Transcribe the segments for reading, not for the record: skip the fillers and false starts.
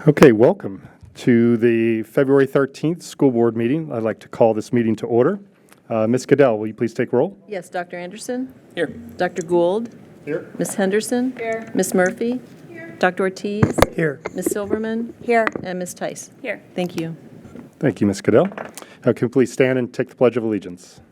Okay, welcome to the February 13th school board meeting. I'd like to call this meeting to order. Ms. Goodell, will you please take roll? Yes, Dr. Anderson? Here. Dr. Gould? Here. Ms. Henderson? Here. Ms. Murphy? Here. Dr. Ortiz? Here. Ms. Silverman? Here. And Ms. Tice? Here. Thank you. Thank you, Ms. Goodell. Can you please stand and take the Pledge of Allegiance?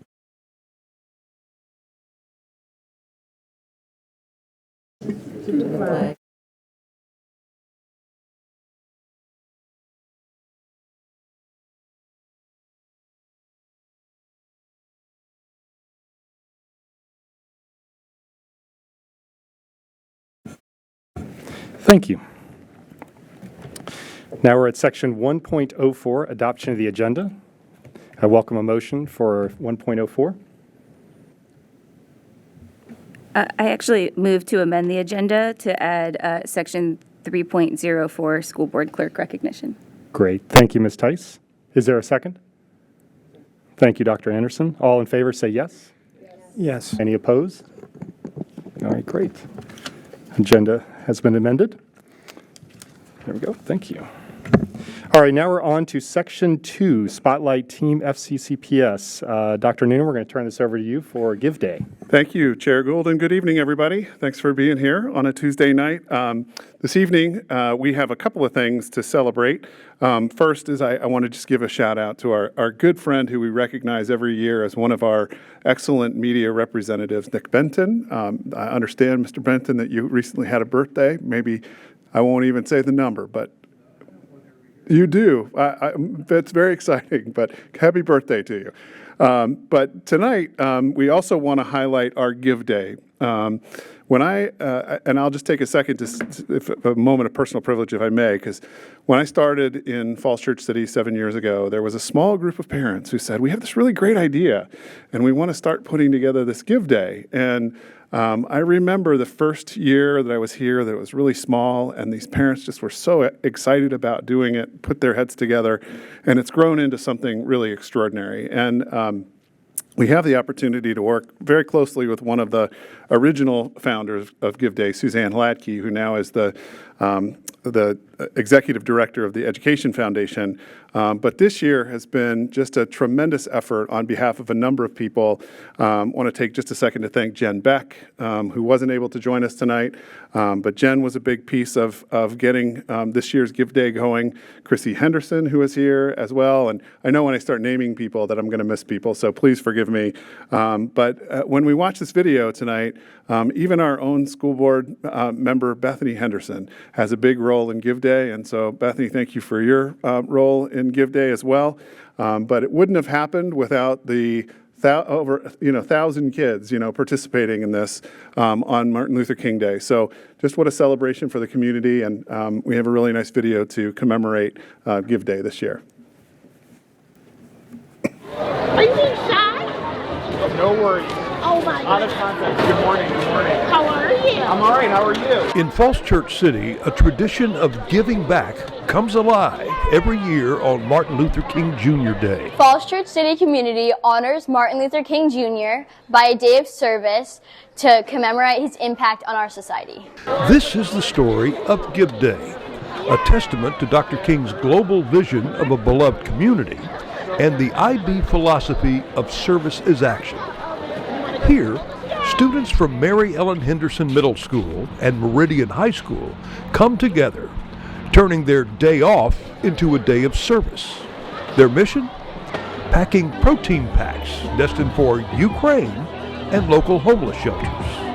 Thank you. Now we're at section 1.04, adoption of the agenda. I welcome a motion for 1.04. I actually move to amend the agenda to add section 3.04, school board clerk recognition. Great. Thank you, Ms. Tice. Is there a second? Thank you, Dr. Anderson. All in favor say yes. Yes. Any opposed? All right, great. Agenda has been amended. There we go. Thank you. All right, now we're on to Section 2, Spotlight Team FCCPS. Dr. Noonan, we're going to turn this over to you for Give Day. Thank you, Chair Gould, and good evening, everybody. Thanks for being here on a Tuesday night. This evening, we have a couple of things to celebrate. First is I want to just give a shout out to our good friend who we recognize every year as one of our excellent media representatives, Nick Benton. I understand, Mr. Benton, that you recently had a birthday. Maybe I won't even say the number, but you do. That's very exciting, but happy birthday to you. But tonight, we also want to highlight our Give Day. And I'll just take a second, a moment of personal privilege, if I may, because when I started in Falls Church City 7 years ago, there was a small group of parents who said, we have this really great idea, and we want to start putting together this Give Day. And I remember the first year that I was here that it was really small, and these parents just were so excited about doing it, put their heads together, and it's grown into something really extraordinary. And we have the opportunity to work very closely with one of the original founders of Give Day, Suzanne Hladky, who now is the executive director of the Education Foundation. But this year has been just a tremendous effort on behalf of a number of people. I want to take just a second to thank Jen Beck, who wasn't able to join us tonight. But Jen was a big piece of getting this year's Give Day going. Chrissy Henderson, who is here as well. And I know when I start naming people that I'm going to miss people, so please forgive me. But when we watch this video tonight, even our own school board member, Bethany Henderson, has a big role in Give Day. And so, Bethany, thank you for your role in Give Day as well. But it wouldn't have happened without the over 1,000 kids participating in this on Martin Luther King Day. So just what a celebration for the community, and we have a really nice video to commemorate Give Day this year. Are you being shy? No worries. Oh my Out of God. context. Good morning. Good morning. How are you? I'm all right. How are you? In Falls Church City, a tradition of giving back comes alive every year on Martin Luther King Jr. Day. Falls Church City community honors Martin Luther King Jr. by a day of service to commemorate his impact on our society. This is the story of Give Day, a testament to Dr. King's global vision of a beloved community and the IB philosophy of service is action. Here, students from Mary Ellen Henderson Middle School and Meridian High School come together, turning their day off into a day of service. Their mission? Packing protein packs destined for Ukraine and local homeless shelters.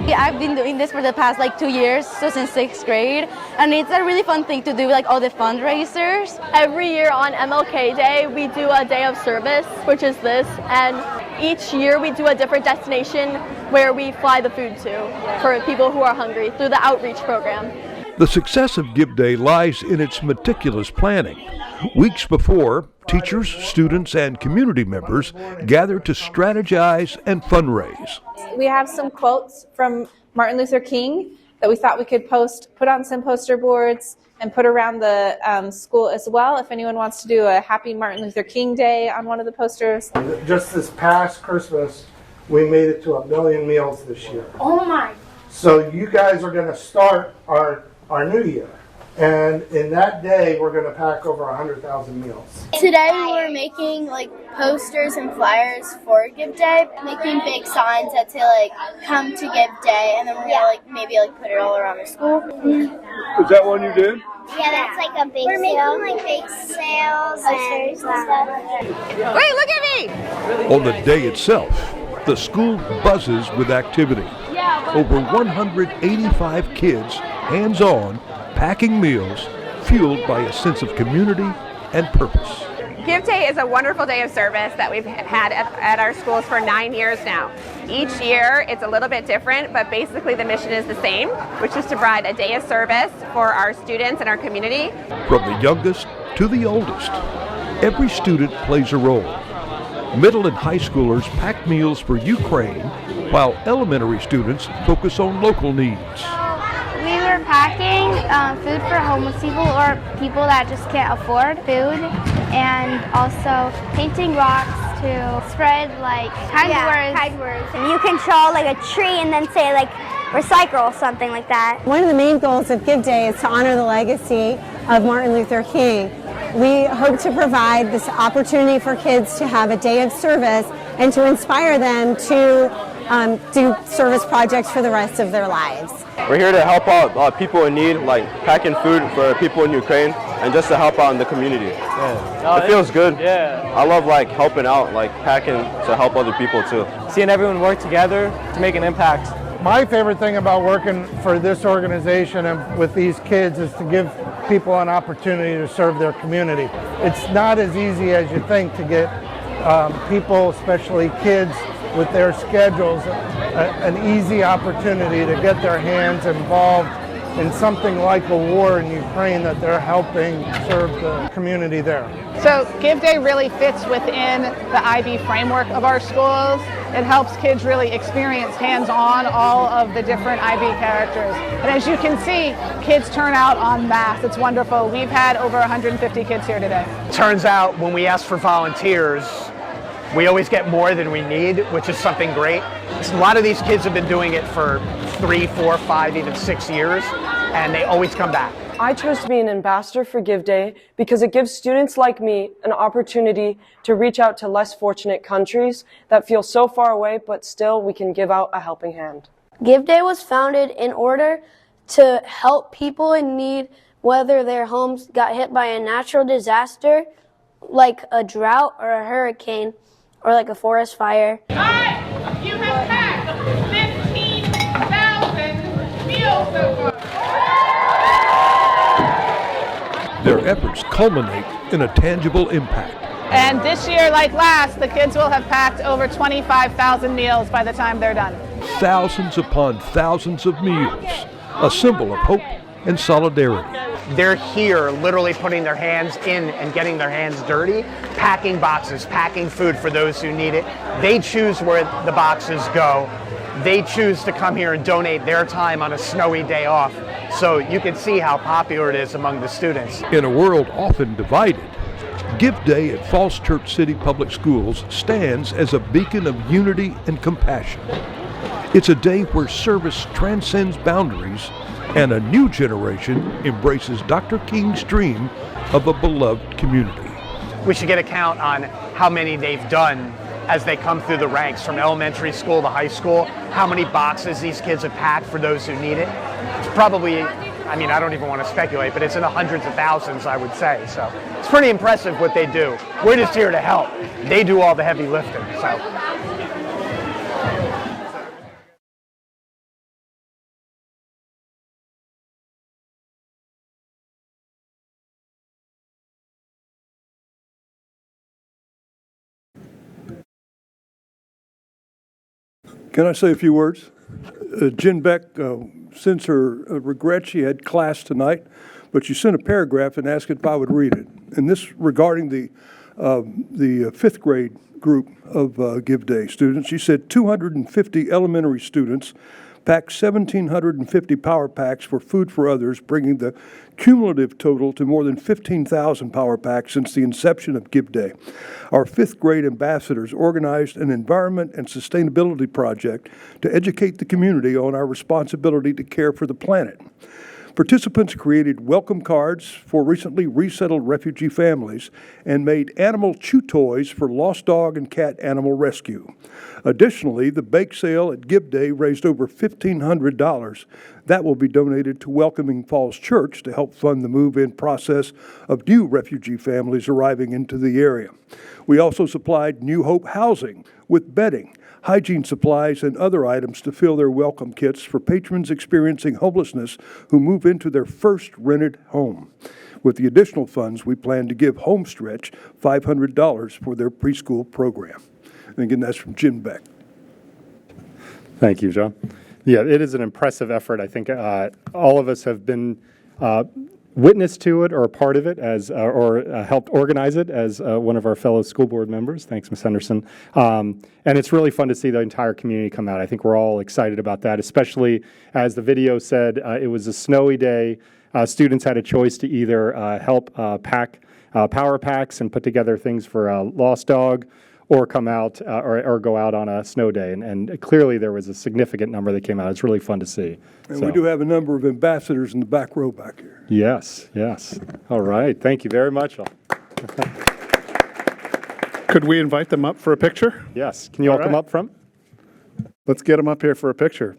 I've been doing this for the past 2 years, so since 6th grade, and it's a really fun thing to do, all the fundraisers. Every year on MLK Day, we do a day of service, which is this, and each year we do a different destination where we fly the food to for people who are hungry through the outreach program. The success of Give Day lies in its meticulous planning. Weeks before, teachers, students, and community members gather to strategize and fundraise. We have some quotes from Martin Luther King that we thought we could put on some poster boards and put around the school as well. If anyone wants to do a Happy Martin Luther King Day on one of the posters. Just this past Christmas, we made it to 1 million meals this year. Oh my. So you guys are going to start our new year. And in that day, we're going to pack over 100,000 meals. Today we're making like posters and flyers for Give Day, making big signs that say like "Come to Give Day," and then we're gonna like maybe like put it all around the school. Is that one you did? Yeah, that's like a big We're making like big sails and stuff. Wait, look at me! On the day itself, the school buzzes with activity. Over 185 kids, hands-on, packing meals, fueled by a sense of community and purpose. Give Day is a wonderful day of service that we've had at our schools for 9 years now. Each year it's a little bit different, but basically the mission is the same, which is to provide a day of service for our students and our community. From the youngest to the oldest, every student plays a role. Middle and high schoolers pack meals for Ukraine, while elementary students focus on local needs. We were packing food for homeless people or people that just can't afford food, and also painting rocks to spread like kind words. And you can draw like a tree and then say like recycle or something like that. One of the main goals of Give Day is to honor the legacy of Martin Luther King. We hope to provide this opportunity for kids to have a day of service and to inspire them to do service projects for the rest of their lives. We're here to help out people in need, like packing food for people in Ukraine, and just to help out in the community. It feels good. I love like helping out, like packing to help other people too. Seeing everyone work together to make an impact. My favorite thing about working for this organization and with these kids is to give people an opportunity to serve their community. It's not as easy as you think to get people, especially kids, with their schedules, an easy opportunity to get their hands involved in something like a war in Ukraine that they're helping serve the community there. So Give Day really fits within the IB framework of our schools. It helps kids really experience hands-on all of the different IB characters. And as you can see, kids turn out en masse. It's wonderful. We've had over 150 kids here today. Turns out when we ask for volunteers, we always get more than we need, which is something great. A lot of these kids have been doing it for 3, 4, 5, even 6 years, and they always come back. I chose to be an ambassador for Give Day because it gives students like me an opportunity to reach out to less fortunate countries that feel so far away, but still we can give out a helping hand. Give Day was founded in order to help people in need, whether their homes got hit by a natural disaster like a drought or a hurricane, or like a forest fire. You have packed 15,000 meals so far. Their efforts culminate in a tangible impact. And this year, like last, the kids will have packed over 25,000 meals by the time they're done. Thousands upon thousands of meals, a symbol of hope and solidarity. They're here literally putting their hands in and getting their hands dirty, packing boxes, packing food for those who need it. They choose where the boxes go. They choose to come here and donate their time on a snowy day off. So you can see how popular it is among the students. In a world often divided, Give Day at Falls Church City Public Schools stands as a beacon of unity and compassion. It's a day where service transcends boundaries and a new generation embraces Dr. King's dream of a beloved community. We should get a count on how many they've done as they come through the ranks from elementary school to high school, how many boxes these kids have packed for those who need it. It's probably, I mean, I don't even want to speculate, but it's in the hundreds of thousands, I would say. So it's pretty impressive what they do. We're just here to help. They do all the heavy lifting. So. Can I say a few words? Jen Beck sends her regrets. She had class tonight, but she sent a paragraph and asked if I would read it. And this regarding the fifth grade group of Give Day students. She said 250 elementary students packed 1,750 power packs for Food for Others, bringing the cumulative total to more than 15,000 power packs since the inception of Give Day. Our fifth grade ambassadors organized an environment and sustainability project to educate the community on our responsibility to care for the planet. Participants created welcome cards for recently resettled refugee families and made animal chew toys for lost dog and cat animal rescue. Additionally, the bake sale at Give Day raised over $1,500. That will be donated to Welcoming Falls Church to help fund the move-in process of new refugee families arriving into the area. We also supplied New Hope Housing with bedding, hygiene supplies, and other items to fill their welcome kits for patrons experiencing homelessness who move into their first rented home. With the additional funds, we plan to give Homestretch $500 for their preschool program. And again, that's from Jim Beck. Thank you, John. Yeah, it is an impressive effort. I think all of us have been witness to it or a part of it or helped organize it as one of our fellow school board members. Thanks, Ms. Henderson. And it's really fun to see the entire community come out. I think we're all excited about that, especially as the video said, it was a snowy day. Students had a choice to either help pack power packs and put together things for a lost dog, or come out or go out on a snow day. And clearly there was a significant number that came out. It's really fun to see. And we do have a number of ambassadors in the back row back here. Yes, yes. All right. Thank you very much. Could we invite them up for a picture? Yes. Can you all come up front? Let's get them up here for a picture.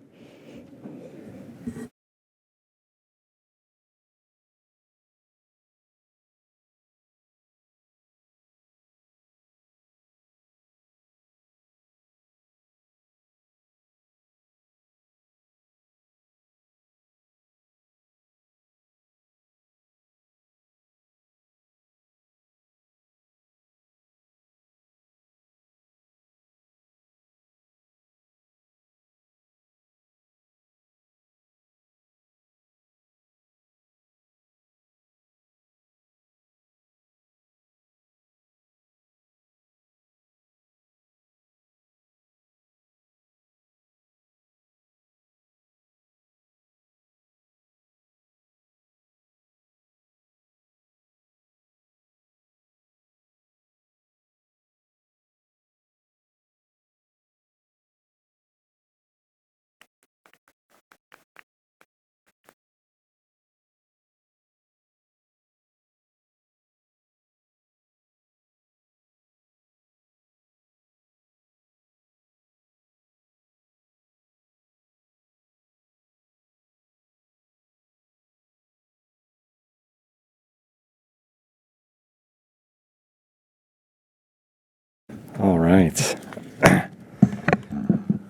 All right.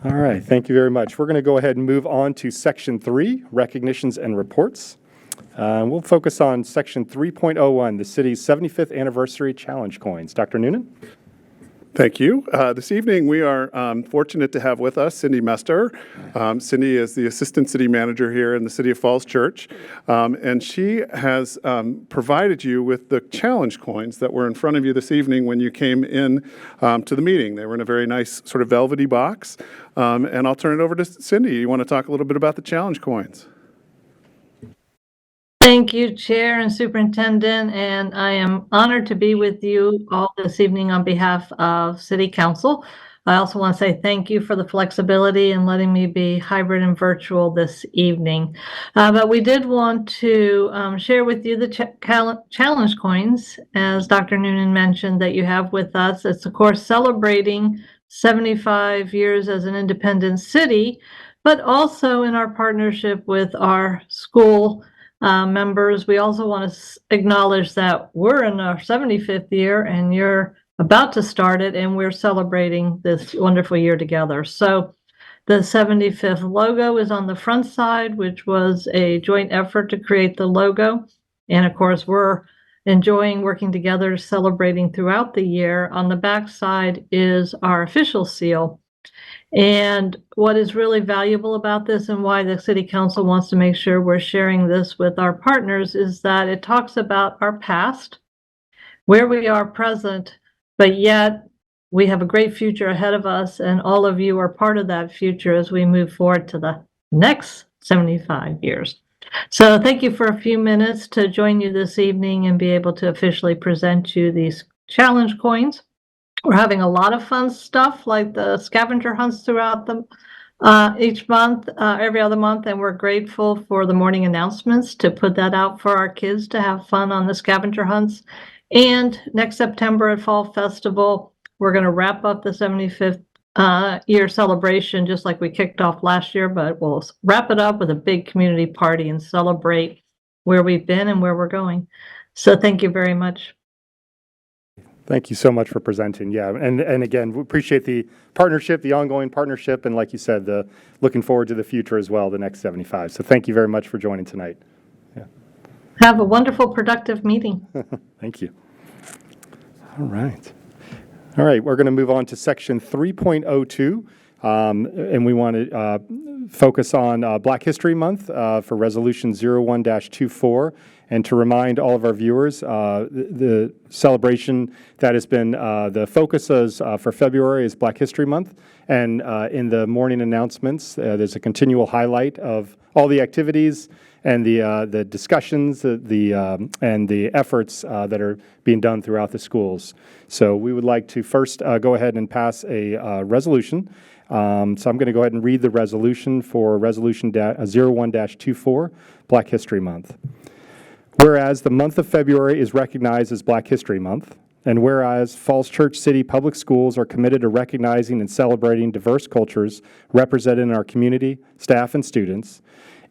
All right, thank you very much. We're going to go ahead and move on to Section 3, Recognitions and Reports. We'll focus on Section 3.01, the city's 75th Anniversary Challenge Coins. Dr. Noonan? Thank you. This evening, we are fortunate to have with us Cindy Mester. Cindy is the Assistant City Manager here in the City of Falls Church, and she has provided you with the challenge coins that were in front of you this evening when you came in to the meeting. They were in a very nice sort of velvety box, and I'll turn it over to Cindy. You want to talk a little bit about the challenge coins? Thank you, Chair and Superintendent, and I am honored to be with you all this evening on behalf of City Council. I also want to say thank you for the flexibility in letting me be hybrid and virtual this evening. But we did want to share with you the challenge coins, as Dr. Noonan mentioned, that you have with us. It's, of course, celebrating 75 years as an independent city, but also in our partnership with our school members. We also want to acknowledge that we're in our 75th year and you're about to start it, and we're celebrating this wonderful year together. So the 75th logo is on the front side, which was a joint effort to create the logo. And of course, we're enjoying working together, celebrating throughout the year. On the back side is our official seal. And what is really valuable about this and why the City Council wants to make sure we're sharing this with our partners is that it talks about our past, where we are present, but yet we have a great future ahead of us, and all of you are part of that future as we move forward to the next 75 years. So thank you for a few minutes to join you this evening and be able to officially present you these challenge coins. We're having a lot of fun stuff like the scavenger hunts throughout the each month, every other month, and we're grateful for the morning announcements to put that out for our kids to have fun on the scavenger hunts. And next September at Fall Festival, we're going to wrap up the 75th year celebration, just like we kicked off last year, but we'll wrap it up with a big community party and celebrate where we've been and where we're going. So thank you very much. Thank you so much for presenting. Yeah, and again, we appreciate the partnership, the ongoing partnership, and like you said, the looking forward to the future as well, the next 75. So thank you very much for joining tonight. Yeah. Have a wonderful, productive meeting. Thank you. All right. All right, we're going to move on to section 3.02, and we want to focus on Black History Month for Resolution 01-24. And to remind all of our viewers, the celebration that has been the focus for February is Black History Month. And in the morning announcements, there's a continual highlight of all the activities and the discussions and the efforts that are being done throughout the schools. So we would like to first go ahead and pass a resolution. So I'm going to go ahead and read the resolution for Resolution 01-24, Black History Month. Whereas the month of February is recognized as Black History Month, and whereas Falls Church City Public Schools are committed to recognizing and celebrating diverse cultures represented in our community, staff, and students,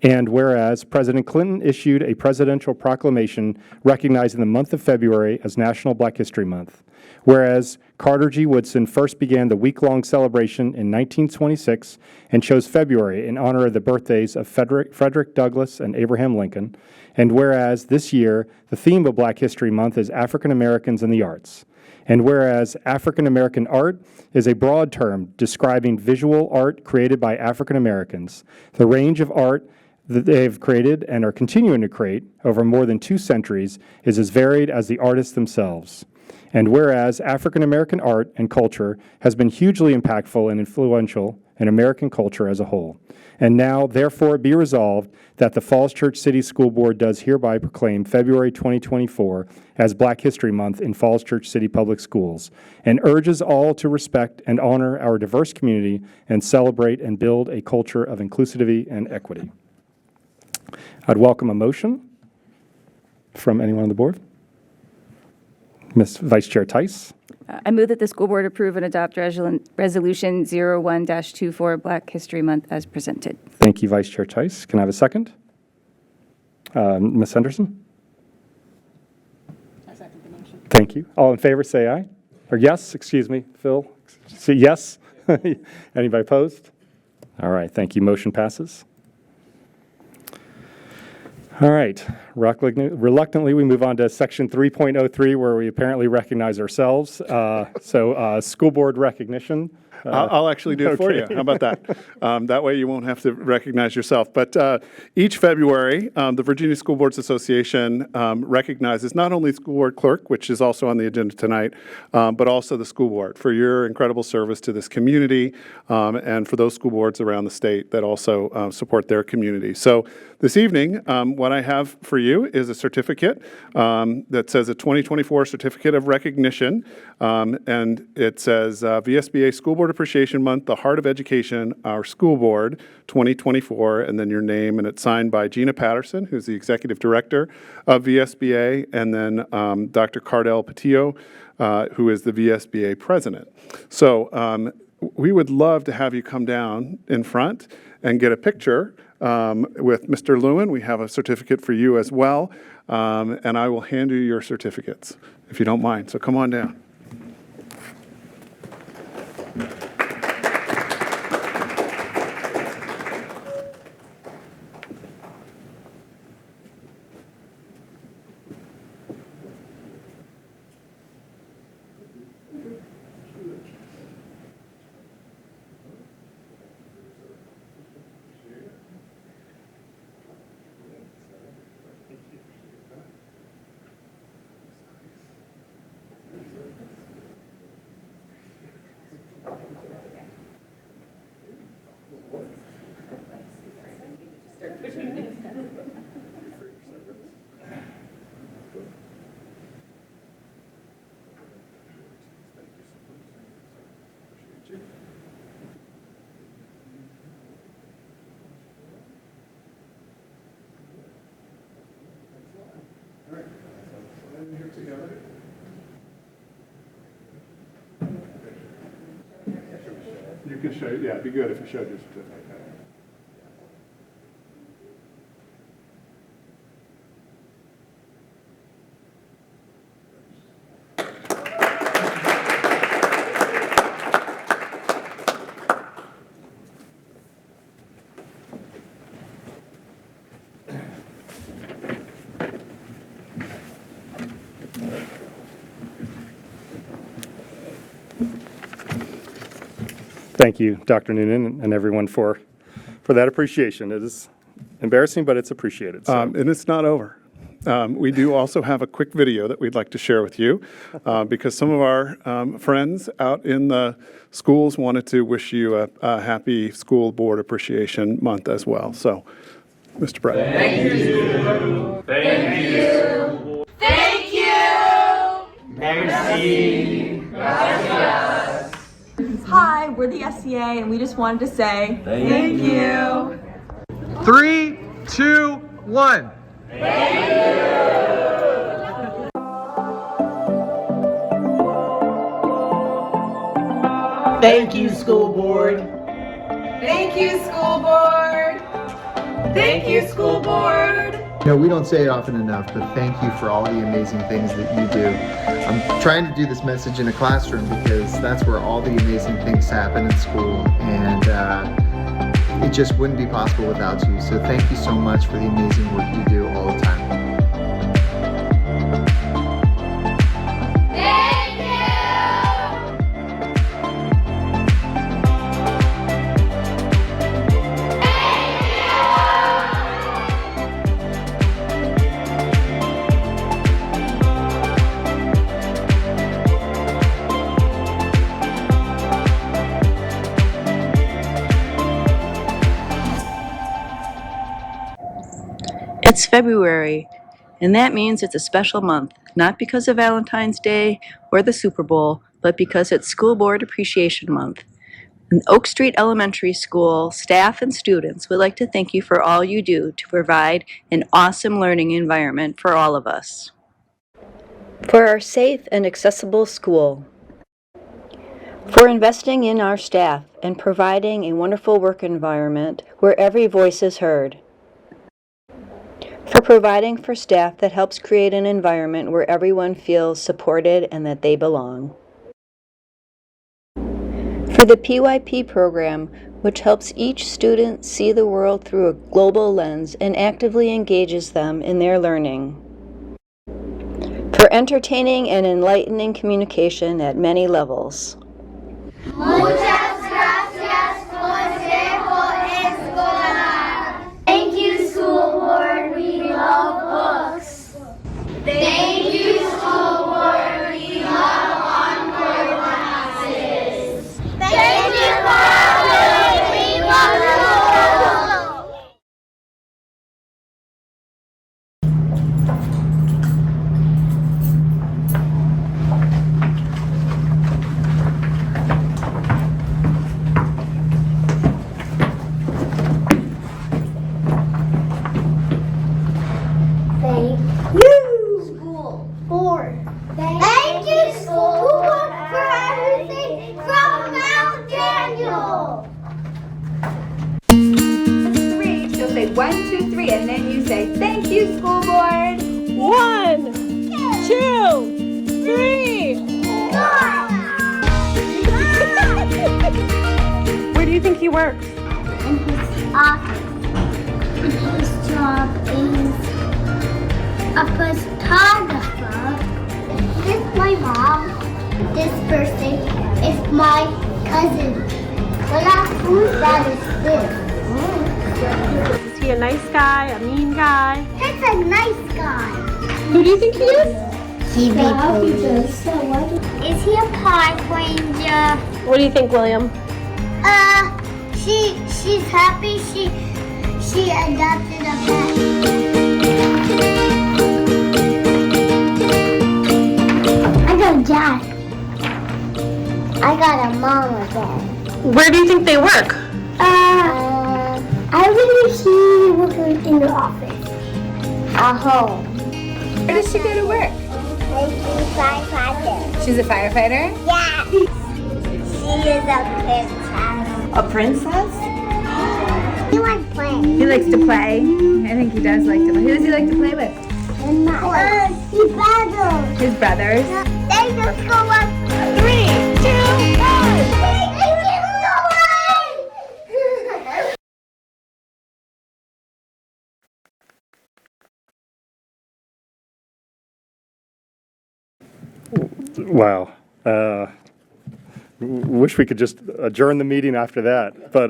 and whereas President Clinton issued a presidential proclamation recognizing the month of February as National Black History Month, whereas Carter G. Woodson first began the week-long celebration in 1926 and chose February in honor of the birthdays of Frederick Douglass and Abraham Lincoln, and whereas this year the theme of Black History Month is African Americans in the arts, and whereas African American art is a broad term describing visual art created by African Americans, the range of art that they have created and are continuing to create over more than 2 centuries is as varied as the artists themselves. And whereas African American art and culture has been hugely impactful and influential in American culture as a whole. And now, therefore, be resolved that the Falls Church City School Board does hereby proclaim February 2024 as Black History Month in Falls Church City Public Schools, and urges all to respect and honor our diverse community and celebrate and build a culture of inclusivity and equity. I'd welcome a motion from anyone on the board. Ms. Vice Chair Tice. I move that the school board approve and adopt Resolution 01-24, Black History Month, as presented. Thank you, Vice Chair Tice. Can I have a second? Ms. Henderson? I second the motion. Thank you. All in favor, say aye. Or yes, excuse me, Phil. Say yes. Anybody opposed? All right, thank you. Motion passes. All right. Reluctantly, we move on to section 3.03, where we apparently recognize ourselves. School board recognition. I'll actually do it for you. How about that? That way you won't have to recognize yourself. But each February, the Virginia School Boards Association recognizes not only the school board clerk, which is also on the agenda tonight, but also the school board for your incredible service to this community and for those school boards around the state that also support their community. So this evening, what I have for you is a certificate that says a 2024 Certificate of Recognition, and it says VSBA School Board Appreciation Month, the Heart of Education, our school board, 2024, and then your name, and it's signed by Gina Patterson, who's the Executive Director of VSBA, and then Dr. Cardell Patillo, who is the VSBA President. So we would love to have you come down in front and get a picture with Mr. Lewin. We have a certificate for you as well, and I will hand you your certificates, if you don't mind. So come on down. You can show, yeah, it'd be good if you showed your certificate. Thank you, Dr. Noonan, and everyone for that appreciation. It is embarrassing, but it's appreciated. So. And it's not over. We do also have a quick video that we'd like to share with you because some of our friends out in the schools wanted to wish you a happy School Board Appreciation Month as well. So, Mr. Brett. Thank you. Thank you. Thank you. Merci. Gracias. Hi, we're the SCA, and we just wanted to say thank you. 3, 2, 1. Thank you, School Board. Thank you, School Board. Thank you, School Board. No, we don't say it often enough, but thank you for all the amazing things that you do. I'm trying to do this message in a classroom because that's where all the amazing things happen in school, and it just wouldn't be possible without you. So thank you so much for the amazing work you do all the time. It's February, and that means it's a special month, not because of Valentine's Day or the Super Bowl, but because it's School Board Appreciation Month. And Oak Street Elementary School staff and students would like to thank you for all you do to provide an awesome learning environment for all of us. For our safe and accessible school. For investing in our staff and providing a wonderful work environment where every voice is heard. For providing for staff that helps create an environment where everyone feels supported and that they belong. For the PYP program, which helps each student see the world through a global lens and actively engages them in their learning. For entertaining and enlightening communication at many levels. Thank you, School Board. We love books. Thank you, School Board. We love encore classes. Thank you, Father. We love school. Thank you, School Board. Thank you, School Board, for everything from Mount Daniel. 3, she'll say 1, 2, 3, and then you say thank you, School Board. 1, 2, 3. Where do you think he works? In his office. His job is a photographer. This is my mom. This person is my cousin. Whose dad is this? Is he a nice guy, a mean guy? He's a nice guy. Who do you think he is? He Is he a park ranger? What do you think, William? She's happy she adopted a pet. I got a dad. I got a mom again. Where do you think they work? I believe he works in the office. At home. Where does she go to work? Thank She's a firefighter? Yeah. She is a princess. A princess? He likes playing. He likes to play. I think he does like to play. Who does he like to play with? His brothers. His brothers. They just go up. 3, 2, 1. Wow. Wish we could just adjourn the meeting after that, but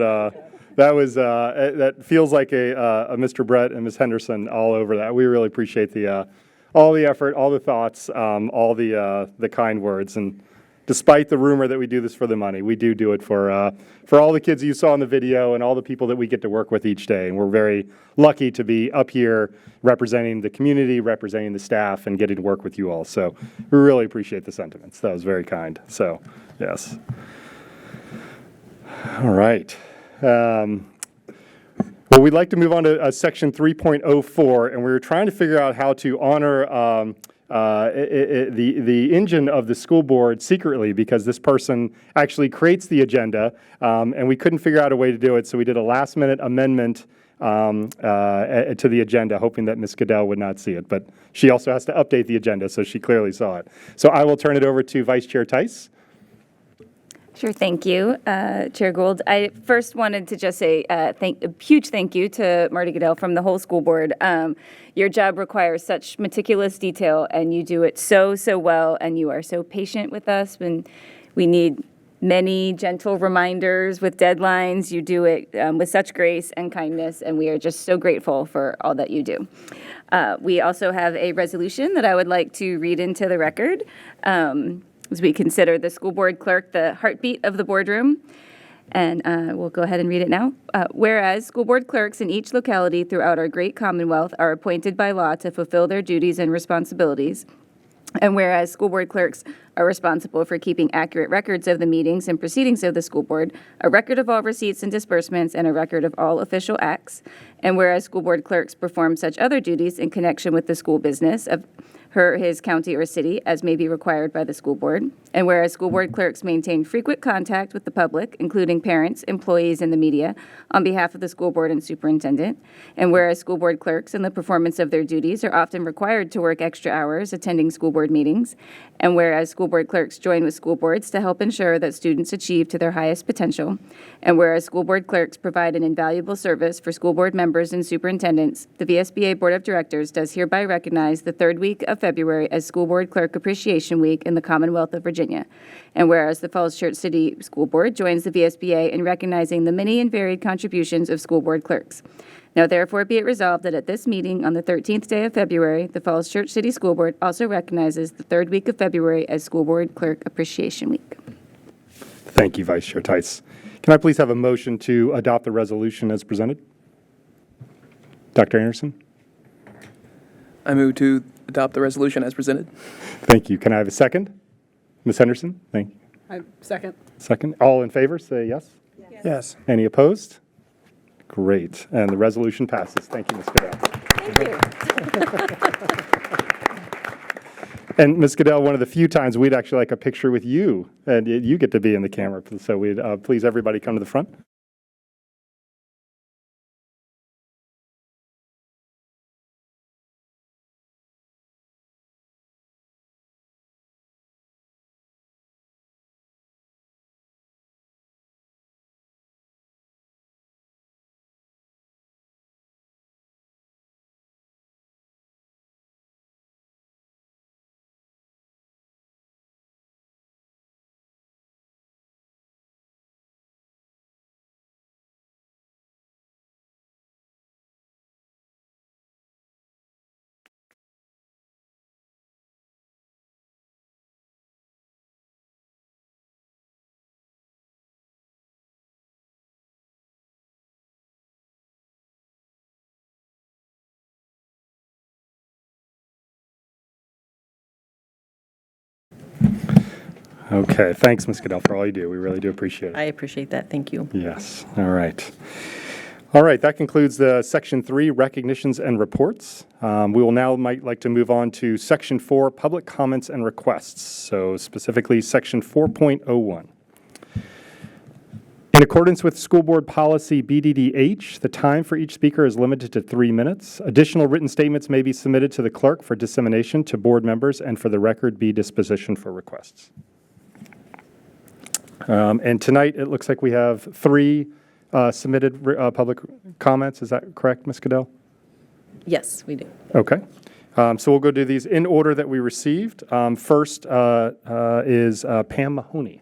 that was that feels like a Mr. Brett and Ms. Henderson all over that. We really appreciate the all the effort, all the thoughts, all the kind words, and despite the rumor that we do this for the money, we do it for all the kids you saw in the video and all the people that we get to work with each day. And we're very lucky to be up here representing the community, representing the staff, and getting to work with you all. So we really appreciate the sentiments. That was very kind. So, yes. All right. Well, we'd like to move on to section 3.04, and we were trying to figure out how to honor the engine of the school board secretly, because this person actually creates the agenda, and we couldn't figure out a way to do it, so we did a last-minute amendment to the agenda, hoping that Ms. Goodell would not see it. But she also has to update the agenda, so she clearly saw it. So I will turn it over to Vice Chair Tice. Sure, thank you, Chair Gould. I first wanted to just say a huge thank you to Marty Goodell from the whole school board. Your job requires such meticulous detail, and you do it so well, and you are so patient with us when we need many gentle reminders with deadlines. You do it with such grace and kindness, and we are just so grateful for all that you do. We also have a resolution that I would like to read into the record. As we consider the school board clerk the heartbeat of the boardroom. And we'll go ahead and read it now. Whereas school board clerks in each locality throughout our great Commonwealth are appointed by law to fulfill their duties and responsibilities. And whereas school board clerks are responsible for keeping accurate records of the meetings and proceedings of the school board, a record of all receipts and disbursements, and a record of all official acts. And whereas school board clerks perform such other duties in connection with the school business of his county or city as may be required by the school board. And whereas school board clerks maintain frequent contact with the public, including parents, employees, and the media, on behalf of the school board and superintendent. And whereas school board clerks in the performance of their duties are often required to work extra hours attending school board meetings. And whereas school board clerks join with school boards to help ensure that students achieve to their highest potential. And whereas school board clerks provide an invaluable service for school board members and superintendents, the VSBA Board of Directors does hereby recognize the third week of February as School Board Clerk Appreciation Week in the Commonwealth of Virginia. And whereas the Falls Church City School Board joins the VSBA in recognizing the many and varied contributions of school board clerks. Now therefore be it resolved that at this meeting on the 13th day of February, the Falls Church City School Board also recognizes the third week of February as School Board Clerk Appreciation Week. Thank you, Vice Chair Tice. Can I please have a motion to adopt the resolution as presented? Dr. Anderson? I move to adopt the resolution as presented. Thank you. Can I have a second? Ms. Henderson? Thank you. Second. Second. All in favor, say yes. Yes. Any opposed? Great. And the resolution passes. Thank you, Ms. Goodell. Thank you. And Ms. Goodell, one of the few times we'd actually like a picture with you, and you get to be in the camera. So we'd please everybody come to the front. Okay, thanks, Ms. Goodell, for all you do. We really do appreciate it. I appreciate that. Thank you. Yes, all right. All right, that concludes the Section 3 recognitions and reports. We will now like to move on to Section 4 public comments and requests. So specifically Section 4.01. In accordance with School Board Policy BDDH, the time for each speaker is limited to 3 minutes. Additional written statements may be submitted to the clerk for dissemination to board members and for the record be dispositioned for requests. And tonight it looks like we have 3 submitted public comments. Is that correct, Ms. Goodell? Yes, we do. Okay. So we'll go do these in order that we received. First is Pam Mahoney.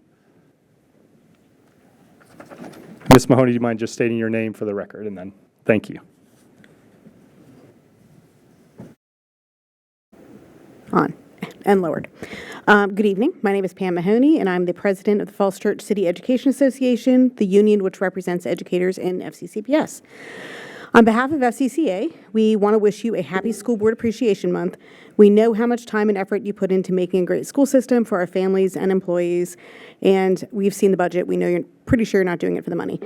Ms. Mahoney, do you mind just stating your name for the record? And then, thank you. On and lowered. Good evening. My name is Pam Mahoney, and I'm the president of the Falls Church City Education Association, the union which represents educators in FCCPS. On behalf of FCCA, we want to wish you a happy School Board Appreciation Month. We know how much time and effort you put into making a great school system for our families and employees, and we've seen the budget. We know you're pretty sure you're not doing it for the money.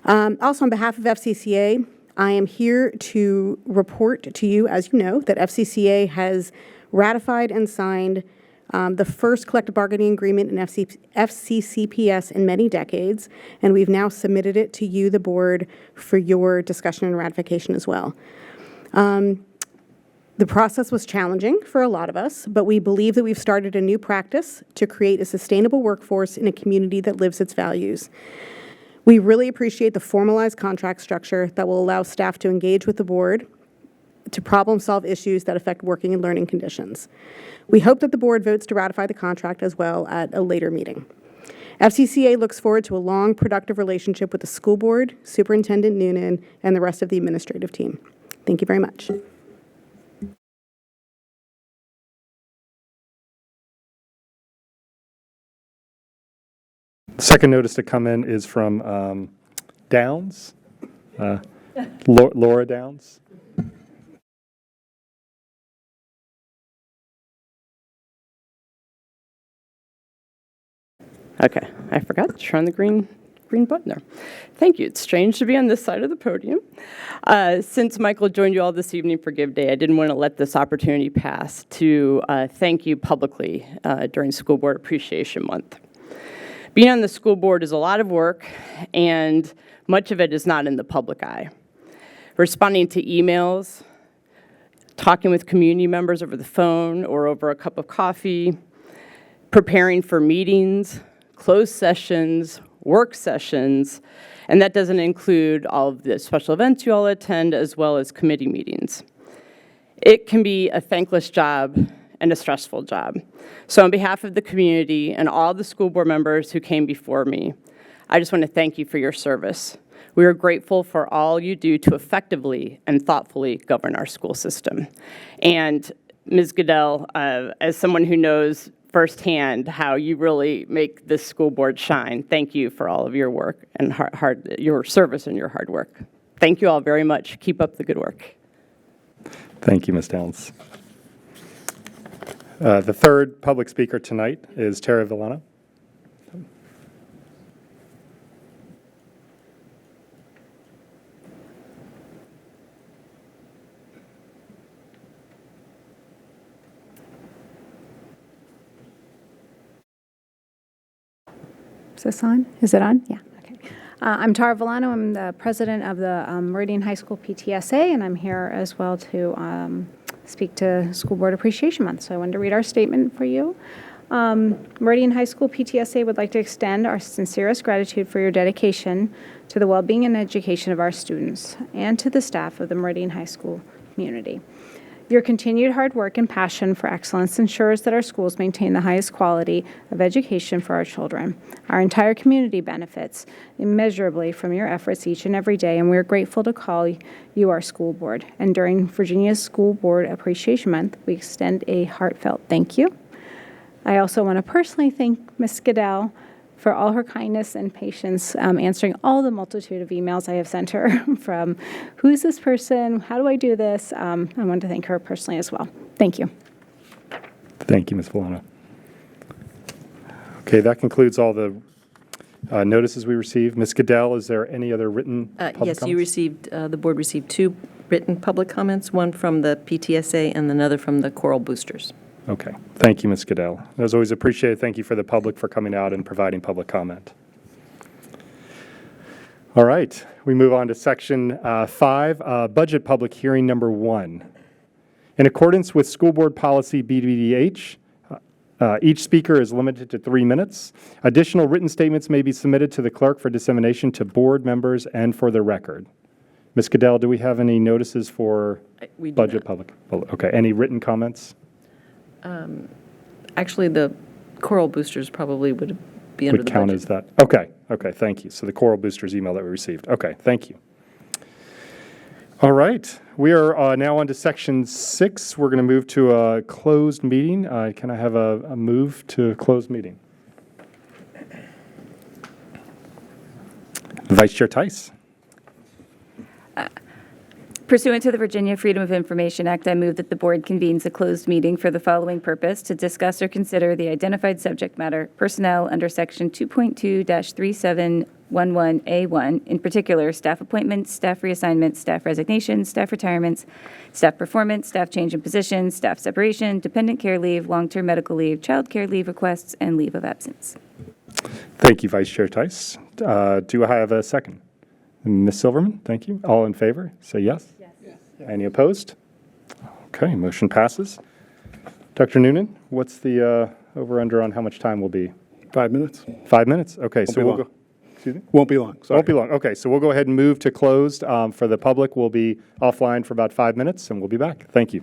Also, on behalf of FCCA, I am here to report to you, as you know, that FCCA has ratified and signed the first collective bargaining agreement in FCCPS in many decades, and we've now submitted it to you, the board, for your discussion and ratification as well. The process was challenging for a lot of us, but we believe that we've started a new practice to create a sustainable workforce in a community that lives its values. We really appreciate the formalized contract structure that will allow staff to engage with the board to problem solve issues that affect working and learning conditions. We hope that the board votes to ratify the contract as well at a later meeting. FCCA looks forward to a long, productive relationship with the school board, Superintendent Noonan, and the rest of the administrative team. Thank you very much. Second notice to come in is from Downs, Laura Downs. Okay, I forgot to turn the green button there. Thank you. It's strange to be on this side of the podium. Since Michael joined you all this evening for Give Day, I didn't want to let this opportunity pass to thank you publicly during School Board Appreciation Month. Being on the school board is a lot of work, and much of it is not in the public eye. Responding to emails, talking with community members over the phone or over a cup of coffee, preparing for meetings, closed sessions, work sessions, and that doesn't include all of the special events you all attend as well as committee meetings. It can be a thankless job and a stressful job. So on behalf of the community and all the school board members who came before me, I just want to thank you for your service. We are grateful for all you do to effectively and thoughtfully govern our school system. And Ms. Goodell, as someone who knows firsthand how you really make this school board shine, thank you for all of your work and your service and your hard work. Thank you all very much. Keep up the good work. Thank you, Ms. Downs. The third public speaker tonight is Tara Villano. Is this on? Is it on? Yeah. Okay. I'm Tara Villano. I'm the president of the Meridian High School PTSA, and I'm here as well to speak to School Board Appreciation Month. So I wanted to read our statement for you. Meridian High School PTSA would like to extend our sincerest gratitude for your dedication to the well-being and education of our students and to the staff of the Meridian High School community. Your continued hard work and passion for excellence ensures that our schools maintain the highest quality of education for our children. Our entire community benefits immeasurably from your efforts each and every day, and we are grateful to call you our school board. And during Virginia's School Board Appreciation Month, we extend a heartfelt thank you. I also want to personally thank Ms. Goodell for all her kindness and patience answering all the multitude of emails I have sent her from who's this person, how do I do this? I want to thank her personally as well. Thank you. Thank you, Ms. Villano. Okay, that concludes all the notices we received. Ms. Goodell, is there any other written public Yes, you comments? received, the board received 2 written public comments, one from the PTSA and another from the Choral Boosters. Okay. Thank you, Ms. Goodell. As always, appreciated. Thank you for the public for coming out and providing public comment. All right. We move on to Section 5, Budget Public Hearing Number 1. In accordance with School Board Policy BBDH, each speaker is limited to 3 minutes. Additional written statements may be submitted to the clerk for dissemination to board members and for the record. Ms. Goodell, do we have any notices for We do budget not. public? Okay. Any written comments? Actually, the Choral Boosters probably would be under Would the count budget. as that? Okay. Okay. Thank you. So the Choral Boosters email that we received. Okay. Thank you. All right. We are now on to Section 6. We're going to move to a closed meeting. Can I have a move to closed meeting? Vice Chair Tice. Pursuant to the Virginia Freedom of Information Act, I move that the board convenes a closed meeting for the following purpose: to discuss or consider the identified subject matter, personnel under Section 2.2-3711A1, in particular, staff appointments, staff reassignments, staff resignations, staff retirements, staff performance, staff change in position, staff separation, dependent care leave, long-term medical leave, child care leave requests, and leave of absence. Thank you, Vice Chair Tice. Do I have a second? Ms. Silverman, thank you. All in favor, say yes. Yes. Any opposed? Okay, motion passes. Dr. Noonan, what's the over-under on how much time will be? 5 minutes. 5 minutes? Okay, so be we'll long. go. Excuse me? Won't be long. Sorry. Won't be long. Okay, so we'll go ahead and move to closed. For the public, we'll be offline for about 5 minutes, and we'll be back. Thank you.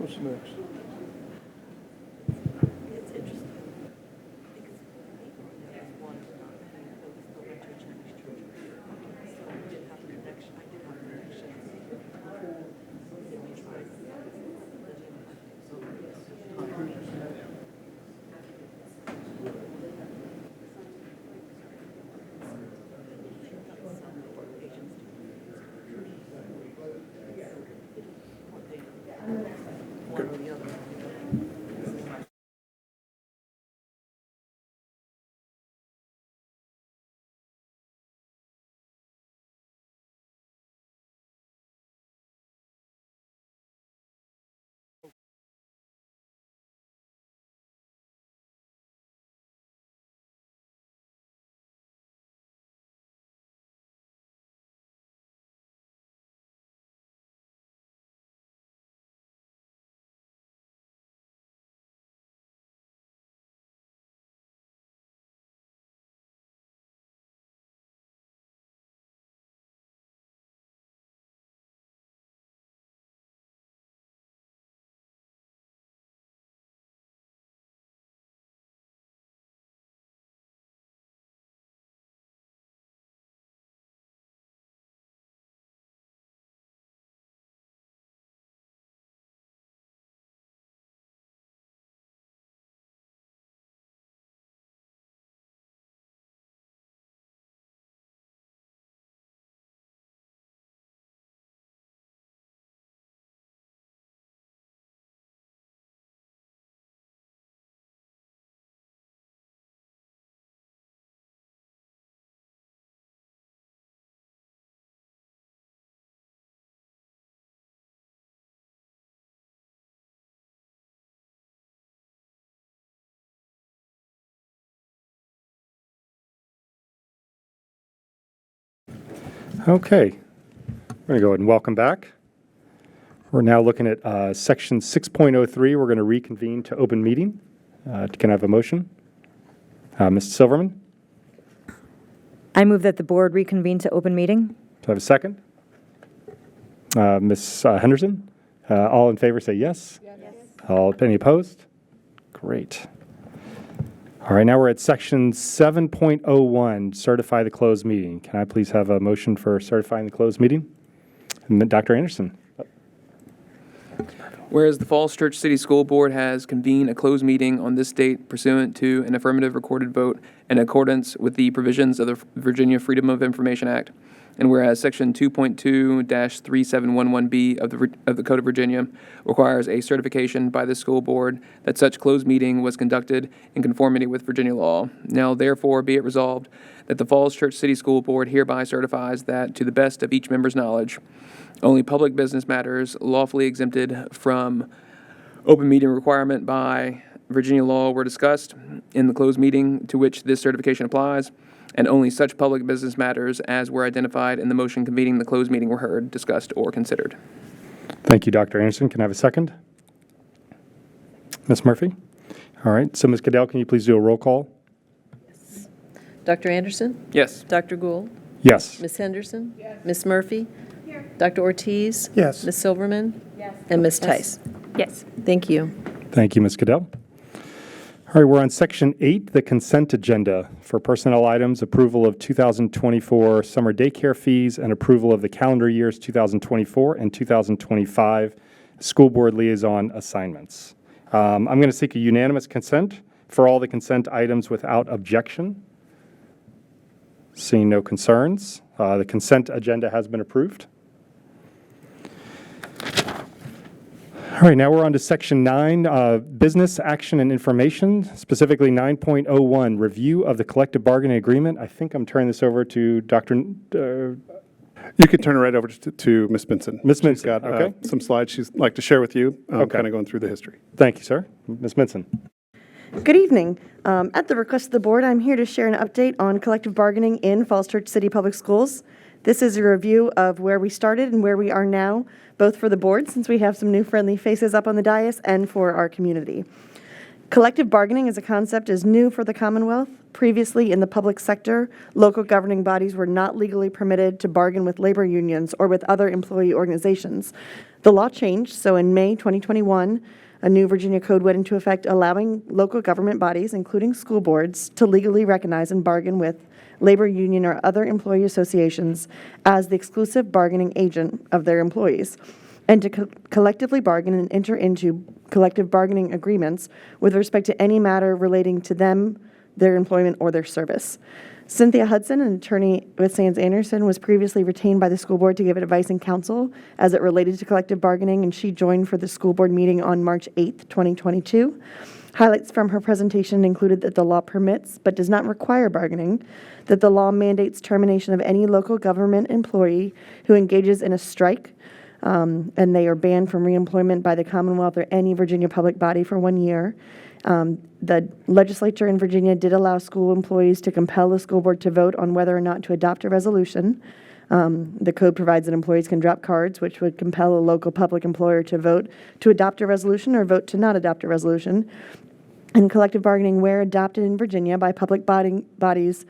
What's next? Okay, we're going to go ahead and welcome back. We're now looking at section 6.03. We're going to reconvene to open meeting. Can I have a motion? Mr. Silverman, I move that the board reconvene to open meeting. do I have a second? Ms. Henderson, all in favor say yes. Yes. Any opposed? Great. All right, now we're at section 7.01, certify the closed meeting. Can I please have a motion for certifying the closed meeting? And then Dr. Anderson. Whereas the Falls Church City School Board has convened a closed meeting on this date pursuant to an affirmative recorded vote in accordance with the provisions of the Virginia Freedom of Information Act. And whereas Section 2.2-3711B of the Code of Virginia requires a certification by the school board that such closed meeting was conducted in conformity with Virginia law. Now therefore be it resolved that the Falls Church City School Board hereby certifies that, to the best of each member's knowledge, only public business matters lawfully exempted from open meeting requirement by Virginia law were discussed in the closed meeting to which this certification applies, and only such public business matters as were identified in the motion convening the closed meeting were heard, discussed, or considered. Thank you, Dr. Anderson. Can I have a second? Ms. Murphy? All right, so Ms. Goodell, can you please do a roll call? Dr. Anderson? Yes. Dr. Gould? Yes. Ms. Henderson? Yes. Ms. Murphy? Here. Dr. Ortiz? Yes. Ms. Silverman? Yes. And Ms. Tice? Yes. Thank you. Thank you, Ms. Goodell. All right, we're on Section 8, the consent agenda for personnel items, approval of 2024 summer daycare fees, and approval of the calendar years 2024 and 2025 school board liaison assignments. I'm going to seek a unanimous consent for all the consent items without objection. Seeing no concerns, the consent agenda has been approved. All right, now we're on to Section 9, Business Action and Information, specifically 9.01, Review of the Collective Bargaining Agreement. I think I'm turning this over to Dr. You could turn it right over to Ms. Benson. Ms. Benson, She's got okay. some slides she'd like to share with you, Okay. kind of going through the history. Thank you, sir. Ms. Benson. Good evening. At the request of the board, I'm here to share an update on collective bargaining in Falls Church City Public Schools. This is a review of where we started and where we are now, both for the board, since we have some new friendly faces up on the dais, and for our community. Collective bargaining as a concept is new for the Commonwealth. Previously, in the public sector, local governing bodies were not legally permitted to bargain with labor unions or with other employee organizations. The law changed, so in May 2021, a new Virginia code went into effect allowing local government bodies, including school boards, to legally recognize and bargain with labor union or other employee associations as the exclusive bargaining agent of their employees, and to collectively bargain and enter into collective bargaining agreements with respect to any matter relating to them, their employment, or their service. Cynthia Hudson, an attorney with Sands Anderson, was previously retained by the school board to give advice and counsel as it related to collective bargaining, and she joined for the school board meeting on March 8th, 2022. Highlights from her presentation included that the law permits, but does not require bargaining, that the law mandates termination of any local government employee who engages in a strike, and they are banned from reemployment by the Commonwealth or any Virginia public body for 1 year. The legislature in Virginia did allow school employees to compel the school board to vote on whether or not to adopt a resolution. The code provides that employees can drop cards, which would compel a local public employer to vote to adopt a resolution or vote to not adopt a resolution. And collective bargaining, where adopted in Virginia by public bodies,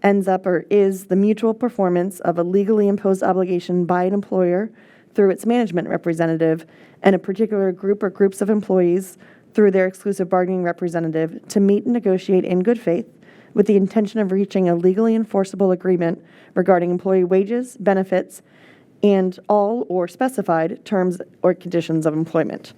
ends up or is the mutual performance of a legally imposed obligation by an employer through its management representative and a particular group or groups of employees through their exclusive bargaining representative to meet and negotiate in good faith with the intention of reaching a legally enforceable agreement regarding employee wages, benefits, and all or specified terms or conditions of employment.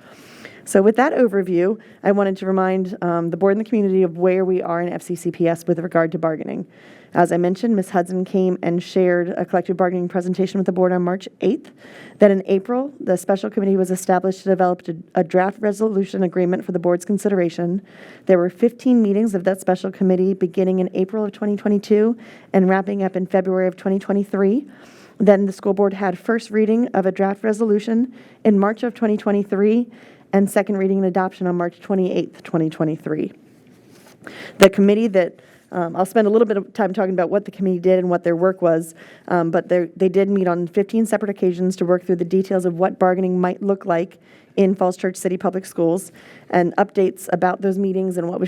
So with that overview, I wanted to remind the board and the community of where we are in FCCPS with regard to bargaining. As I mentioned, Ms. Hudson came and shared a collective bargaining presentation with the board on March 8th. Then in April, the special committee was established to develop a draft resolution agreement for the board's consideration. There were 15 meetings of that special committee beginning in April of 2022 and wrapping up in February of 2023. Then the school board had first reading of a draft resolution in March of 2023 and second reading and adoption on March 28th, 2023. The committee that I'll spend a little bit of time talking about what the committee did and what their work was, but they did meet on 15 separate occasions to work through the details of what bargaining might look like in Falls Church City Public Schools, and updates about those meetings and what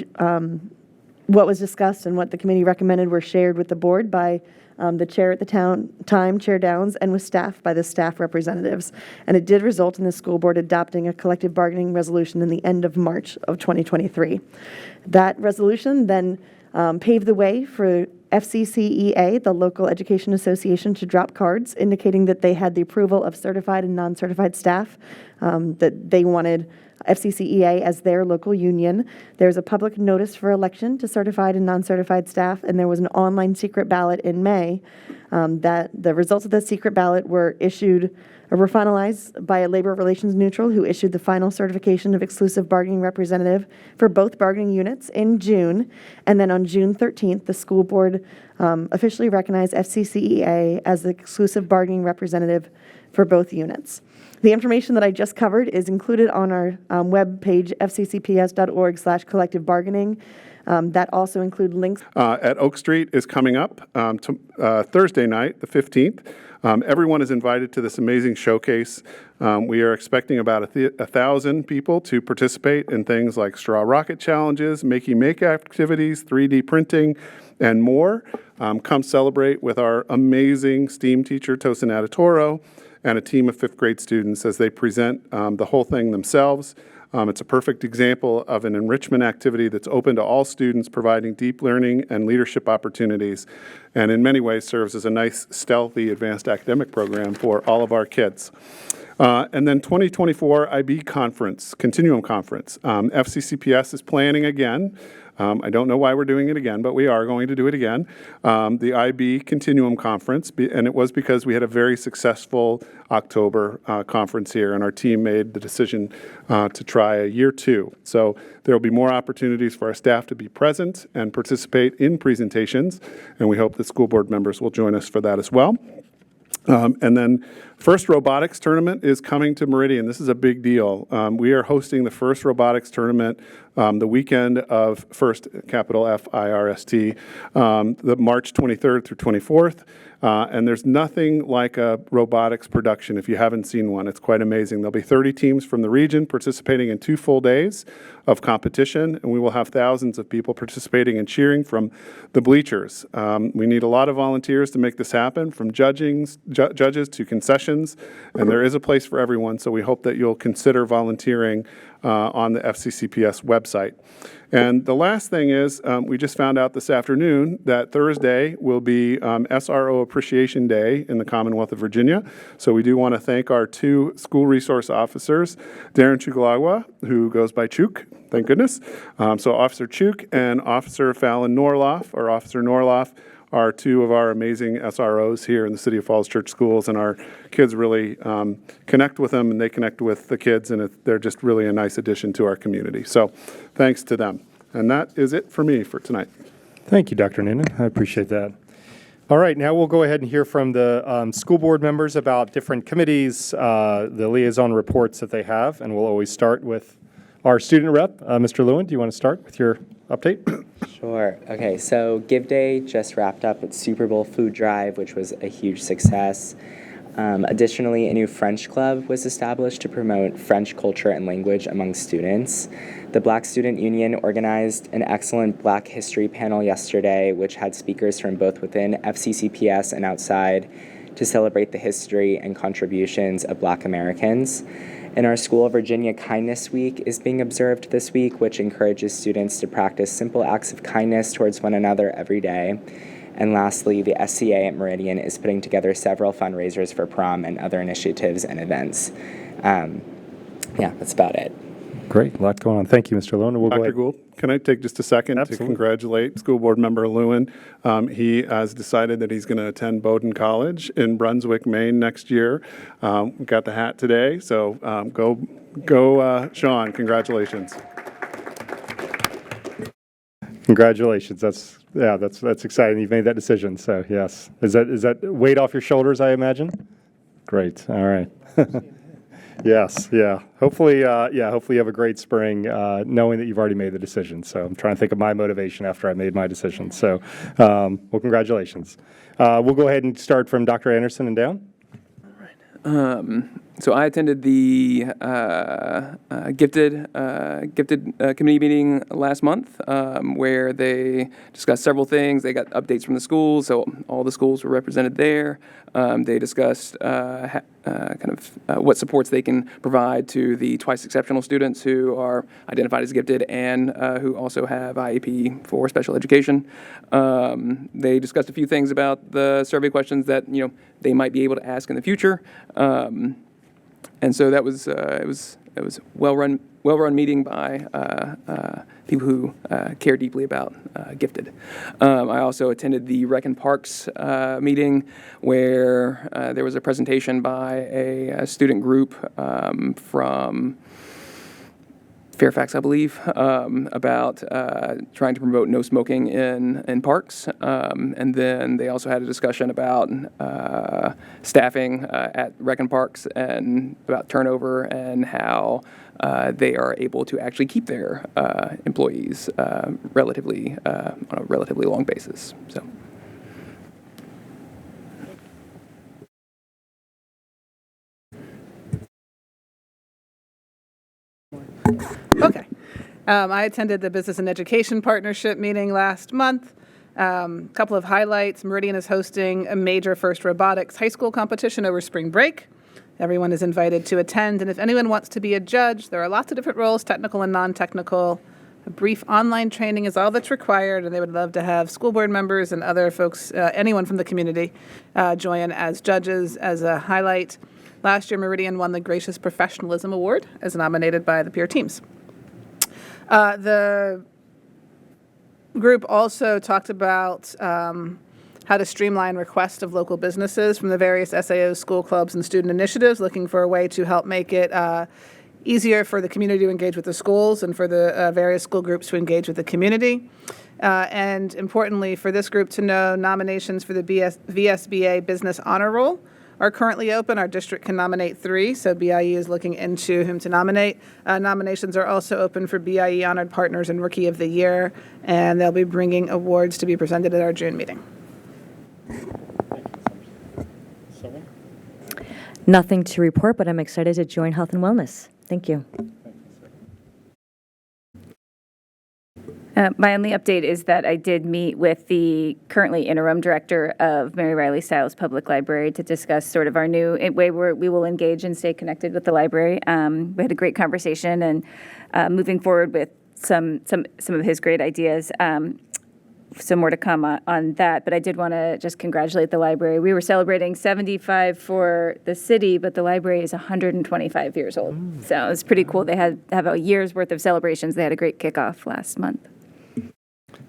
was discussed and what the committee recommended were shared with the board by the chair at the time, Chair Downs, and with staff by the staff representatives. And it did result in the school board adopting a collective bargaining resolution in the end of March of 2023. That resolution then paved the way for FCCEA, the Local Education Association, to drop cards indicating that they had the approval of certified and non-certified staff, that they wanted FCCEA as their local union. There's a public notice for election to certified and non-certified staff, and there was an online secret ballot in May that the results of the secret ballot were finalized by a labor relations neutral who issued the final certification of exclusive bargaining representative for both bargaining units in June. And then on June 13th, the school board officially recognized FCCEA as the exclusive bargaining representative for both units. The information that I just covered is included on our webpage, fccps.org/collective bargaining. That also include links. At Oak Street is coming up Thursday night, the 15th. Everyone is invited to this amazing showcase. We are expecting about 1,000 people to participate in things like straw rocket challenges, make activities, 3D printing, and more. Come celebrate with our amazing STEAM teacher, Tosin Adatoro, and a team of 5th grade students as they present the whole thing themselves. It's a perfect example of an enrichment activity that's open to all students, providing deep learning and leadership opportunities, and in many ways serves as a nice, stealthy, advanced academic program for all of our kids. And then 2024 IB Conference, Continuum Conference. FCCPS is planning again. I don't know why we're doing it again, but we are going to do it again. The IB Continuum Conference, and it was because we had a very successful October conference here, and our team made the decision to try a year 2. So there will be more opportunities for our staff to be present and participate in presentations, and we hope that school board members will join us for that as well. And then first robotics tournament is coming to Meridian. This is a big deal. We are hosting the first robotics tournament the weekend of First, capital F-I-R-S-T, the March 23rd through 24th. And there's nothing like a robotics production if you haven't seen one. It's quite amazing. There'll be 30 teams from the region participating in 2 full days of competition, and we will have thousands of people participating and cheering from the bleachers. We need a lot of volunteers to make this happen, from judges to concessions, and there is a place for everyone, so we hope that you'll consider volunteering on the FCCPS website. And the last thing is, we just found out this afternoon that Thursday will be SRO Appreciation Day in the Commonwealth of Virginia. So we do want to thank our 2 school resource officers, Darren Chugalagwa, who goes by Chuk, thank goodness. So Officer Chuk and Officer Fallon Norloff, or Officer Norloff, are 2 of our amazing SROs here in the City of Falls Church Schools, and our kids really connect with them, and they connect with the kids, and they're just really a nice addition to our community. So thanks to them. And that is it for me for tonight. Thank you, Dr. Noonan. I appreciate that. All right, now we'll go ahead and hear from the school board members about different committees, the liaison reports that they have, and we'll always start with our student rep. Mr. Lewin, do you want to start with your update? Sure. Okay, so Give Day just wrapped up its Super Bowl food drive, which was a huge success. Additionally, a new French club was established to promote French culture and language among students. The Black Student Union organized an excellent Black History panel yesterday, which had speakers from both within FCCPS and outside to celebrate the history and contributions of Black Americans. In our school, Virginia Kindness Week is being observed this week, which encourages students to practice simple acts of kindness towards one another every day. And lastly, the SCA at Meridian is putting together several fundraisers for prom and other initiatives and events. That's about it. Great, a lot going on. Thank you, Mr. Lewin. We'll Dr. Gould, can I take just a second to congratulate School Board Member Lewin? He has decided that he's going to attend Bowdoin College in Brunswick, Maine next year. We got the hat today, so go, Sean. Congratulations. Congratulations. That's exciting. You've made that decision. So yes, is that weight off your shoulders, I imagine? Great. All right. Yes. Yeah. Hopefully you have a great spring, knowing that you've already made the decision. So I'm trying to think of my motivation after I made my decision. So, well, congratulations. We'll go ahead and start from Dr. Anderson and down. So I attended the Gifted committee meeting last month, where they discussed several things. They got updates from the schools, so all the schools were represented there. They discussed what supports they can provide to the twice exceptional students who are identified as gifted and who also have IEP for special education. They discussed a few things about the survey questions that they might be able to ask in the future. And so that was it was well run meeting by people who care deeply about Gifted. I also attended the Rec and Parks meeting, where there was a presentation by a student group from Fairfax, I believe, about trying to promote no smoking in parks. And then they also had a discussion about staffing at Rec and Parks and about turnover and how they are able to actually keep their employees on a relatively long basis. So. Okay. I attended the Business and Education Partnership meeting last month. Couple of highlights. Meridian is hosting a major FIRST Robotics high school competition over spring break. Everyone is invited to attend, and if anyone wants to be a judge, there are lots of different roles, technical and non-technical. A brief online training is all that's required, and they would love to have school board members and other folks, anyone from the community, join as judges. As a highlight, last year Meridian won the Gracious Professionalism Award as nominated by the peer teams. The group also talked about how to streamline requests of local businesses from the various SAOs, school clubs, and student initiatives, looking for a way to help make it easier for the community to engage with the schools and for the various school groups to engage with the community. And importantly, for this group to know, nominations for the VSBA Business Honor Roll are currently open. Our district can nominate 3, so BIE is looking into whom to nominate. Nominations are also open for BIE Honored Partners and Rookie of the Year, and they'll be bringing awards to be presented at our June meeting. Nothing to report, but I'm excited to join Health and Wellness. Thank you. My only update is that I did meet with the currently interim director of Mary Riley Stiles Public Library to discuss sort of our new way where we will engage and stay connected with the library. We had a great conversation and moving forward with some of his great ideas. Some more to come on that, but I did want to just congratulate the library. We were celebrating 75 for the city, but the library is 125 years old. So it's pretty cool. They have a year's worth of celebrations. They had a great kickoff last month.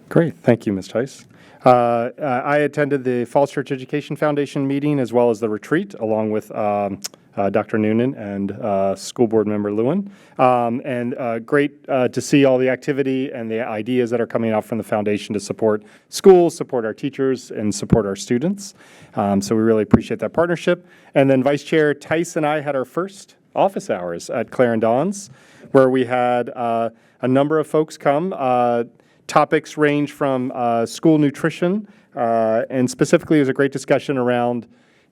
Great. Thank you, Ms. Tice. I attended the Falls Church Education Foundation meeting as well as the retreat, along with Dr. Noonan and School Board Member Lewin. Great to see all the activity and the ideas that are coming out from the foundation to support schools, support our teachers, and support our students. So we really appreciate that partnership. And then Vice Chair Tice and I had our first office hours at Clarendon's, where we had a number of folks come. Topics range from school nutrition, and specifically, it was a great discussion around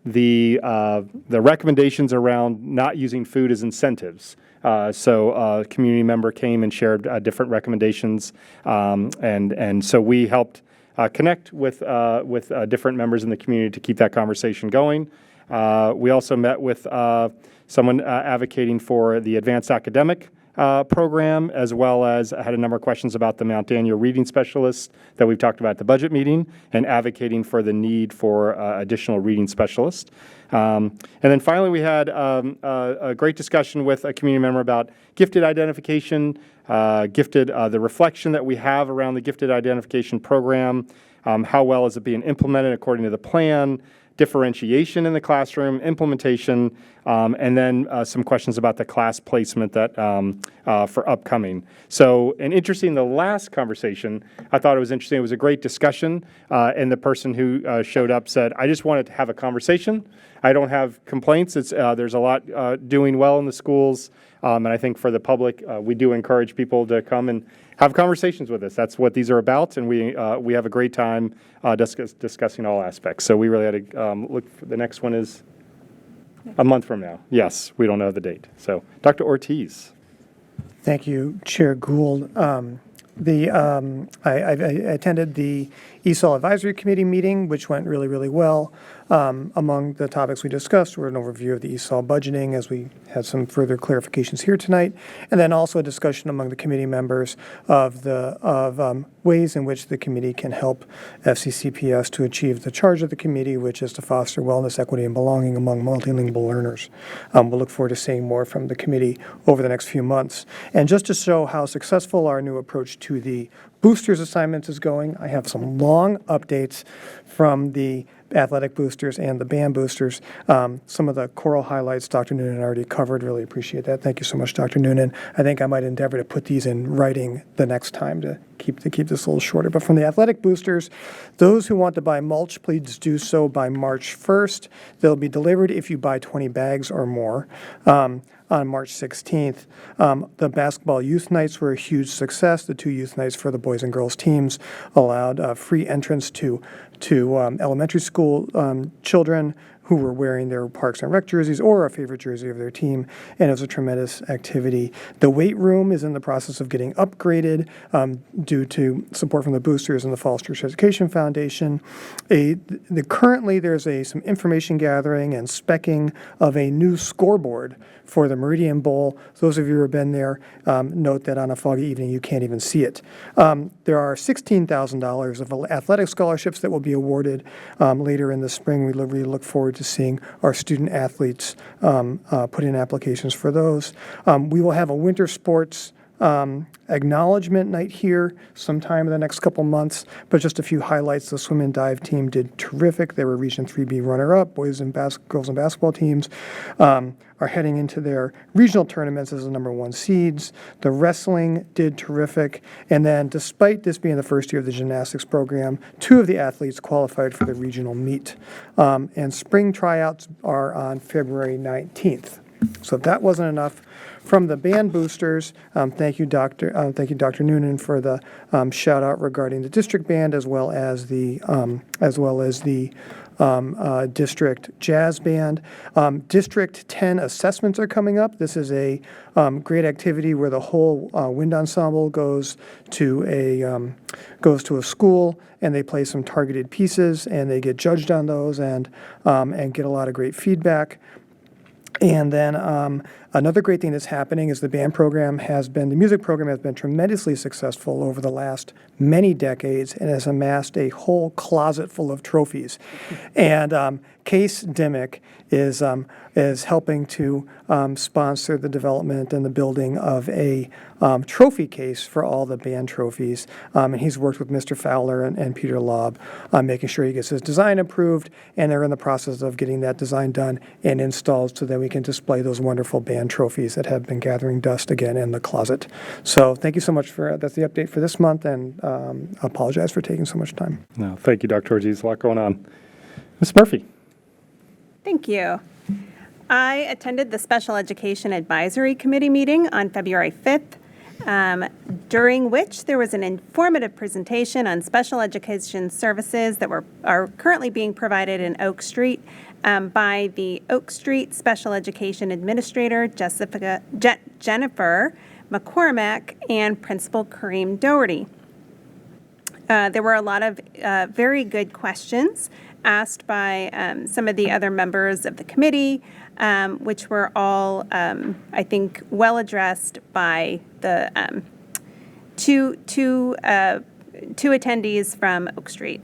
the recommendations around not using food as incentives. So a community member came and shared different recommendations, and so we helped connect with different members in the community to keep that conversation going. We also met with someone advocating for the advanced academic program, as well as I had a number of questions about the Mount Daniel reading specialist that we've talked about at the budget meeting, and advocating for the need for additional reading specialists. And then finally, we had a great discussion with a community member about gifted identification, the reflection that we have around the gifted identification program, how well is it being implemented according to the plan, differentiation in the classroom, implementation, and then some questions about the class placement that for upcoming. So, and interesting, the last conversation, I thought it was interesting. It was a great discussion, and the person who showed up said, "I just wanted to have a conversation. I don't have complaints. There's a lot doing well in the schools, and I think for the public, we do encourage people to come and have conversations with us. That's what these are about, and we have a great time discussing all aspects. So we really had to look. For the next one is a month from now. Yes, we don't know the date. So, Dr. Ortiz. Thank you, Chair Gould. I attended the ESOL Advisory Committee meeting, which went really, really well. Among the topics we discussed were an overview of the ESOL budgeting, as we had some further clarifications here tonight, and then also a discussion among the committee members of ways in which the committee can help FCCPS to achieve the charge of the committee, which is to foster wellness, equity, and belonging among multilingual learners. We'll look forward to seeing more from the committee over the next few months. And just to show how successful our new approach to the boosters assignments is going, I have some long updates from the athletic boosters and the band boosters. Some of the choral highlights Dr. Noonan already covered. Really appreciate that. Thank you so much, Dr. Noonan. I think I might endeavor to put these in writing the next time to keep this a little shorter. But from the athletic boosters, those who want to buy mulch, please do so by March 1st. They'll be delivered if you buy 20 bags or more. On March 16th. The basketball youth nights were a huge success. The 2 youth nights for the boys and girls teams allowed free entrance to elementary school children who were wearing their Parks and Rec jerseys or a favorite jersey of their team, and it was a tremendous activity. The weight room is in the process of getting upgraded due to support from the boosters and the Falls Church Education Foundation. Currently, there's some information gathering and specking of a new scoreboard for the Meridian Bowl. Those of you who have been there note that on a foggy evening you can't even see it. There are $16,000 of athletic scholarships that will be awarded later in the spring. We really look forward to seeing our student athletes put in applications for those. We will have a winter sports acknowledgement night here sometime in the next couple months, but just a few highlights. The swim and dive team did terrific. They were Region 3B runner-up. Girls and basketball teams are heading into their regional tournaments as the #1 seeds. The wrestling did terrific. And then despite this being the first year of the gymnastics program, 2 of the athletes qualified for the regional meet. And spring tryouts are on February 19th. So if that wasn't enough, from the band boosters, thank you, Dr. Noonan, for the shout out regarding the district band as well as the district jazz band. District 10 assessments are coming up. This is a great activity where the whole wind ensemble goes to a school and they play some targeted pieces and they get judged on those and get a lot of great feedback. And then another great thing that's happening is the music program has been tremendously successful over the last many decades and has amassed a whole closet full of trophies. And Case Dimmick is helping to sponsor the development and the building of a trophy case for all the band trophies. And he's worked with Mr. Fowler and Peter Laub on making sure he gets his design approved, and they're in the process of getting that design done and installed so that we can display those wonderful band trophies that have been gathering dust again in the closet. So thank you so much that's the update for this month, and I apologize for taking so much time. No, thank you, Dr. Ortiz. A lot going on. Ms. Murphy. Thank you. I attended the Special Education Advisory Committee meeting on February 5th, during which there was an informative presentation on special education services that are currently being provided in Oak Street by the Oak Street Special Education Administrator, Jennifer McCormack, and Principal Kareem Doherty. There were a lot of very good questions asked by some of the other members of the committee, which were all, I think, well addressed by the two attendees from Oak Street.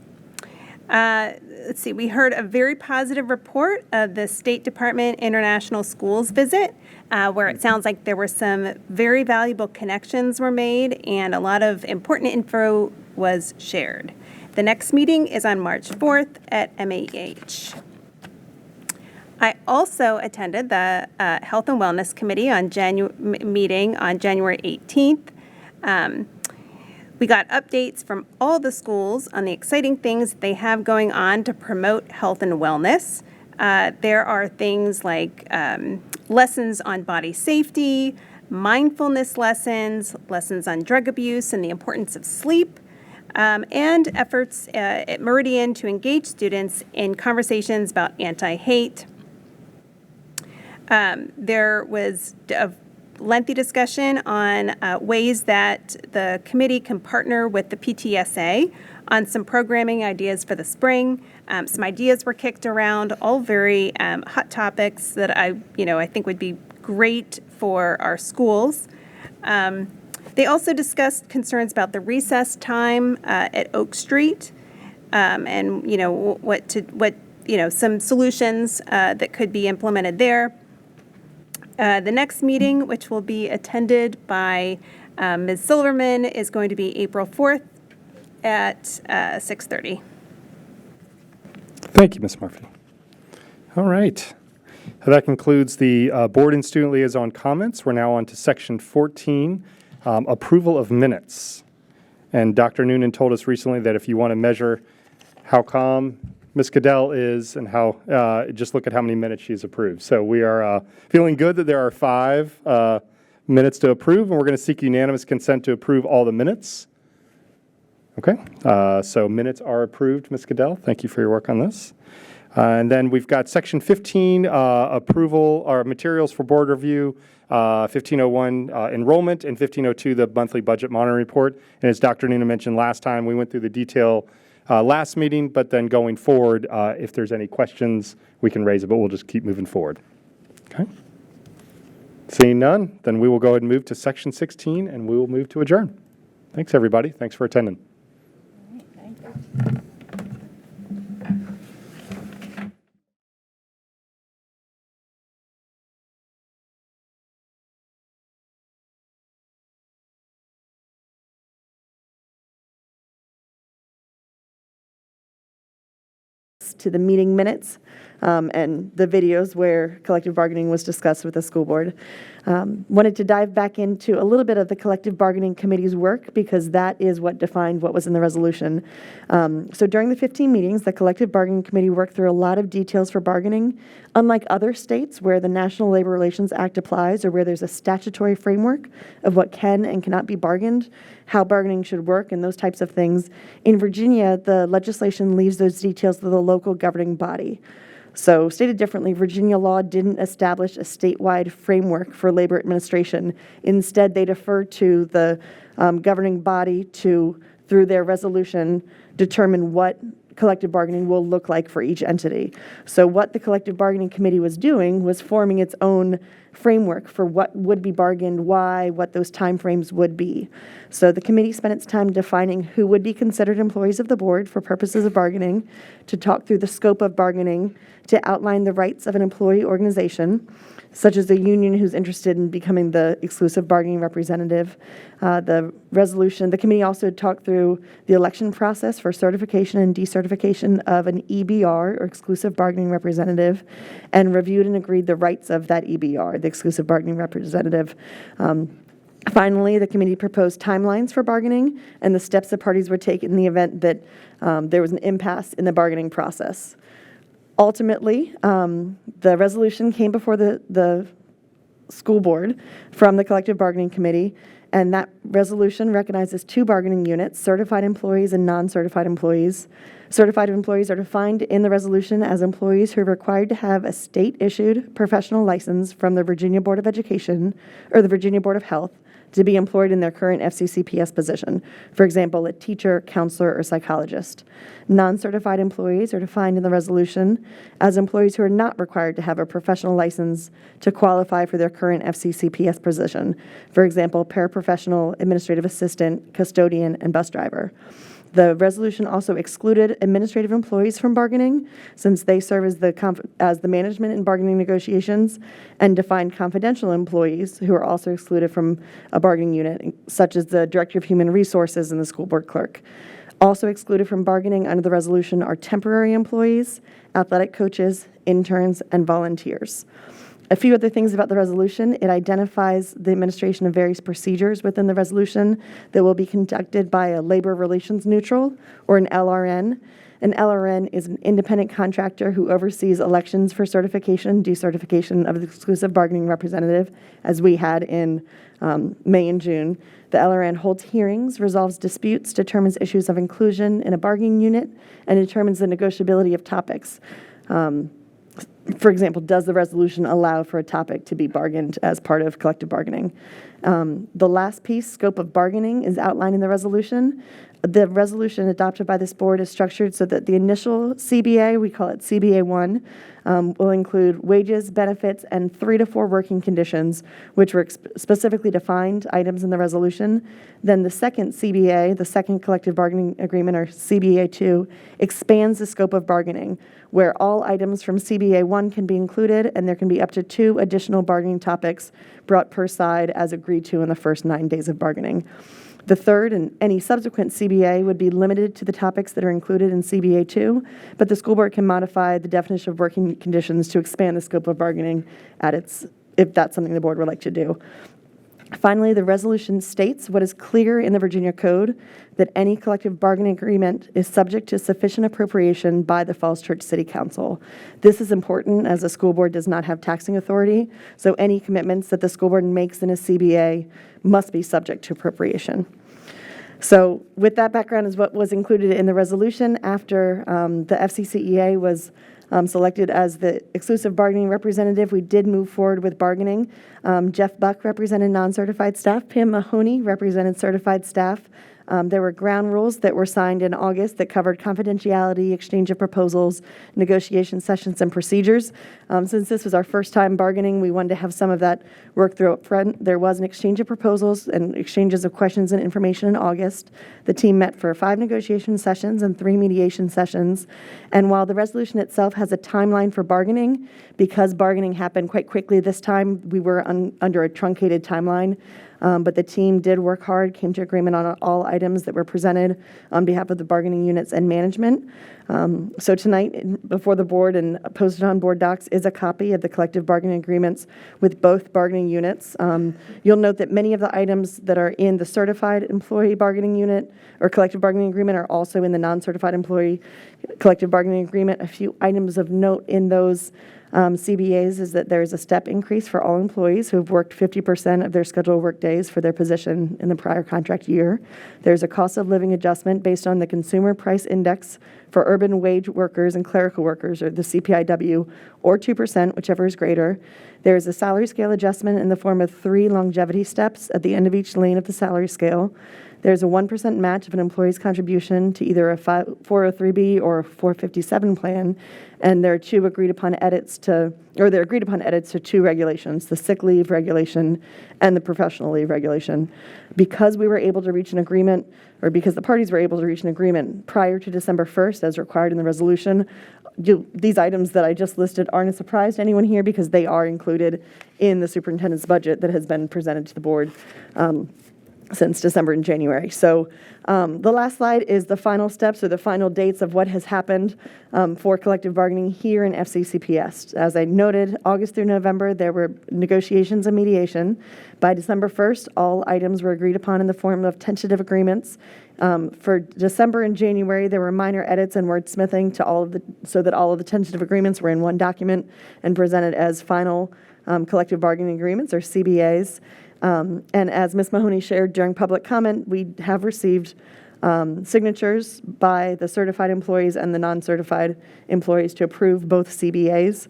Let's see, we heard a very positive report of the State Department International Schools visit, where it sounds like there were some very valuable connections were made and a lot of important info was shared. The next meeting is on March 4th at MAH. I also attended the Health and Wellness Committee meeting on January 18th. We got updates from all the schools on the exciting things they have going on to promote health and wellness. There are things like lessons on body safety, mindfulness lessons, lessons on drug abuse and the importance of sleep, and efforts at Meridian to engage students in conversations about anti-hate. There was a lengthy discussion on ways that the committee can partner with the PTSA on some programming ideas for the spring. Some ideas were kicked around, all very hot topics that I think would be great for our schools. They also discussed concerns about the recess time at Oak Street, and some solutions that could be implemented there. The next meeting, which will be attended by Ms. Silverman, is going to be April 4th at 6:30. Thank you, Ms. Murphy. All right. That concludes the board and student liaison comments. We're now on to section 14, approval of minutes. And Dr. Noonan told us recently that if you want to measure how calm Ms. Goodell is and how, just look at how many minutes she's approved. So we are feeling good that there are 5 minutes to approve, and we're going to seek unanimous consent to approve all the minutes. Okay, so minutes are approved, Ms. Goodell. Thank you for your work on this. And then we've got section 15, approval or materials for board review, 1501 enrollment, and 1502 the monthly budget monitoring report. And as Dr. Noonan mentioned last time, we went through the detail last meeting, but then going forward, if there's any questions, we can raise it, but we'll just keep moving forward. Okay. Seeing none, then we will go ahead and move to section 16, and we will move to adjourn. Thanks, everybody. Thanks for attending. links to the meeting minutes and the videos where collective bargaining was discussed with the school board. Wanted to dive back into a little bit of the collective bargaining committee's work because that is what defined what was in the resolution. So during the 15 meetings, the collective bargaining committee worked through a lot of details for bargaining. Unlike other states where the National Labor Relations Act applies or where there's a statutory framework of what can and cannot be bargained, how bargaining should work and those types of things, in Virginia, the legislation leaves those details to the local governing body. So stated differently, Virginia law didn't establish a statewide framework for labor administration. Instead, they deferred to the governing body to, through their resolution, determine what collective bargaining will look like for each entity. So what the collective bargaining committee was doing was forming its own framework for what would be bargained, why, what those timeframes would be. So the committee spent its time defining who would be considered employees of the board for purposes of bargaining, to talk through the scope of bargaining, to outline the rights of an employee organization, such as a union who's interested in becoming the exclusive bargaining representative. The committee also talked through the election process for certification and decertification of an EBR, or exclusive bargaining representative, and reviewed and agreed the rights of that EBR, the exclusive bargaining representative. Finally, the committee proposed timelines for bargaining and the steps the parties would take in the event that there was an impasse in the bargaining process. Ultimately, the resolution came before the school board from the collective bargaining committee, and that resolution recognizes two bargaining units, certified employees and non-certified employees. Certified employees are defined in the resolution as employees who are required to have a state-issued professional license from the Virginia Board of Education or the Virginia Board of Health to be employed in their current FCCPS position, for example, a teacher, counselor, or psychologist. Non-certified employees are defined in the resolution as employees who are not required to have a professional license to qualify for their current FCCPS position, for example, paraprofessional, administrative assistant, custodian, and bus driver. The resolution also excluded administrative employees from bargaining, since they serve as the management in bargaining negotiations, and defined confidential employees who are also excluded from a bargaining unit, such as the Director of Human Resources and the school board clerk. Also excluded from bargaining under the resolution are temporary employees, athletic coaches, interns, and volunteers. A few other things about the resolution. It identifies the administration of various procedures within the resolution that will be conducted by a labor relations neutral, or an LRN. An LRN is an independent contractor who oversees elections for certification, decertification of the exclusive bargaining representative, as we had in May and June. The LRN holds hearings, resolves disputes, determines issues of inclusion in a bargaining unit, and determines the negotiability of topics. For example, does the resolution allow for a topic to be bargained as part of collective bargaining? The last piece, scope of bargaining, is outlined in the resolution. The resolution adopted by this board is structured so that the initial CBA, we call it CBA 1, will include wages, benefits, and 3 to 4 working conditions, which were specifically defined items in the resolution. Then the second CBA, the second collective bargaining agreement, or CBA 2, expands the scope of bargaining, where all items from CBA 1 can be included, and there can be up to 2 additional bargaining topics brought per side as agreed to in the first 9 days of bargaining. The third and any subsequent CBA would be limited to the topics that are included in CBA 2, but the school board can modify the definition of working conditions to expand the scope of bargaining if that's something the board would like to do. Finally, the resolution states what is clear in the Virginia Code, that any collective bargaining agreement is subject to sufficient appropriation by the Falls Church City Council. This is important as the school board does not have taxing authority, so any commitments that the school board makes in a CBA must be subject to appropriation. So with that background is what was included in the resolution after the FCCEA was selected as the exclusive bargaining representative. We did move forward with bargaining. Jeff Buck represented non-certified staff. Pam Mahoney represented certified staff. There were ground rules that were signed in August that covered confidentiality, exchange of proposals, negotiation sessions, and procedures. Since this was our first time bargaining, we wanted to have some of that work through up front. There was an exchange of proposals and exchanges of questions and information in August. The team met for 5 negotiation sessions and 3 mediation sessions. And while the resolution itself has a timeline for bargaining, because bargaining happened quite quickly this time, we were under a truncated timeline. but the team did work hard, came to agreement on all items that were presented on behalf of the bargaining units and management. So tonight, before the board and posted on board docs, is a copy of the collective bargaining agreements with both bargaining units. You'll note that many of the items that are in the certified employee bargaining unit or collective bargaining agreement are also in the non-certified employee collective bargaining agreement. A few items of note in those CBAs is that there is a step increase for all employees who have worked 50% of their scheduled work days for their position in the prior contract year. There's a cost of living adjustment based on the Consumer Price Index for urban wage workers and clerical workers, or the CPIW, or 2%, whichever is greater. There's a salary scale adjustment in the form of 3 longevity steps at the end of each lane of the salary scale. There's a 1% match of an employee's contribution to either a 403B or a 457 plan, and there are they're agreed upon edits to 2 regulations, the sick leave regulation and the professional leave regulation. Because we were able to reach an agreement, or because the parties were able to reach an agreement prior to December 1st, as required in the resolution, these items that I just listed aren't a surprise to anyone here because they are included in the superintendent's budget that has been presented to the board since December and January. So the last slide is the final steps or the final dates of what has happened for collective bargaining here in FCCPS. As I noted, August through November, there were negotiations and mediation. By December 1st, all items were agreed upon in the form of tentative agreements. For December and January, there were minor edits and wordsmithing to so that all of the tentative agreements were in one document and presented as final collective bargaining agreements, or CBAs. And as Ms. Mahoney shared during public comment, we have received signatures by the certified employees and the non-certified employees to approve both CBAs.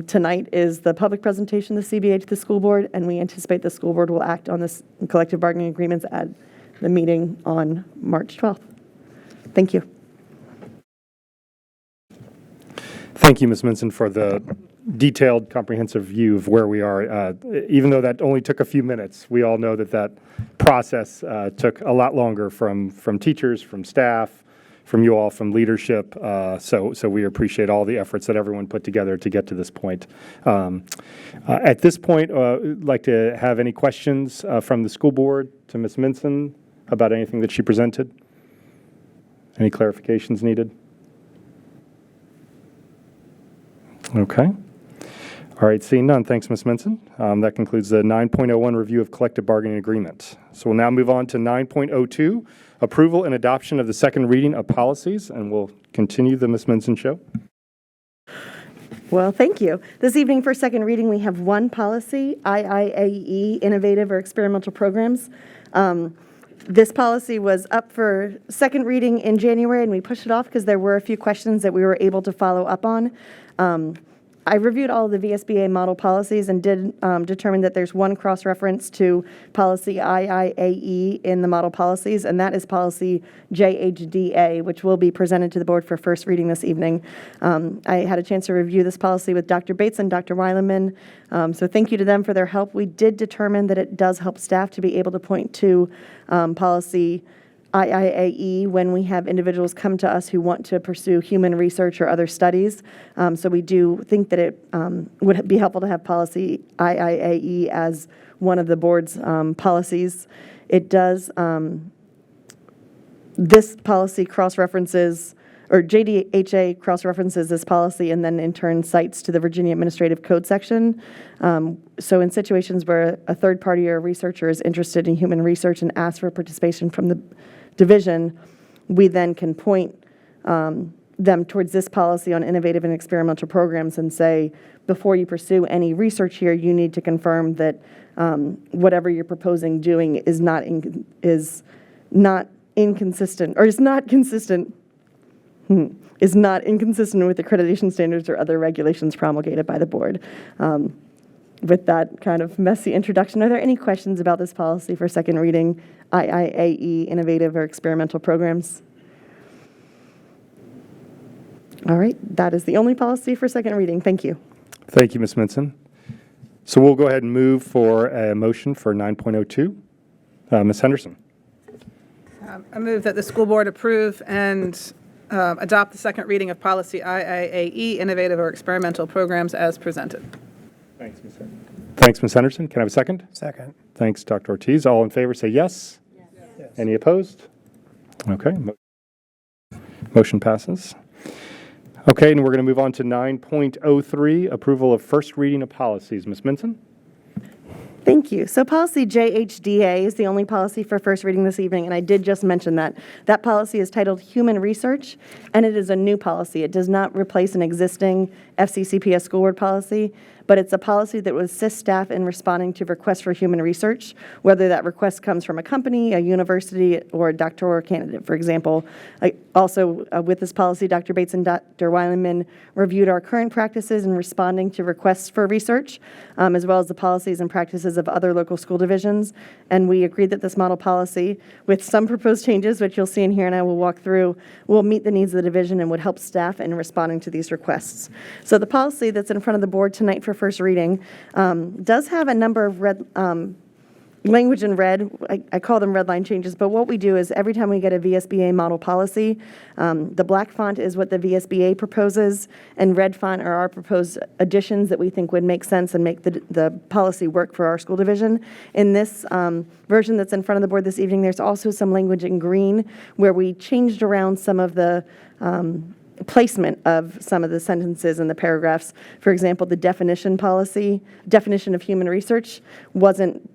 Tonight is the public presentation of the CBA to the school board, and we anticipate the school board will act on this collective bargaining agreements at the meeting on March 12th. Thank you. Thank you, Ms. Minson, for the detailed, comprehensive view of where we are. Even though that only took a few minutes, we all know that process took a lot longer from teachers, from staff, from you all, from leadership. So we appreciate all the efforts that everyone put together to get to this point. At this point, I'd like to have any questions from the school board to Ms. Minson about anything that she presented. Any clarifications needed? Okay. All right, seeing none, thanks, Ms. Minson. That concludes the 9.01 review of collective bargaining agreement. So we'll now move on to 9.02, approval and adoption of the second reading of policies, and we'll continue the Ms. Minson show. Well, thank you. This evening for second reading, we have one policy, IIAE, Innovative or Experimental Programs. This policy was up for second reading in January, and we pushed it off because there were a few questions that we were able to follow up on. I reviewed all of the VSBA model policies and did determine that there's one cross-reference to policy IIAE in the model policies, and that is policy JHDA, which will be presented to the board for first reading this evening. I had a chance to review this policy with Dr. Bates and Dr. Weileman, so thank you to them for their help. We did determine that it does help staff to be able to point to policy IIAE when we have individuals come to us who want to pursue human research or other studies. So we do think that it would be helpful to have policy IIAE as one of the board's policies. It does, this policy cross-references, or JDHA cross-references this policy and then in turn cites to the Virginia Administrative Code section. So in situations where a third party or a researcher is interested in human research and asks for participation from the division, we then can point them towards this policy on innovative and experimental programs and say, before you pursue any research here, you need to confirm that whatever you're proposing doing is not inconsistent with the accreditation standards or other regulations promulgated by the board. With that kind of messy introduction, are there any questions about this policy for second reading, IIAE, Innovative or Experimental Programs? All right, that is the only policy for second reading. Thank you. Thank you, Ms. Minson. So we'll go ahead and move for a motion for 9.02. Ms. Henderson. I move that the school board approve and adopt the second reading of policy IIAE, Innovative or Experimental Programs, as presented. Thanks, Ms. Henderson. Thanks, Ms. Henderson. Can I have a second? Second. Thanks, Dr. Ortiz. All in favor, say yes. Yes. Any opposed? Okay. Motion passes. Okay, and we're going to move on to 9.03, approval of first reading of policies. Ms. Minson? Thank you. So policy JHDA is the only policy for first reading this evening, and I did just mention that. That policy is titled Human Research, and it is a new policy. It does not replace an existing FCCPS school board policy, but it's a policy that will assist staff in responding to requests for human research, whether that request comes from a company, a university, or a doctoral candidate, for example. Also, with this policy, Dr. Bates and Dr. Weilenman reviewed our current practices in responding to requests for research, as well as the policies and practices of other local school divisions. And we agreed that this model policy, with some proposed changes, which you'll see in here and I will walk through, will meet the needs of the division and would help staff in responding to these requests. So the policy that's in front of the board tonight for first reading does have a number of language in red. I call them red line changes, but what we do is every time we get a VSBA model policy, the black font is what the VSBA proposes, and red font are our proposed additions that we think would make sense and make the policy work for our school division. In this version that's in front of the board this evening, there's also some language in green where we changed around some of the placement of some of the sentences in the paragraphs. For example, the definition of human research wasn't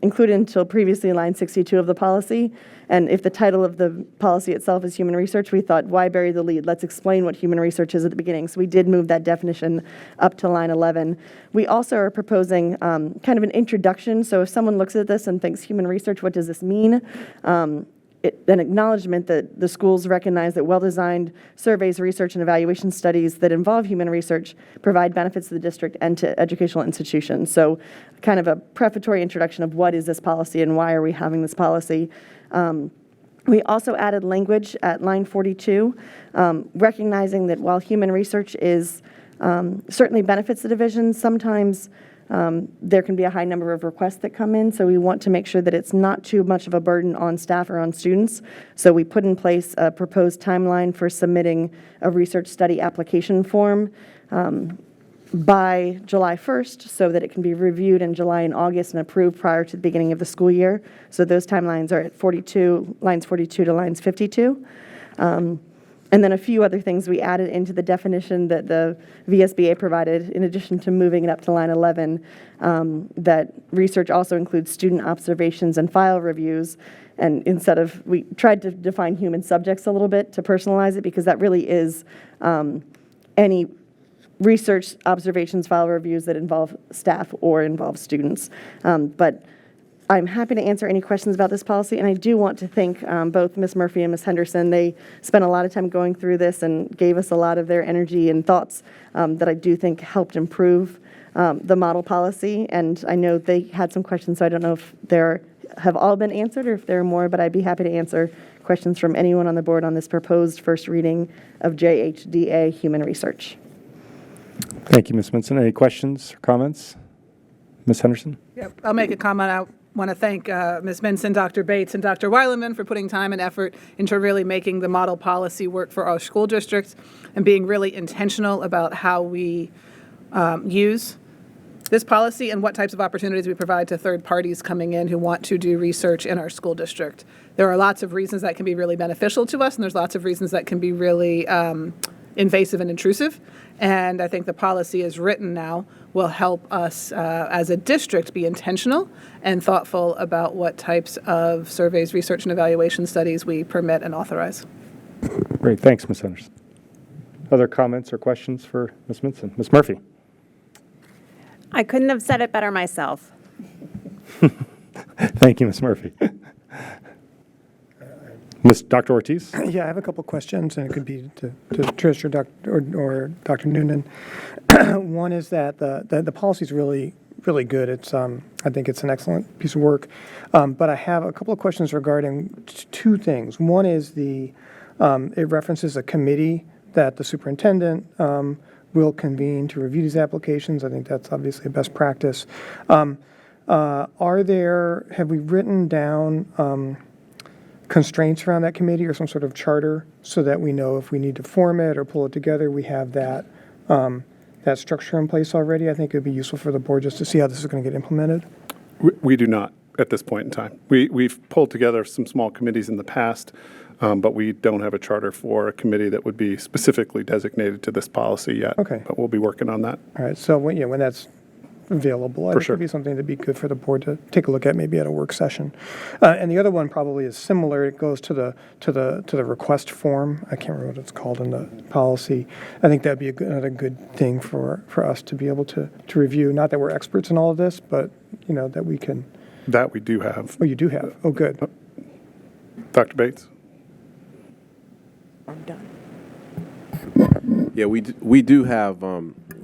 included until previously in line 62 of the policy. And if the title of the policy itself is human research, we thought, why bury the lead? Let's explain what human research is at the beginning. So we did move that definition up to line 11. We also are proposing kind of an introduction. So if someone looks at this and thinks human research, what does this mean? An acknowledgement that the schools recognize that well-designed surveys, research, and evaluation studies that involve human research provide benefits to the district and to educational institutions. So kind of a prefatory introduction of what is this policy and why are we having this policy. We also added language at line 42, recognizing that while human research is certainly benefits the division, sometimes there can be a high number of requests that come in, so we want to make sure that it's not too much of a burden on staff or on students. So we put in place a proposed timeline for submitting a research study application form by July 1st so that it can be reviewed in July and August and approved prior to the beginning of the school year. So those timelines are at lines 42 to lines 52. And then a few other things we added into the definition that the VSBA provided, in addition to moving it up to line 11, that research also includes student observations and file reviews. And we tried to define human subjects a little bit to personalize it, because that really is any research, observations, file reviews that involve staff or involve students. But I'm happy to answer any questions about this policy, and I do want to thank both Ms. Murphy and Ms. Henderson. They spent a lot of time going through this and gave us a lot of their energy and thoughts that I do think helped improve the model policy. And I know they had some questions, so I don't know if they have all been answered or if there are more, but I'd be happy to answer questions from anyone on the board on this proposed first reading of JHDA Human Research. Thank you, Ms. Minson. Any questions or comments? Ms. Henderson? Yep, I'll make a comment. I want to thank Ms. Minson, Dr. Bates, and Dr. Weilenman for putting time and effort into really making the model policy work for our school districts and being really intentional about how we use this policy and what types of opportunities we provide to third parties coming in who want to do research in our school district. There are lots of reasons that can be really beneficial to us, and there's lots of reasons that can be really invasive and intrusive. And I think the policy as written now will help us as a district be intentional and thoughtful about what types of surveys, research, and evaluation studies we permit and authorize. Great. Thanks, Ms. Henderson. Other comments or questions for Ms. Minson? Ms. Murphy? I couldn't have said it better myself. Thank you, Ms. Murphy. Dr. Ortiz? Yeah, I have a couple questions, and it could be to Trish or Dr. Noonan. One is that the policy is really good. It's I think it's an excellent piece of work. But I have a couple of questions regarding two things. One is it references a committee that the superintendent will convene to review these applications. I think that's obviously a best practice. Have we written down constraints around that committee or some sort of charter so that we know if we need to form it or pull it together, we have that that structure in place already? I think it would be useful for the board just to see how this is going to get implemented. We do not at this point in time. We've pulled together some small committees in the past, but we don't have a charter for a committee that would be specifically designated to this policy yet. Okay. But we'll be working on that. All right, so when that's available, I think sure. it'd be something that'd be good for the board to take a look at, maybe at a work session. And the other one probably is similar. It goes to the request form. I can't remember what it's called in the policy. I think that'd be another good thing for us to be able to review. Not that we're experts in all of this, but that we can. That we do have. Oh, you do have. Oh, good. Dr. Bates? I'm done. Yeah, we do have.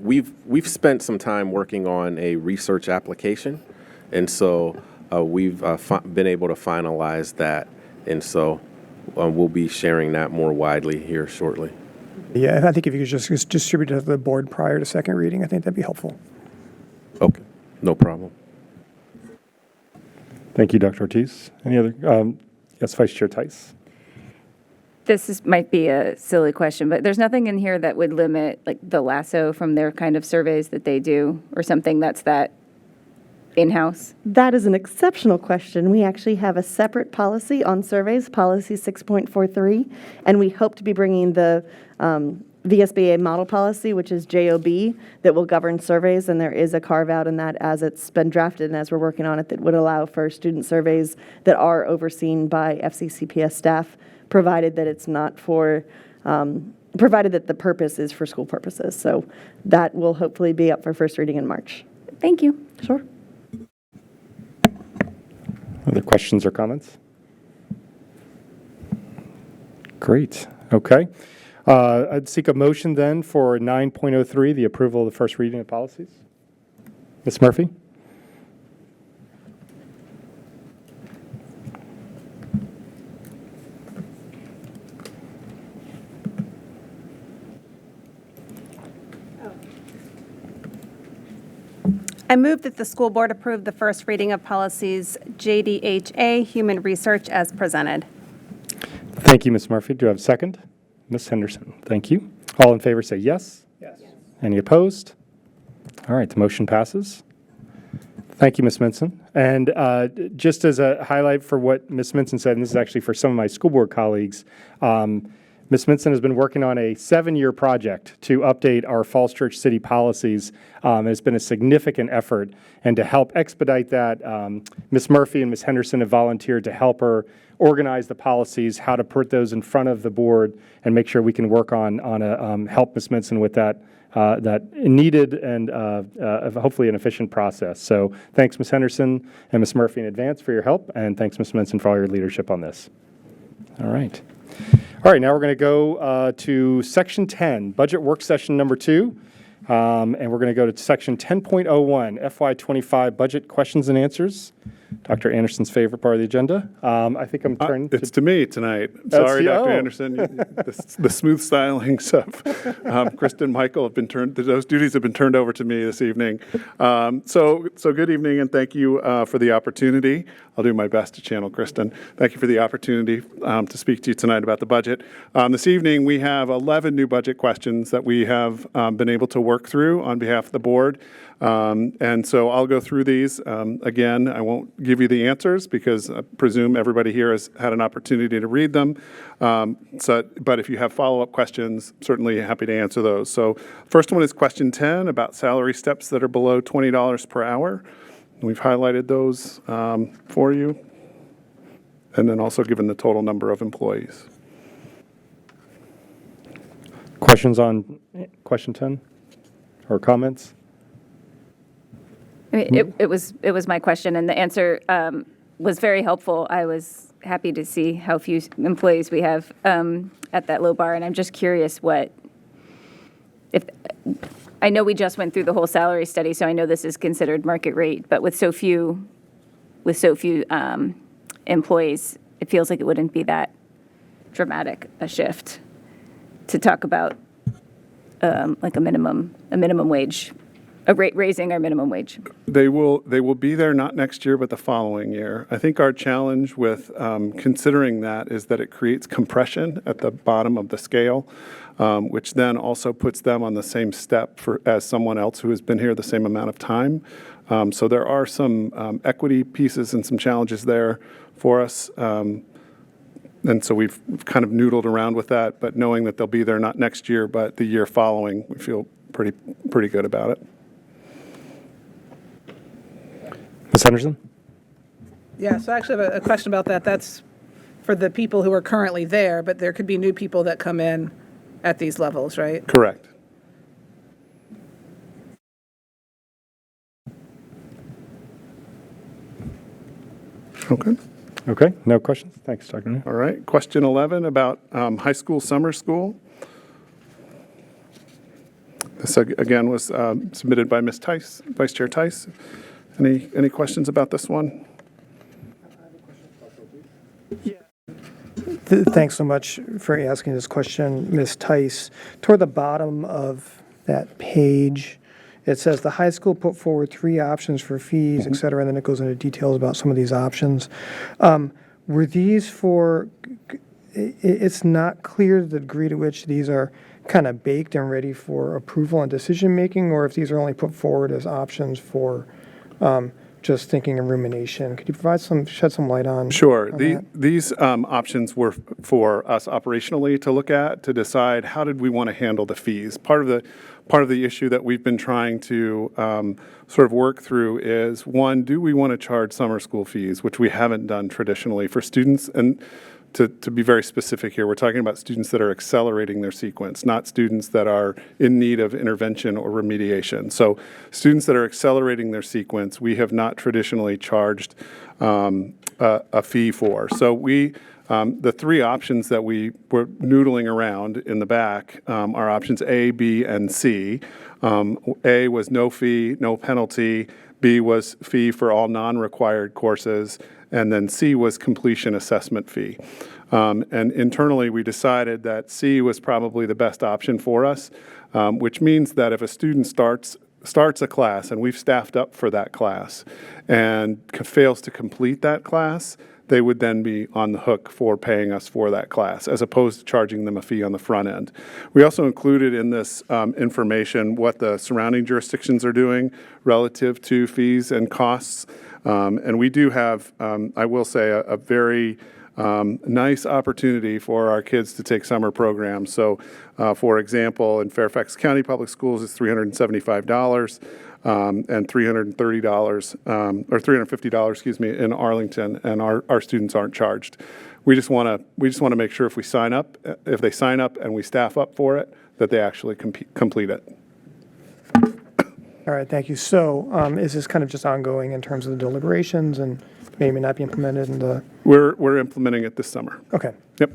We've spent some time working on a research application, and so we've been able to finalize that, and so we'll be sharing that more widely here shortly. Yeah, I think if you could just distribute it to the board prior to second reading, I think that'd be helpful. Okay, no problem. Thank you, Dr. Ortiz. Any other? Yes, Vice Chair Tice. Might be a silly question, but there's nothing in here that would limit like the LASSO from their kind of surveys that they do, or something that's that in-house? That is an exceptional question. We actually have a separate policy on surveys, policy 6.43, and we hope to be bringing the VSBA model policy, which is JOB, that will govern surveys, and there is a carve-out in that as it's been drafted and as we're working on it that would allow for student surveys that are overseen by FCCPS staff, provided that it's not for, provided that the purpose is for school purposes. So that will hopefully be up for first reading in March. Thank you. Sure. Other questions or comments? Great. Okay. I'd seek a motion then for 9.03, the approval of the first reading of policies. Ms. Murphy? I move that the school board approve the first reading of policies JDHA, human research, as presented. Thank you, Ms. Murphy. Do I have a second? Ms. Henderson, thank you. All in favor say yes. Yes. Any opposed? All right, the motion passes. Thank you, Ms. Minson. And just as a highlight for what Ms. Minson said, and this is actually for some of my school board colleagues, Ms. Minson has been working on a 7-year project to update our Falls Church City policies. It's been a significant effort, and to help expedite that, Ms. Murphy and Ms. Henderson have volunteered to help her organize the policies, how to put those in front of the board, and make sure we can work on a help Ms. Minson with that needed and hopefully an efficient process. So thanks, Ms. Henderson and Ms. Murphy in advance for your help, and thanks, Ms. Minson, for all your leadership on this. All right. All right, now we're going to go to Section 10, Budget Work Session Number 2, and we're going to go to Section 10.01, FY25 Budget Questions and Answers. Dr. Anderson's favorite part of the agenda. I think I'm turning It's to me tonight. Sorry, Dr. Anderson. The smooth stylings of Kristen Michael have been those duties have been turned over to me this evening. So good evening, and thank you for the opportunity. I'll do my best to channel Kristen. Thank you for the opportunity to speak to you tonight about the budget. This evening, we have 11 new budget questions that we have been able to work through on behalf of the board. And so I'll go through these. Again, I won't give you the answers because I presume everybody here has had an opportunity to read them. But if you have follow-up questions, certainly happy to answer those. So first one is question 10 about salary steps that are below $20 per hour. We've highlighted those for you, and then also given the total number of employees. Questions on question 10 or comments? I mean, it was my question, and the answer was very helpful. I was happy to see how few employees we have at that low bar, and I'm just curious if I know we just went through the whole salary study, so I know this is considered market rate, but with so few employees, it feels like it wouldn't be that dramatic a shift to talk about like a minimum wage raising our minimum wage? They will be there not next year, but the following year. I think our challenge with considering that is that it creates compression at the bottom of the scale, which then also puts them on the same step as someone else who has been here the same amount of time. So there are some equity pieces and some challenges there for us. And so we've kind of noodled around with that, but knowing that they'll be there not next year, but the year following, we feel pretty good about it. Ms. Henderson? Yeah, so I actually have a question about that. That's for the people who are currently there, but there could be new people that come in at these levels, right? Correct. Okay. Okay, no questions? Thanks, Dr. New. All right. Question 11 about high school summer school. This again was submitted by Ms. Tice, Vice Chair Tice. Any questions about this one? Thanks so much for asking this question, Ms. Tice. Toward the bottom of that page, it says the high school put forward 3 options for fees, et cetera, and then it goes into details about some of these options. Were these for, it's not clear the degree to which these are kind of baked and ready for approval and decision-making, or if these are only put forward as options for just thinking and rumination. Could you shed some light on? Sure. On that? These options were for us operationally to look at, to decide how did we want to handle the fees. Part of the issue that we've been trying to sort of work through is, one, do we want to charge summer school fees, which we haven't done traditionally for students? And to be very specific here, we're talking about students that are accelerating their sequence, not students that are in need of intervention or remediation. So students that are accelerating their sequence, we have not traditionally charged a fee for. So the 3 options that we were noodling around in the back are options A, B, and C. A was no fee, no penalty. B was fee for all non-required courses. And then C was completion assessment fee. And internally, we decided that C was probably the best option for us, which means that if a student starts a class and we've staffed up for that class and fails to complete that class, they would then be on the hook for paying us for that class, as opposed to charging them a fee on the front end. We also included in this information what the surrounding jurisdictions are doing relative to fees and costs. And we do have, I will say, a very nice opportunity for our kids to take summer programs. So, for example, in Fairfax County Public Schools, it's $375. And $330 or $350, excuse me, in Arlington, and our students aren't charged. We just want to make sure if they sign up and we staff up for it, that they actually complete it. All right, thank you. So is this kind of just ongoing in terms of the deliberations and may not be implemented in the? We're implementing it this summer. Okay. Yep.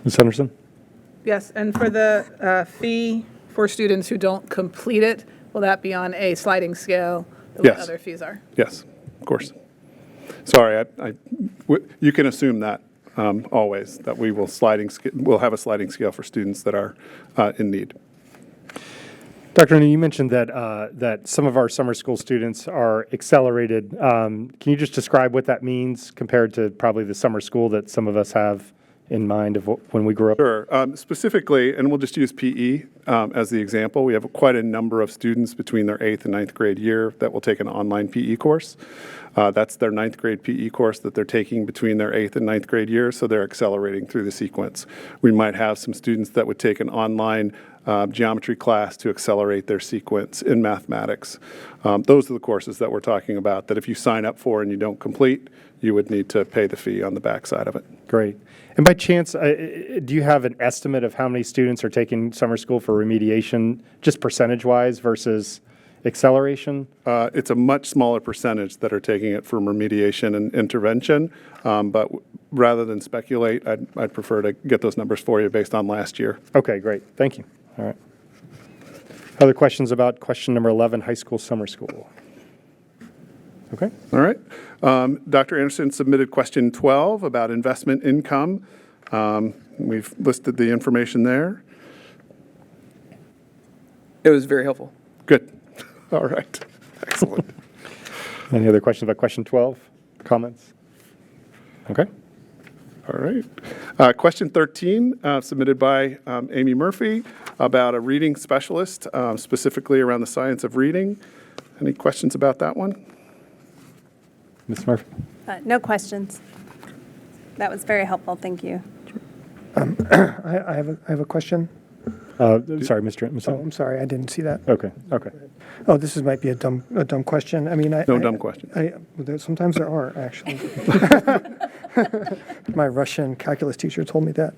Ms. Henderson? Yes, and for the fee for students who don't complete it, will that be on a sliding scale the way Yes. other fees are? Yes, of course. Sorry, you can assume that always, that we'll have a sliding scale for students that are in need. Dr. New, you mentioned that some of our summer school students are accelerated. Can you just describe what that means compared to probably the summer school that some of us have in mind of when we grew up? Sure. Specifically, and we'll just use PE as the example, we have quite a number of students between their 8th and 9th grade year that will take an online PE course. That's their 9th grade PE course that they're taking between their 8th and 9th grade years, so they're accelerating through the sequence. We might have some students that would take an online geometry class to accelerate their sequence in mathematics. Those are the courses that we're talking about, that if you sign up for and you don't complete, you would need to pay the fee on the backside of it. Great. And by chance, do you have an estimate of how many students are taking summer school for remediation, just percentage-wise versus acceleration? It's a much smaller percentage that are taking it for remediation and intervention, but rather than speculate, I'd prefer to get those numbers for you based on last year. Okay, great. Thank you. All right. Other questions about question number 11, high school summer school? Okay. All right. Dr. Anderson submitted question 12 about investment income. We've listed the information there. It was very helpful. Good. All right. Excellent. Any other questions about question 12? Comments? Okay. All right. Question 13, submitted by Amy Murphy about a reading specialist, specifically around the science of reading. Any questions about that one? Ms. Murphy? No questions. That was very helpful. Thank you. I have a question. Sorry, Mr. Oh, I'm sorry, I didn't see that. Okay, okay. Oh, this might be a dumb question. I mean, No dumb questions. Sometimes there are, actually. My Russian calculus teacher told me that.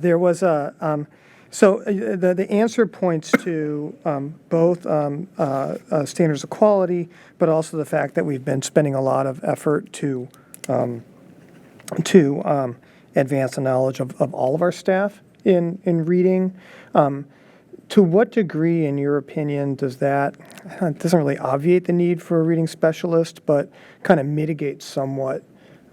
There was a, so the answer points to both standards of quality, but also the fact that we've been spending a lot of effort to advance the knowledge of all of our staff in reading. To what degree, in your opinion, does that, it doesn't really obviate the need for a reading specialist, but kind of mitigate somewhat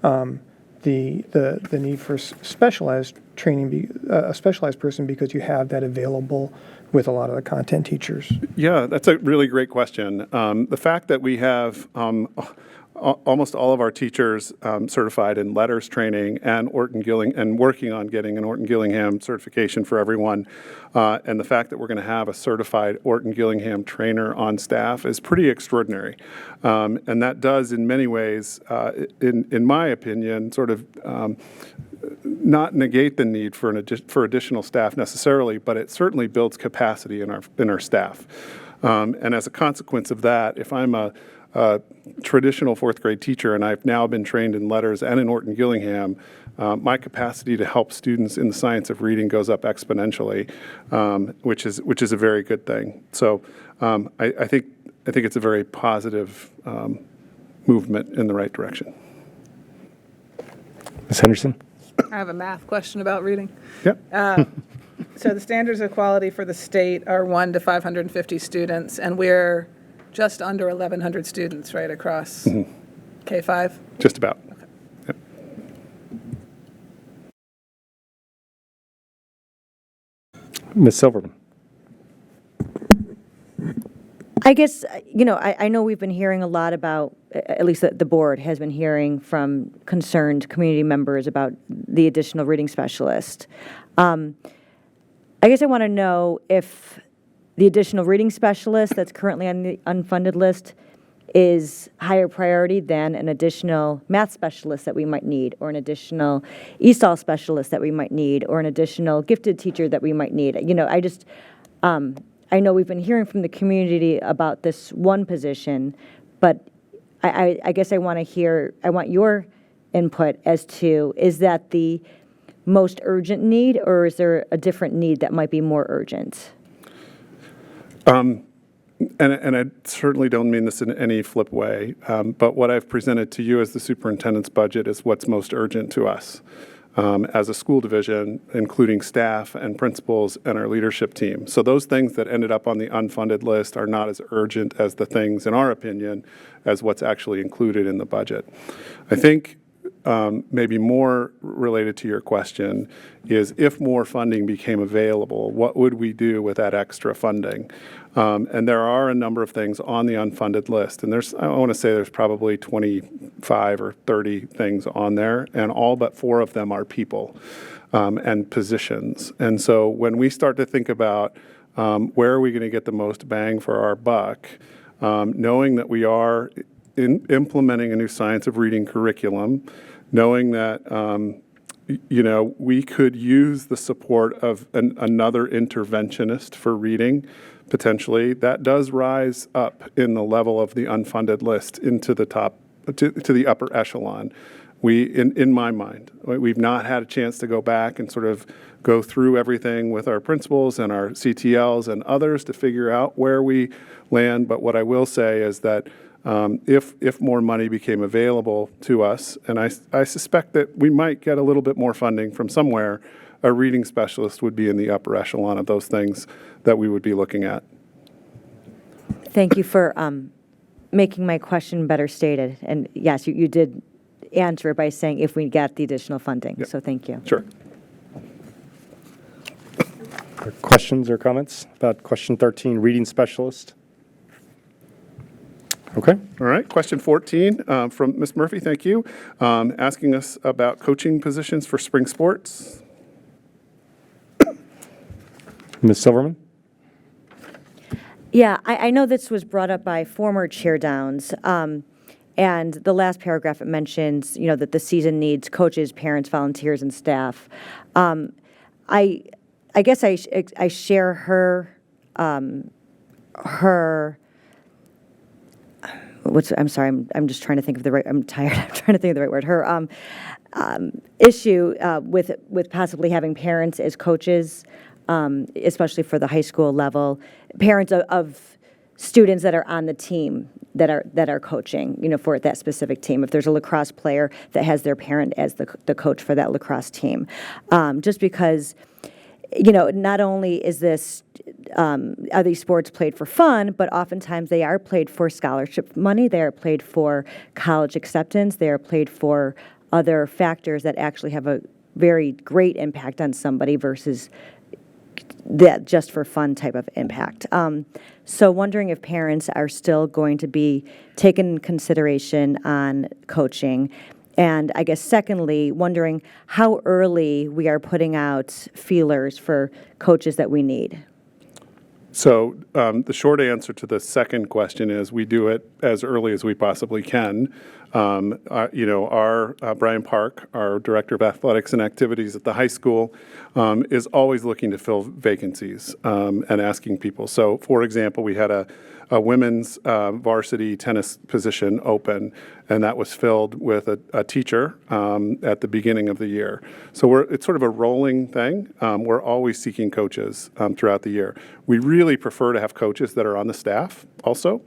the need for specialized training, a specialized person, because you have that available with a lot of the content teachers? Yeah, that's a really great question. The fact that we have almost all of our teachers certified in letters training and and working on getting an Orton-Gillingham certification for everyone, and the fact that we're going to have a certified Orton-Gillingham trainer on staff is pretty extraordinary. And that does, in many ways, in my opinion, sort of not negate the need for additional staff necessarily, but it certainly builds capacity in our staff. And as a consequence of that, if I'm a traditional fourth grade teacher and I've now been trained in letters and in Orton-Gillingham, my capacity to help students in the science of reading goes up exponentially, which is a very good thing. So I think it's a very positive movement in the right direction. Ms. Henderson? I have a math question about reading. Yep. So the standards of quality for the state are 1 to 550 students, and we're just under 1,100 students, right, across K-5? Just about. Yep. Ms. Silverman? I guess, I know we've been hearing a lot about, at least the board has been hearing from concerned community members about the additional reading specialist. I guess I want to know if the additional reading specialist that's currently on the unfunded list is higher priority than an additional math specialist that we might need, or an additional ESOL specialist that we might need, or an additional gifted teacher that we might need. I know we've been hearing from the community about this one position, but I guess I want your input as to, is that the most urgent need, or is there a different need that might be more urgent? And I certainly don't mean this in any flip way, but what I've presented to you as the superintendent's budget is what's most urgent to us as a school division, including staff and principals and our leadership team. So those things that ended up on the unfunded list are not as urgent as the things, in our opinion, as what's actually included in the budget. I think maybe more related to your question is, if more funding became available, what would we do with that extra funding? And there are a number of things on the unfunded list, and I want to say there's probably 25 or 30 things on there, and all but 4 of them are people and positions. And so when we start to think about where are we going to get the most bang for our buck, knowing that we are implementing a new science of reading curriculum, knowing that we could use the support of another interventionist for reading, potentially, that does rise up in the level of the unfunded list into the top, to the upper echelon. In my mind, we've not had a chance to go back and sort of go through everything with our principals and our CTLs and others to figure out where we land. But what I will say is that if more money became available to us, and I suspect that we might get a little bit more funding from somewhere, a reading specialist would be in the upper echelon of those things that we would be looking at. Thank you for making my question better stated. And yes, you did answer it by saying if we get the additional funding. Yep. So thank you. Sure. Questions or comments about question 13, reading specialist? Okay. All right, question 14 from Ms. Murphy, thank you, asking us about coaching positions for spring sports. Ms. Silverman? Yeah, I know this was brought up by former Chair Downs, and the last paragraph, it mentions, that the season needs coaches, parents, volunteers, and staff. I guess I share her, I'm sorry, I'm just trying to think of the right, I'm tired, I'm trying to think of the right word. Her issue with possibly having parents as coaches, especially for the high school level, parents of students that are on the team that are coaching, for that specific team. If there's a lacrosse player that has their parent as the coach for that lacrosse team, just because, not only is this are these sports played for fun, but oftentimes they are played for scholarship money. They are played for college acceptance. They are played for other factors that actually have a very great impact on somebody versus that just for fun type of impact. So wondering if parents are still going to be taken in consideration on coaching. And I guess secondly, wondering how early we are putting out feelers for coaches that we need. So the short answer to the second question is we do it as early as we possibly can. Brian Park, our Director of Athletics and Activities at the high school, is always looking to fill vacancies and asking people. So, for example, we had a women's varsity tennis position open, and that was filled with a teacher at the beginning of the year. So it's sort of a rolling thing. We're always seeking coaches throughout the year. We really prefer to have coaches that are on the staff also,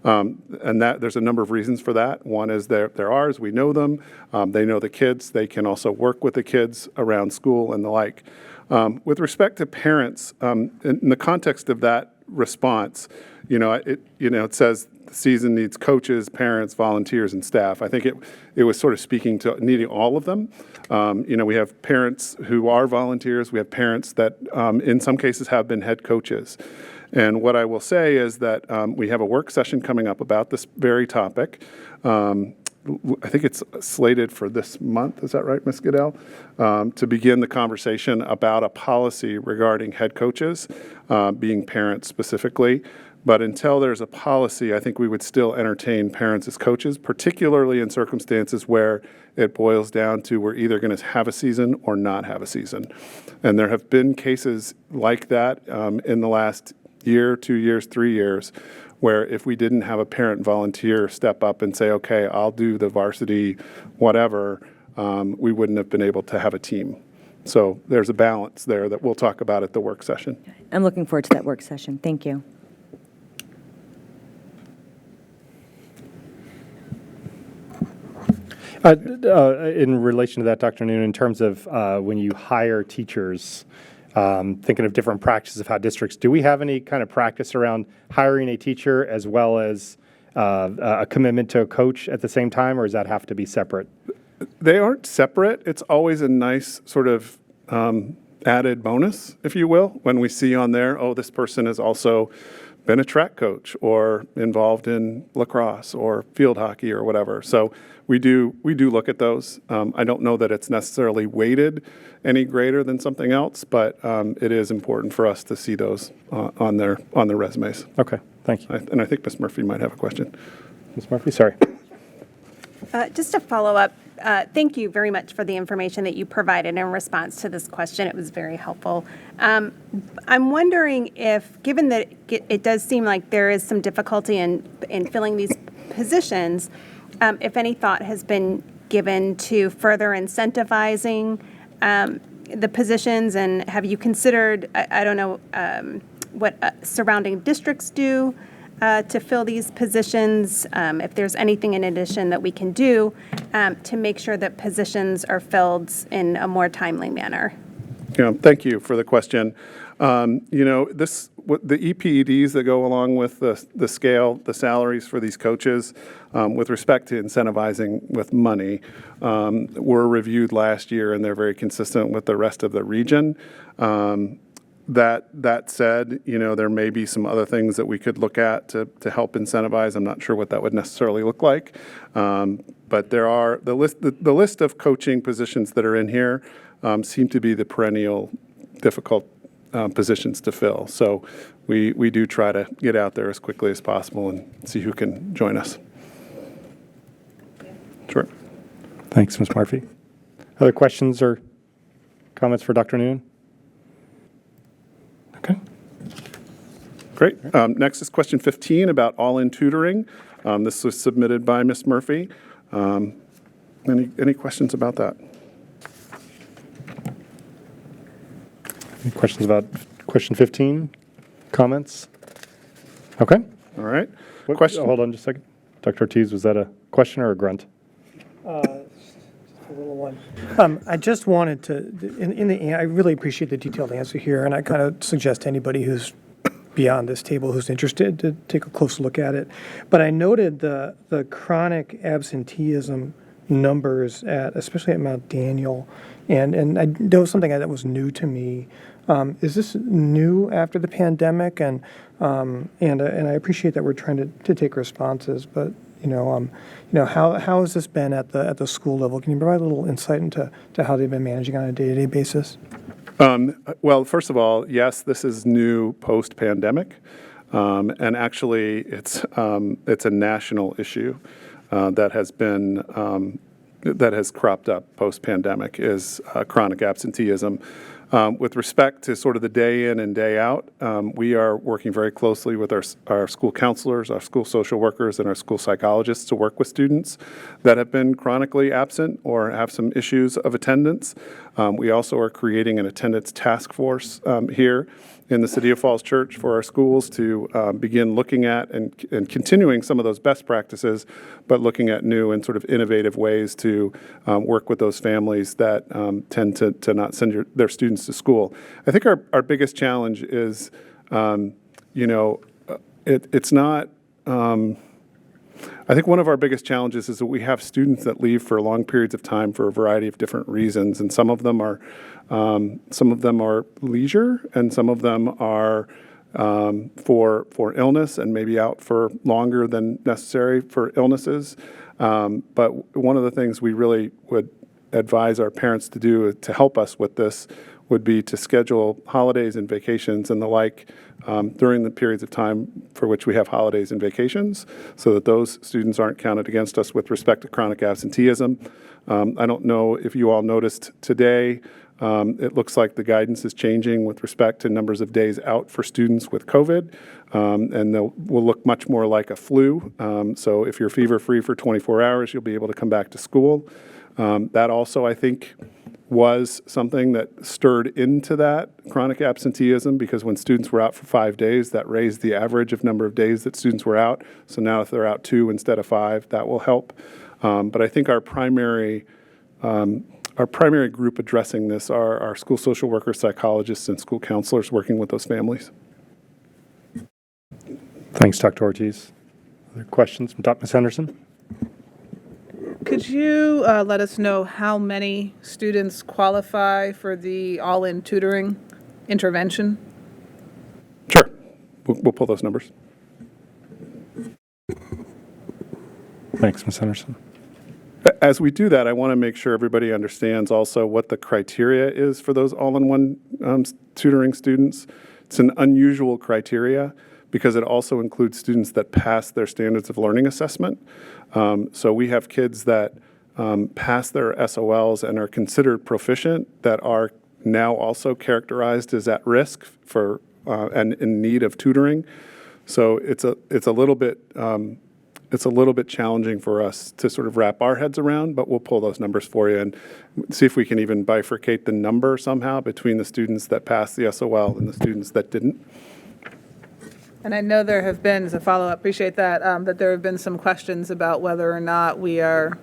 and that there's a number of reasons for that. One is they're ours, we know them, they know the kids, they can also work with the kids around school and the like. With respect to parents, in the context of that response, it says the season needs coaches, parents, volunteers, and staff. I think it was sort of speaking to needing all of them. We have parents who are volunteers. We have parents that in some cases have been head coaches. And what I will say is that we have a work session coming up about this very topic. I think it's slated for this month, is that right, Ms. Goodell? To begin the conversation about a policy regarding head coaches, being parents specifically. But until there's a policy, I think we would still entertain parents as coaches, particularly in circumstances where it boils down to we're either going to have a season or not have a season. And there have been cases like that in the last year, 2 years, 3 years, where if we didn't have a parent volunteer step up and say, okay, I'll do the varsity whatever, we wouldn't have been able to have a team. So there's a balance there that we'll talk about at the work session. I'm looking forward to that work session. Thank you. In relation to that, Dr. Noon, in terms of when you hire teachers, thinking of different practices of how districts, do we have any kind of practice around hiring a teacher as well as a commitment to a coach at the same time, or does that have to be separate? They aren't separate. It's always a nice sort of added bonus, if you will, when we see on there, oh, this person has also been a track coach or involved in lacrosse or field hockey or whatever. So we do look at those. I don't know that it's necessarily weighted any greater than something else, but it is important for us to see those on their resumes. Okay, thank you. And I think Ms. Murphy might have a question. Ms. Murphy, sorry. Just to follow up, thank you very much for the information that you provided in response to this question. It was very helpful. I'm wondering if, given that it does seem like there is some difficulty in filling these positions, if any thought has been given to further incentivizing the positions, and have you considered, I don't know, what surrounding districts do to fill these positions, if there's anything in addition that we can do to make sure that positions are filled in a more timely manner? Yeah, thank you for the question. The EPEDs that go along with the scale, the salaries for these coaches, with respect to incentivizing with money, were reviewed last year, and they're very consistent with the rest of the region. That said, there may be some other things that we could look at to help incentivize. I'm not sure what that would necessarily look like. But there are the list of coaching positions that are in here seem to be the perennial difficult positions to fill. So we do try to get out there as quickly as possible and see who can join us. Sure. Thanks, Ms. Murphy. Other questions or comments for Dr. Noonan? Okay. Great. Next is question 15 about all-in tutoring. This was submitted by Ms. Murphy. Any questions about that? Any questions about question 15? Comments? Okay. All right. Question. Hold on just a second. Dr. Ortiz, was that a question or a grunt? A little one. I just wanted to, I really appreciate the detailed answer here, and I kind of suggest to anybody who's beyond this table who's interested to take a close look at it. But I noted the chronic absenteeism numbers especially at Mount Daniel, and there was something that was new to me. Is this new after the pandemic? And I appreciate that we're trying to take responses, but how has this been at the school level? Can you provide a little insight into how they've been managing on a day-to-day basis? Well, first of all, yes, this is new post-pandemic, and actually, it's a national issue that has cropped up post-pandemic is chronic absenteeism. With respect to sort of the day in and day out, we are working very closely with our school counselors, our school social workers, and our school psychologists to work with students that have been chronically absent or have some issues of attendance. We also are creating an attendance task force here in the City of Falls Church for our schools to begin looking at and continuing some of those best practices, but looking at new and sort of innovative ways to work with those families that tend to not send their students to school. I think our biggest challenge is, it's not. I think one of our biggest challenges is that we have students that leave for long periods of time for a variety of different reasons, and some of them are leisure, and some of them are for illness and maybe out for longer than necessary for illnesses. But one of the things we really would advise our parents to do to help us with this would be to schedule holidays and vacations and the like during the periods of time for which we have holidays and vacations, so that those students aren't counted against us with respect to chronic absenteeism. I don't know if you all noticed today, it looks like the guidance is changing with respect to numbers of days out for students with COVID, and will look much more like a flu. So if you're fever-free for 24 hours, you'll be able to come back to school. That also, I think, was something that stirred into that chronic absenteeism, because when students were out for 5 days, that raised the average of number of days that students were out. So now if they're out 2 instead of 5, that will help. But I think our primary group addressing this are our school social workers, psychologists, and school counselors working with those families. Thanks, Dr. Ortiz. Other questions from Ms. Henderson? Could you let us know how many students qualify for the all-in tutoring intervention? Sure. We'll pull those numbers. Thanks, Ms. Henderson. As we do that, I want to make sure everybody understands also what the criteria is for those all-in-one tutoring students. It's an unusual criteria because it also includes students that pass their standards of learning assessment. So we have kids that pass their SOLs and are considered proficient that are now also characterized as at risk for and in need of tutoring. So it's a little bit challenging for us to sort of wrap our heads around, but we'll pull those numbers for you and see if we can even bifurcate the number somehow between the students that passed the SOL and the students that didn't. And I know there have been, as a follow-up, appreciate that, that there have been some questions about whether or not we are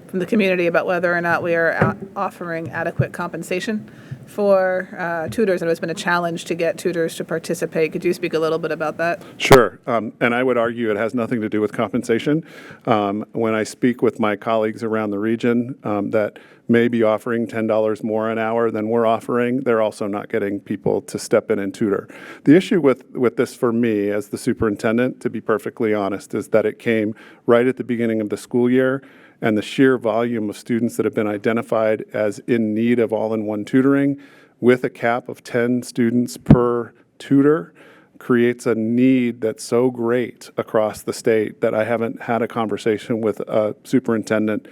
from the community about whether or not we are offering adequate compensation for tutors, and it's been a challenge to get tutors to participate. Could you speak a little bit about that? Sure, and I would argue it has nothing to do with compensation. When I speak with my colleagues around the region that may be offering $10 more an hour than we're offering, they're also not getting people to step in and tutor. The issue with this for me as the superintendent, to be perfectly honest, is that it came right at the beginning of the school year, and the sheer volume of students that have been identified as in need of all-in-one tutoring with a cap of 10 students per tutor creates a need that's so great across the state that I haven't had a conversation with a superintendent,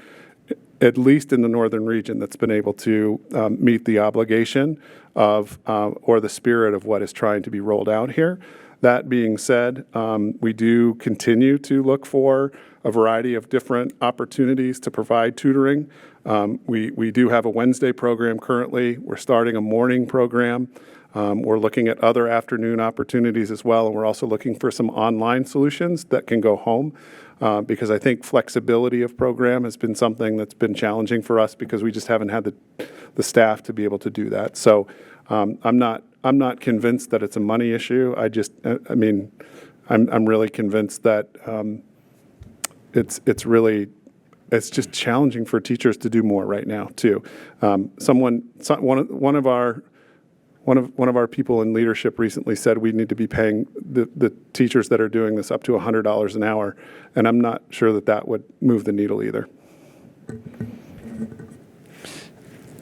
at least in the northern region, that's been able to meet the obligation of or the spirit of what is trying to be rolled out here. That being said, we do continue to look for a variety of different opportunities to provide tutoring. We do have a Wednesday program currently. We're starting a morning program. We're looking at other afternoon opportunities as well, and we're also looking for some online solutions that can go home because I think flexibility of program has been something that's been challenging for us because we just haven't had the staff to be able to do that. So I'm not convinced that it's a money issue. I'm really convinced that it's just challenging for teachers to do more right now too. One of our people in leadership recently said we need to be paying the teachers that are doing this up to $100 an hour, and I'm not sure that would move the needle either.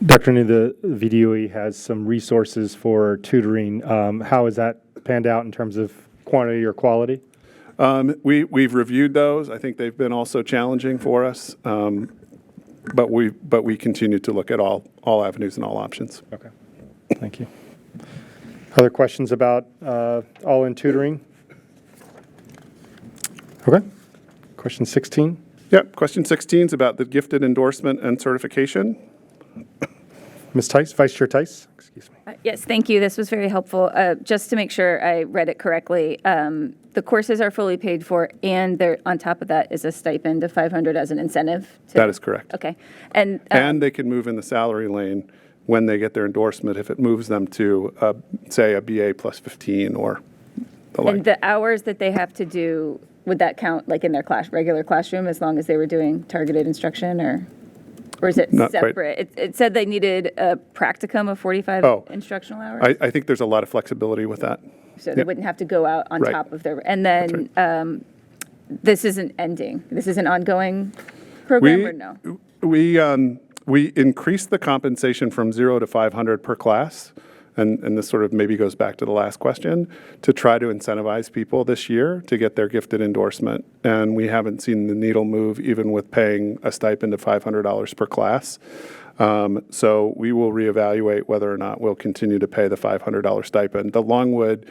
Dr. New, the VDOE has some resources for tutoring. How has that panned out in terms of quantity or quality? We've reviewed those. I think they've been also challenging for us, but we continue to look at all avenues and all options. Okay, thank you. Other questions about all-in tutoring? Okay. Question 16. Yep. Question 16 is about the gifted endorsement and certification. Ms. Tice, Vice Chair Tice, excuse me. Yes, thank you. This was very helpful. Just to make sure I read it correctly, the courses are fully paid for, and there on top of that is a stipend of $500 as an incentive. That is correct. Okay, and they can move in the salary lane when they get their endorsement if it moves them to, say, a BA plus 15 or the like. and the hours that they have to do, would that count like in their regular classroom as long as they were doing targeted instruction, or is it Not quite. separate? It said they needed a practicum of 45 instructional hours. I think there's a lot of flexibility with that. So they wouldn't have to go out on Right. top of their, and then this isn't ending. This is an ongoing program, or no? We increased the compensation from 0 to 500 per class, and this sort of maybe goes back to the last question, to try to incentivize people this year to get their gifted endorsement. And we haven't seen the needle move even with paying a stipend of $500 per class. So we will reevaluate whether or not we'll continue to pay the $500 stipend. The Longwood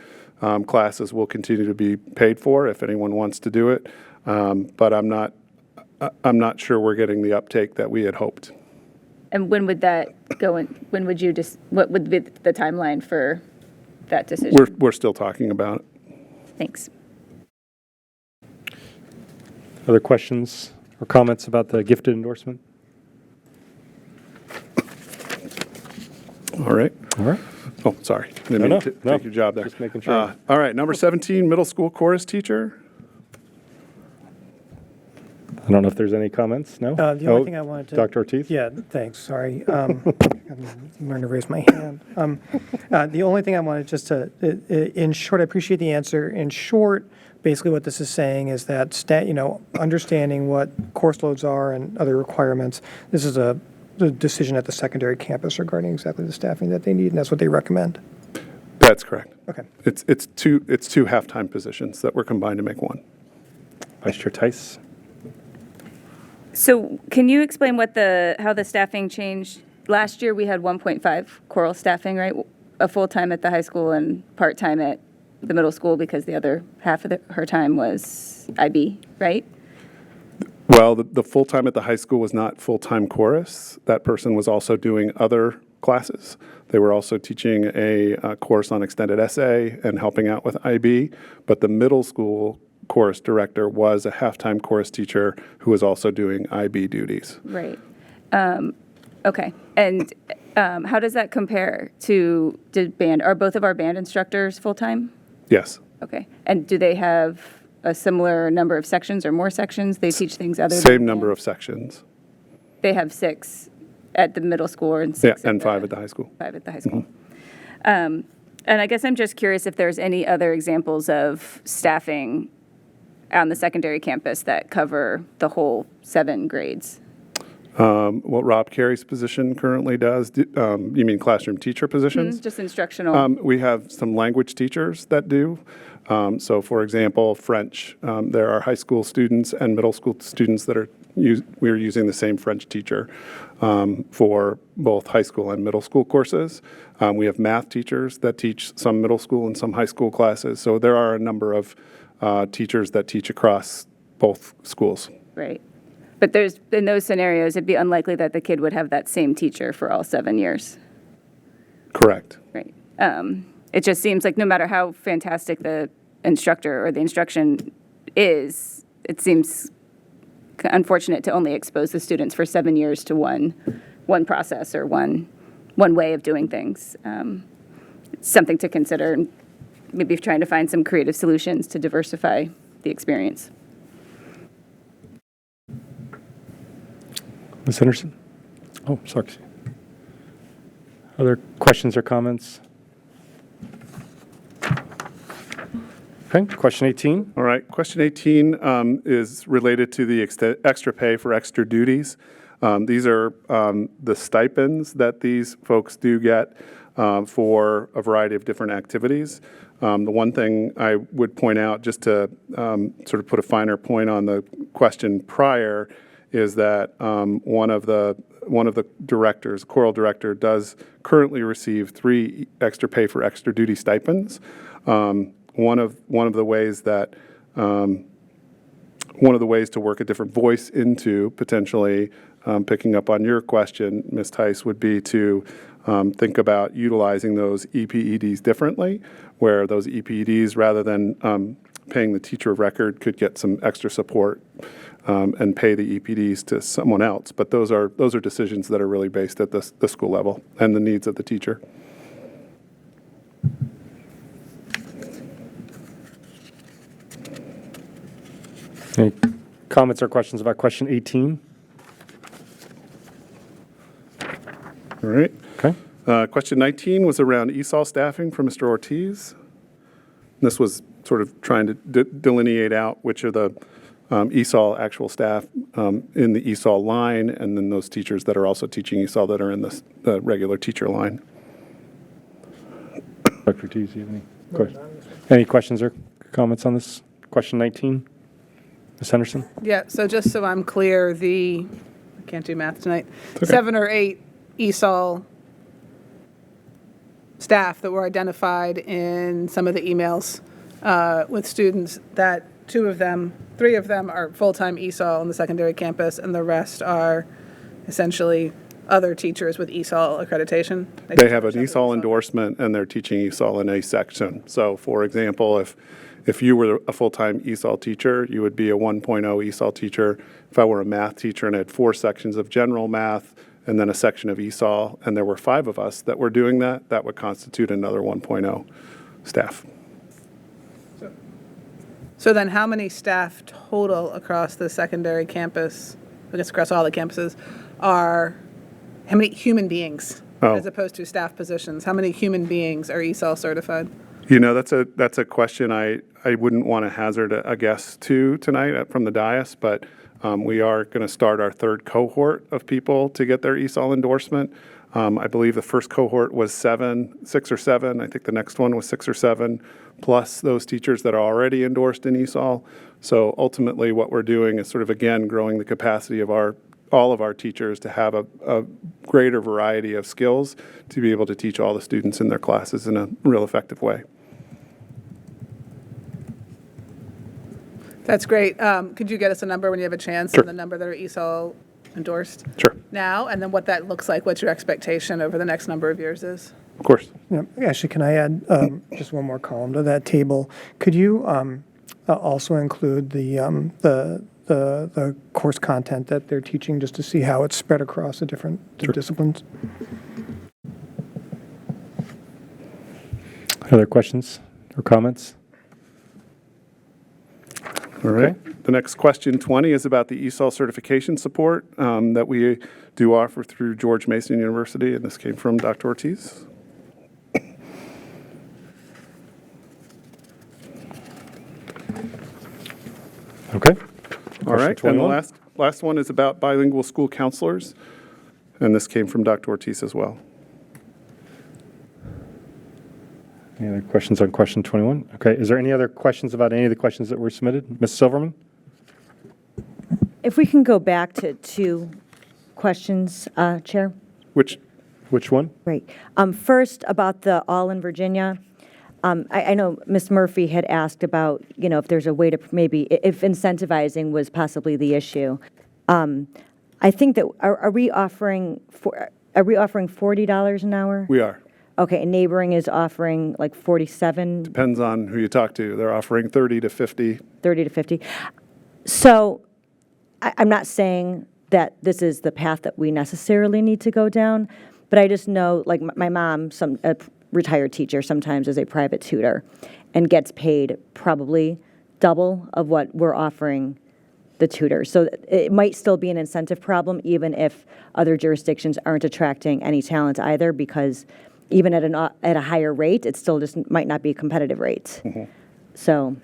classes will continue to be paid for if anyone wants to do it, but I'm not sure we're getting the uptake that we had hoped. And when would that go in? When would you what would be the timeline for that decision? We're still talking about it. Thanks. Other questions or comments about the gifted endorsement? All right. All right. Oh, sorry. Didn't mean to take your job there. Just making sure. All right, number 17, middle school chorus teacher. I don't know if there's any comments. No? The only thing I wanted to... Dr. Ortiz? Yeah, thanks, sorry. I'm learning to raise my hand. The only thing I wanted just to, in short, I appreciate the answer. In short, basically what this is saying is that, understanding what course loads are and other requirements, this is the decision at the secondary campus regarding exactly the staffing that they need, and that's what they recommend. That's correct. Okay. It's two halftime positions that were combined to make one. Vice Chair Tice? So can you explain how the staffing changed? Last year we had 1.5 choral staffing, right? A full-time at the high school and part-time at the middle school because the other half of her time was IB, right? Well, the full-time at the high school was not full-time chorus. That person was also doing other classes. They were also teaching a course on extended essay and helping out with IB, but the middle school chorus director was a halftime chorus teacher who was also doing IB duties. Right. Okay. And how does that compare to band? Are both of our band instructors full-time? Yes. Okay. And do they have a similar number of sections or more sections? They teach things other than Same number of sections. They have 6 at the middle school and 6 Yeah, and 5 at the high school. 5 at the high school. And I guess I'm just curious if there's any other examples of staffing on the secondary campus that cover the whole 7 grades. What Rob Carey's position currently does, you mean classroom teacher positions? Just instructional. We have some language teachers that do. So, for example, French. There are high school students and middle school students that are we're using the same French teacher for both high school and middle school courses. We have math teachers that teach some middle school and some high school classes. So there are a number of teachers that teach across both schools. Right. But in those scenarios, it'd be unlikely that the kid would have that same teacher for all 7 years. Correct. Right. It just seems like no matter how fantastic the instructor or the instruction is, it seems unfortunate to only expose the students for 7 years to one process or one way of doing things. It's something to consider, and maybe trying to find some creative solutions to diversify the experience. Ms. Henderson? Oh, sorry. Other questions or comments? Okay, question 18. All right, question 18 is related to the extra pay for extra duties. These are the stipends that these folks do get for a variety of different activities. The one thing I would point out, just to sort of put a finer point on the question prior, is that one of the directors, choral director, does currently receive 3 extra pay for extra duty stipends. One of the ways to work a different voice into potentially picking up on your question, Ms. Tice, would be to think about utilizing those EPEDs differently, where those EPEDs, rather than paying the teacher of record, could get some extra support and pay the EPDs to someone else. But those are decisions that are really based at the school level and the needs of the teacher. Any comments or questions about question 18? All right. Okay. Question 19 was around ESOL staffing for Mr. Ortiz. This was sort of trying to delineate out which are the ESOL actual staff in the ESOL line, and then those teachers that are also teaching ESOL that are in the regular teacher line. Dr. Ortiz, do you have any questions? Any questions or comments on this? Question 19? Ms. Henderson? Yeah, so just so I'm clear, I can't do math tonight, 7 or 8 ESOL staff that were identified in some of the emails with students, that 3 of them are full-time ESOL on the secondary campus, and the rest are essentially other teachers with ESOL accreditation. They have an ESOL endorsement, and they're teaching ESOL in a section. So, for example, if you were a full-time ESOL teacher, you would be a 1.0 ESOL teacher. If I were a math teacher and I had 4 sections of general math and then a section of ESOL, and there were 5 of us that were doing that, that would constitute another 1.0 staff. So then how many staff total across the secondary campus, I guess across all the campuses, how many human beings, as opposed to staff positions, how many human beings are ESOL certified? You know, that's a question I wouldn't want to hazard a guess to tonight from the dais, but we are going to start our 3rd cohort of people to get their ESOL endorsement. I believe the first cohort was 6 or 7. I think the next one was 6 or 7, plus those teachers that are already endorsed in ESOL. So ultimately what we're doing is sort of, again, growing the capacity of all of our teachers to have a greater variety of skills to be able to teach all the students in their classes in a real effective way. That's great. Could you get us a number when you have a chance, Sure. on the number that are ESOL endorsed? Sure. Now, and then what that looks like, what your expectation over the next number of years is? Of course. Yeah, actually, can I add just one more column to that table? Could you also include the course content that they're teaching, just to see how it's spread across the different disciplines. Other questions or comments? All right. The next question 20 is about the ESOL certification support that we do offer through George Mason University, and this came from Dr. Ortiz. Okay. All right. Question And the 21. last one is about bilingual school counselors, and this came from Dr. Ortiz as well. Any other questions on question 21? Okay. Is there any other questions about any of the questions that were submitted? Ms. Silverman? If we can go back to two questions, Chair. Which one? Right. First, about the All in Virginia. I know Ms. Murphy had asked about, if there's a way to maybe, if incentivizing was possibly the issue. I think that, are we offering $40 an hour? We are. Okay, and neighboring is offering like 47, Depends on who you talk to. They're offering 30 to 50. 30 to 50. So I'm not saying that this is the path that we necessarily need to go down, but I just know, like my mom, a retired teacher, sometimes is a private tutor and gets paid probably double of what we're offering the tutors. So it might still be an incentive problem, even if other jurisdictions aren't attracting any talent either, because even at a higher rate, it still just might not be a competitive rate. Mm-hmm. So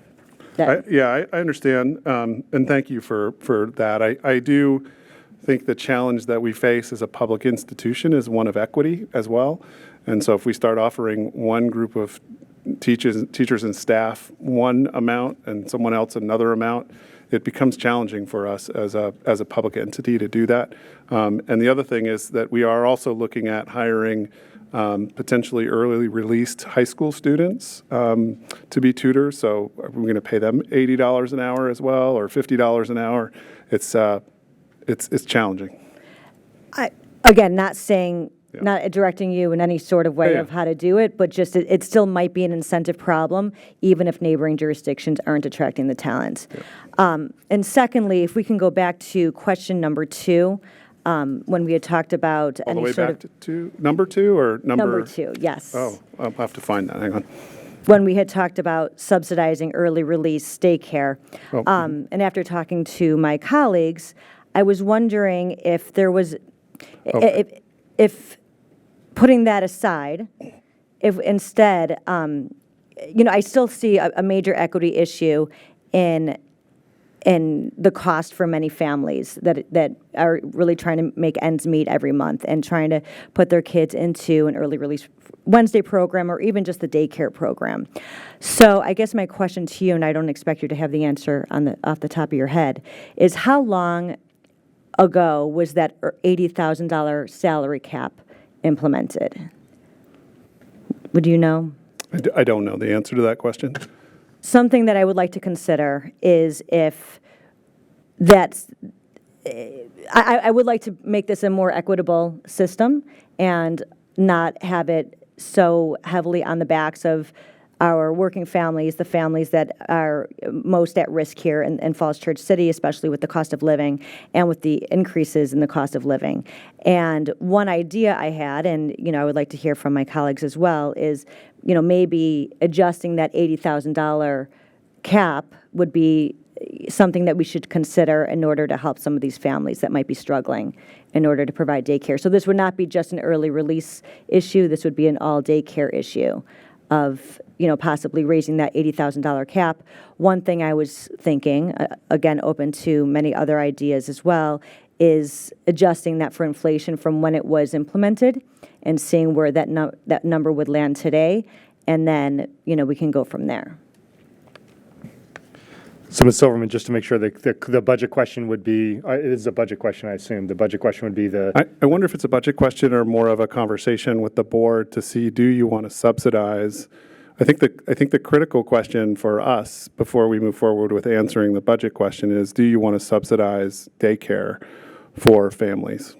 that. I understand, and thank you for that. I do think the challenge that we face as a public institution is one of equity as well. And so if we start offering one group of teachers and staff one amount and someone else another amount, it becomes challenging for us as a public entity to do that. And the other thing is that we are also looking at hiring potentially early released high school students to be tutors. So are we going to pay them $80 an hour as well, or $50 an hour? It's challenging. Again, not saying, not directing you in any sort of way Yeah. of how to do it, but just it still might be an incentive problem, even if neighboring jurisdictions aren't attracting the talent. And secondly, if we can go back to question number 2, when we had talked about All the any way sort back of. to number 2 or number? Number 2, yes. Oh, I'll have to find that. Hang on. When we had talked about subsidizing early release daycare. Oh. And after talking to my colleagues, I was wondering if there was, if putting that aside, if instead, I still see a major equity issue in the cost for many families that are really trying to make ends meet every month and trying to put their kids into an early release Wednesday program or even just the daycare program. So I guess my question to you, and I don't expect you to have the answer off the top of your head, is how long ago was that $80,000 salary cap implemented? Would you know? I don't know the answer to that question. Something that I would like to consider is if that's, I would like to make this a more equitable system and not have it so heavily on the backs of our working families, the families that are most at risk here in Falls Church City, especially with the cost of living and with the increases in the cost of living. And one idea I had, and I would like to hear from my colleagues as well, is maybe adjusting that $80,000 cap would be something that we should consider in order to help some of these families that might be struggling in order to provide daycare. So this would not be just an early release issue. This would be an all daycare issue of possibly raising that $80,000 cap. One thing I was thinking, again, open to many other ideas as well, is adjusting that for inflation from when it was implemented and seeing where that number would land today, and then we can go from there. So, Ms. Silverman, just to make sure, the budget question would be, it is a budget question, I assume. The budget question would be I wonder if it's a budget question or more of a conversation with the board to see, do you want to subsidize? I think the critical question for us before we move forward with answering the budget question is, do you want to subsidize daycare for families?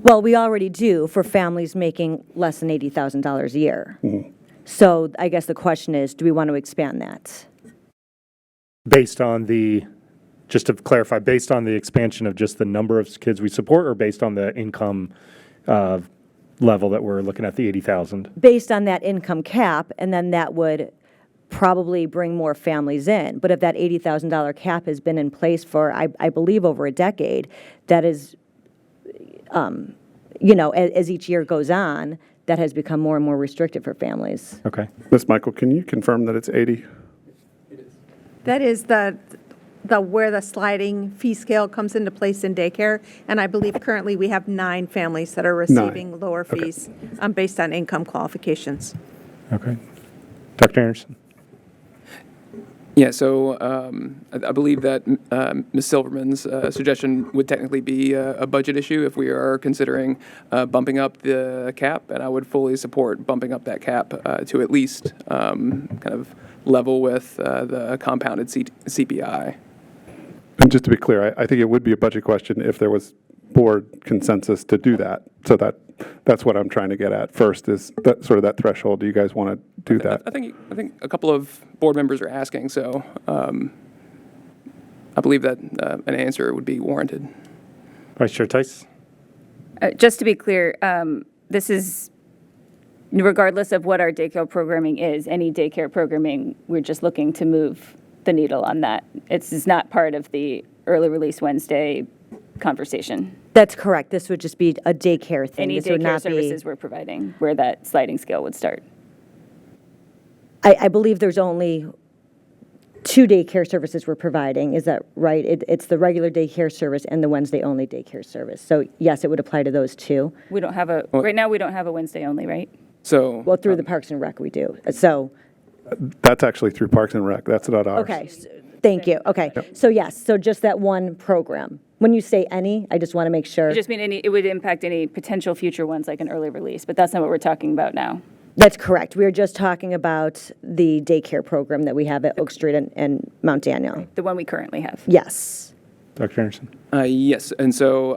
Well, we already do for families making less than $80,000 a year. Mm-hmm. So I guess the question is, do we want to expand that? Based on the, just to clarify, based on the expansion of just the number of kids we support, or based on the income level that we're looking at, the 80,000? Based on that income cap, and then that would probably bring more families in. But if that $80,000 cap has been in place for, I believe, over a decade, that is, as each year goes on, that has become more and more restrictive for families. Okay. Ms. Michael, can you confirm that it's 80? That is the where the sliding fee scale comes into place in daycare, and I believe currently we have 9 families that are receiving lower fees based on income qualifications. Okay. Dr. Anderson? Yeah, so I believe that Ms. Silverman's suggestion would technically be a budget issue if we are considering bumping up the cap, and I would fully support bumping up that cap to at least kind of level with the compounded CPI. And just to be clear, I think it would be a budget question if there was board consensus to do that. So that's what I'm trying to get at first, is that sort of that threshold. Do you guys want to do that? I think a couple of board members are asking, so I believe that an answer would be warranted. Vice Chair Tice? Just to be clear, this is regardless of what our daycare programming is, any daycare programming, we're just looking to move the needle on that. It's not part of the early release Wednesday conversation. That's correct. This would just be a daycare thing. Any This would daycare not be- services we're providing where that sliding scale would start. I believe there's only 2 daycare services we're providing. Is that right? It's the regular daycare service and the Wednesday-only daycare service. So yes, it would apply to those 2. We don't have right now we don't have a Wednesday only, right? So Well, through the Parks and Rec, we do. So, That's actually through Parks and Rec. That's not ours. okay, thank you. Okay, so yes, so just that one program. When you say any, I just want to make sure. I just mean it would impact any potential future ones like an early release, but that's not what we're talking about now. That's correct. We are just talking about the daycare program that we have at Oak Street and Mount Daniel. The one we currently have. Yes. Dr. Anderson? Yes, and so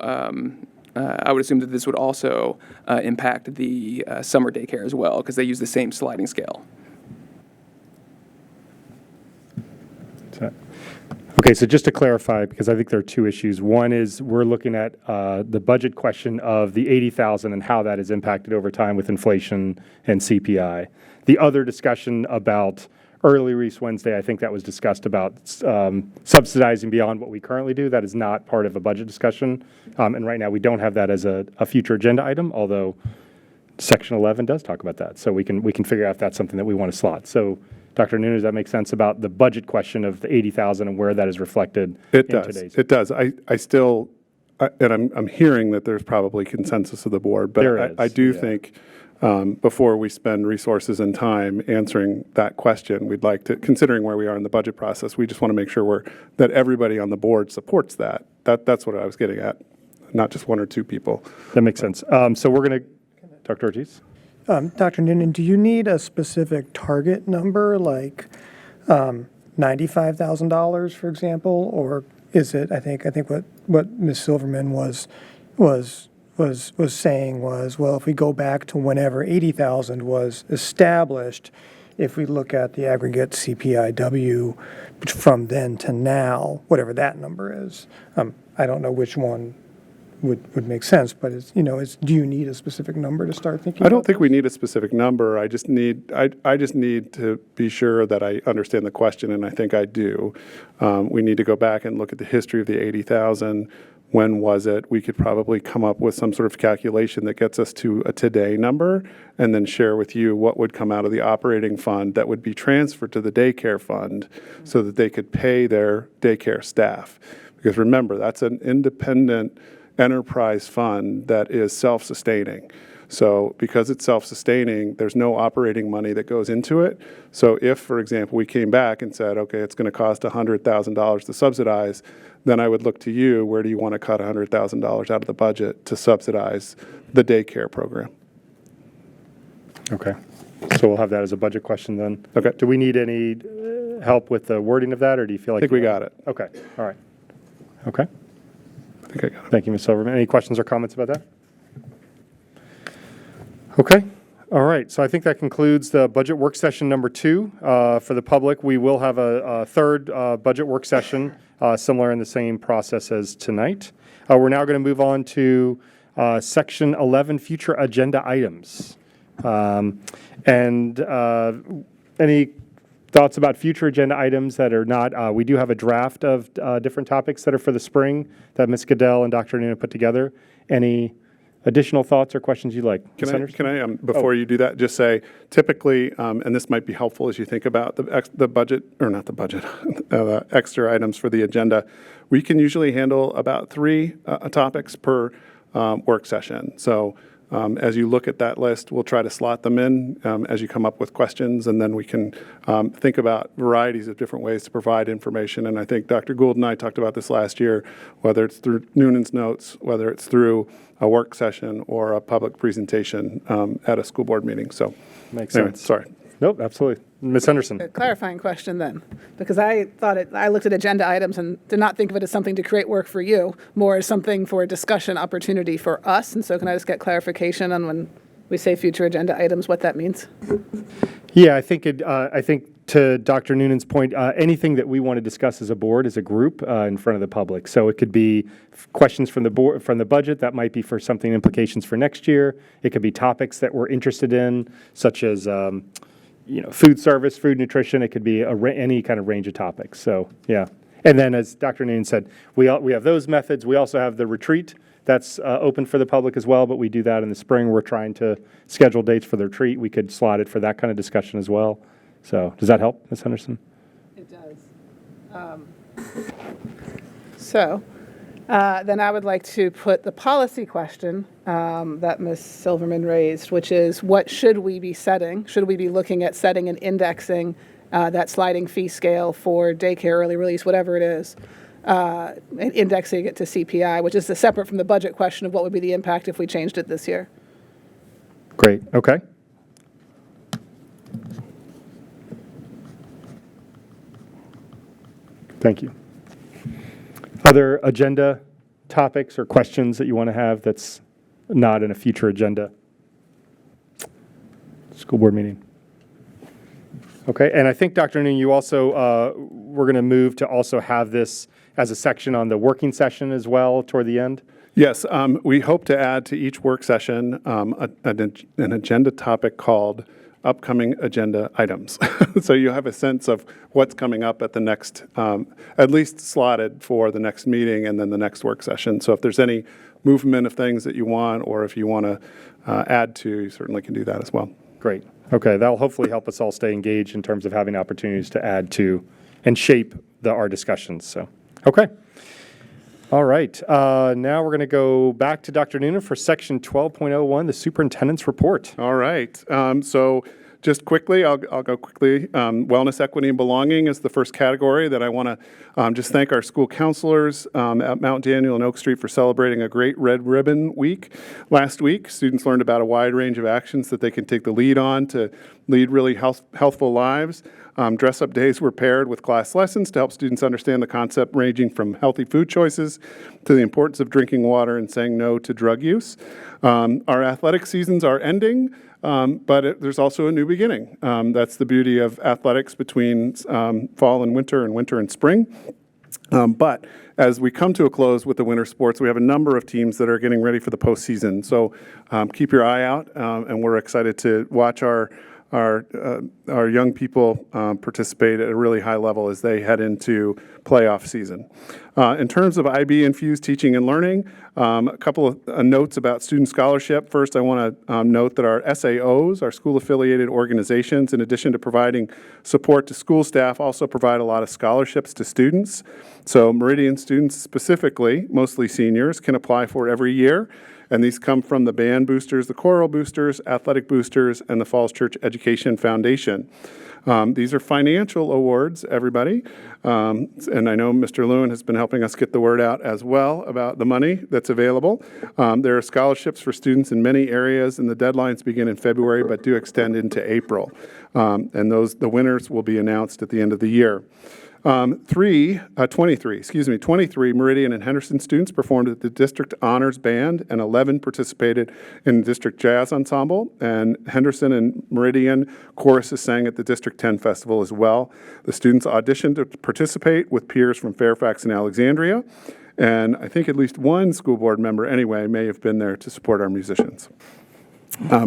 I would assume that this would also impact the summer daycare as well, because they use the same sliding scale. Okay, so just to clarify, because I think there are 2 issues. One is we're looking at the budget question of the 80,000 and how that is impacted over time with inflation and CPI. The other discussion about early release Wednesday, I think that was discussed about subsidizing beyond what we currently do. That is not part of a budget discussion. And right now, we don't have that as a future agenda item, although Section 11 does talk about that. So we can figure out if that's something that we want to slot. So Dr. Noonan, does that make sense about the budget question of the 80,000 and where that is reflected It in does. today's? It does. I still, and I'm hearing that there's probably consensus of the board, but There is, I do yeah. think before we spend resources and time answering that question, we'd like to, considering where we are in the budget process, we just want to make sure that everybody on the board supports that. That's what I was getting at, not just 1 or 2 people. That makes sense. So we're going to, Dr. Ortiz? Dr. Noonan, do you need a specific target number, like $95,000, for example, or is it? I think what Ms. Silverman was saying was, well, if we go back to whenever 80,000 was established, if we look at the aggregate CPIW from then to now, whatever that number is, I don't know which one would make sense, but do you need a specific number to start thinking I don't about think we need a specific number. I just need to be sure that I understand the question, and I think I do. We need to go back and look at the history of the 80,000. When was it? We could probably come up with some sort of calculation that gets us to a today number, and then share with you what would come out of the operating fund that would be transferred to the daycare fund so that they could pay their daycare staff. Because remember, that's an independent enterprise fund that is self-sustaining. So because it's self-sustaining, there's no operating money that goes into it. So if, for example, we came back and said, okay, it's going to cost $100,000 to subsidize, then I would look to you, where do you want to cut $100,000 out of the budget to subsidize the daycare program? Okay. So we'll have that as a budget question then. Okay. Do we need any help with the wording of that, or do you feel like? I think we got it. Okay, all right. Okay. I think I got it. Thank you, Ms. Silverman. Any questions or comments about that? Okay. All right, so I think that concludes the budget work session number 2. For the public, we will have a third budget work session, similar in the same process as tonight. We're now going to move on to Section 11, future agenda items. Any thoughts about future agenda items that are not? We do have a draft of different topics that are for the spring that Ms. Goodell and Dr. Noonan put together. Any additional thoughts or questions you'd like? Can I before you do that, just say, typically, and this might be helpful as you think about the budget, or not the budget, extra items for the agenda, we can usually handle about 3 topics per work session. So as you look at that list, we'll try to slot them in as you come up with questions, and then we can think about varieties of different ways to provide information. And I think Dr. Gould and I talked about this last year, whether it's through Noonan's notes, whether it's through a work session or a public presentation at a school board meeting. So makes anyway, sense. Sorry. Nope, absolutely. Ms. Henderson. A clarifying question then, because I looked at agenda items and did not think of it as something to create work for you, more as something for a discussion opportunity for us. And so can I just get clarification on when we say future agenda items, what that means? Yeah, I think to Dr. Noonan's point, anything that we want to discuss as a board, as a group, in front of the public. So it could be questions from the board, from the budget, that might be for something implications for next year. It could be topics that we're interested in, such as food service, food nutrition. It could be any kind of range of topics. So yeah, and then as Dr. Noonan said, we have those methods. We also have the retreat that's open for the public as well, but we do that in the spring. We're trying to schedule dates for the retreat. We could slot it for that kind of discussion as well. So does that help, Ms. Henderson? It does. Then I would like to put the policy question that Ms. Silverman raised, which is what should we be setting? Should we be looking at setting and indexing that sliding fee scale for daycare, early release, whatever it is, and indexing it to CPI, which is separate from the budget question of what would be the impact if we changed it this year? Great, okay. Thank you. Other agenda topics or questions that you want to have that's not in a future agenda? School board meeting. Okay, and I think, Dr. Noonan, you also, we're going to move to also have this as a section on the working session as well toward the end? Yes, we hope to add to each work session an agenda topic called upcoming agenda items. So you have a sense of what's coming up at the next, at least slotted for the next meeting and then the next work session. So if there's any movement of things that you want, or if you want to add to, you certainly can do that as well. Great. Okay, that'll hopefully help us all stay engaged in terms of having opportunities to add to and shape our discussions. So, okay. All right. Now we're going to go back to Dr. Noonan for section 12.01, the superintendent's report. All right. So just quickly, I'll go quickly. Wellness, equity, and belonging is the first category that I want to just thank our school counselors at Mount Daniel and Oak Street for celebrating a great Red Ribbon Week. Last week, students learned about a wide range of actions that they can take the lead on to lead really healthful lives. Dress-up days were paired with class lessons to help students understand the concept ranging from healthy food choices to the importance of drinking water and saying no to drug use. Our athletic seasons are ending, but there's also a new beginning. That's the beauty of athletics between fall and winter and spring. But as we come to a close with the winter sports, we have a number of teams that are getting ready for the postseason. So keep your eye out, and we're excited to watch our young people participate at a really high level as they head into playoff season. In terms of IB-infused teaching and learning, a couple of notes about student scholarship. First, I want to note that our SAOs, our school-affiliated organizations, in addition to providing support to school staff, also provide a lot of scholarships to students. So Meridian students specifically, mostly seniors, can apply for every year. And these come from the band boosters, the choral boosters, athletic boosters, and the Falls Church Education Foundation. These are financial awards, everybody. And I know Mr. Lewin has been helping us get the word out as well about the money that's available. There are scholarships for students in many areas, and the deadlines begin in February but do extend into April. And the winners will be announced at the end of the year. 23 Meridian and Henderson students performed at the District Honors Band, and 11 participated in District Jazz Ensemble, and Henderson and Meridian choruses sang at the District 10 Festival as well. The students auditioned to participate with peers from Fairfax and Alexandria, and I think at least one school board member anyway may have been there to support our musicians.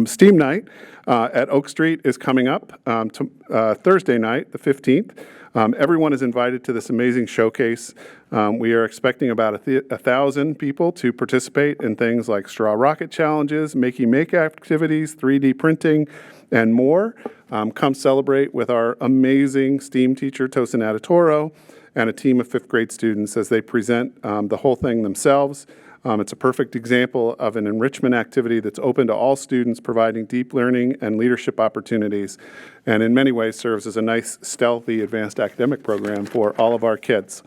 STEAM Night at Oak Street is coming up Thursday night, the 15th. Everyone is invited to this amazing showcase. We are expecting about 1,000 people to participate in things like straw rocket challenges, make activities, 3D printing, and more. Come celebrate with our amazing STEAM teacher, Tosin Adatoro, and a team of 5th grade students as they present the whole thing themselves. It's a perfect example of an enrichment activity that's open to all students, providing deep learning and leadership opportunities, and in many ways serves as a nice, stealthy, advanced academic program for all of our kids.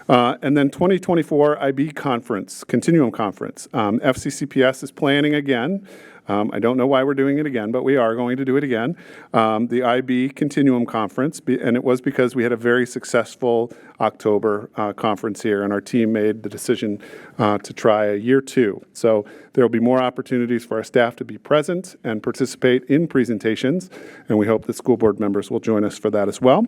And then 2024 IB Conference, Continuum Conference. FCCPS is planning again. I don't know why we're doing it again, but we are going to do it again. The IB Continuum Conference, and it was because we had a very successful October conference here, and our team made the decision to try a year 2. So there will be more opportunities for our staff to be present and participate in presentations, and we hope the school board members will join us for that as well.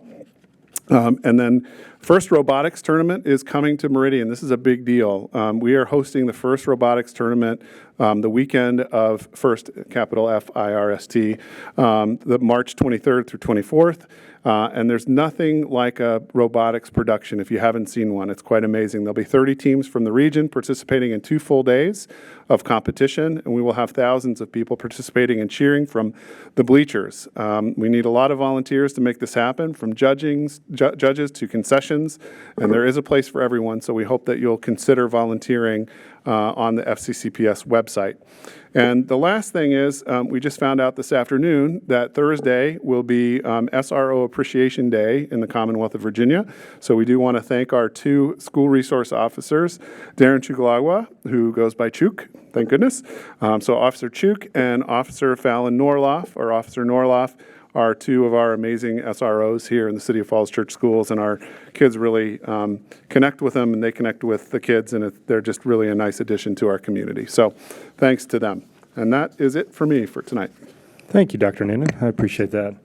And then First Robotics Tournament is coming to Meridian. This is a big deal. We are hosting the first robotics tournament the weekend of First, capital F-I-R-S-T, the March 23rd through 24th. And there's nothing like a robotics production if you haven't seen one. It's quite amazing. There'll be 30 teams from the region participating in 2 full days of competition, and we will have thousands of people participating and cheering from the bleachers. We need a lot of volunteers to make this happen, from judges to concessions, and there is a place for everyone, so we hope that you'll consider volunteering on the FCCPS website. And the last thing is, we just found out this afternoon that Thursday will be SRO Appreciation Day in the Commonwealth of Virginia. So we do want to thank our 2 school resource officers, Darren Chugalagwa, who goes by Chuk, thank goodness. So Officer Chuk and Officer Fallon Norloff, or Officer Norloff, are 2 of our amazing SROs here in the City of Falls Church Schools, and our kids really connect with them, and they connect with the kids, and they're just really a nice addition to our community. So thanks to them. And that is it for me for tonight. Thank you, Dr. Noonan. I appreciate that.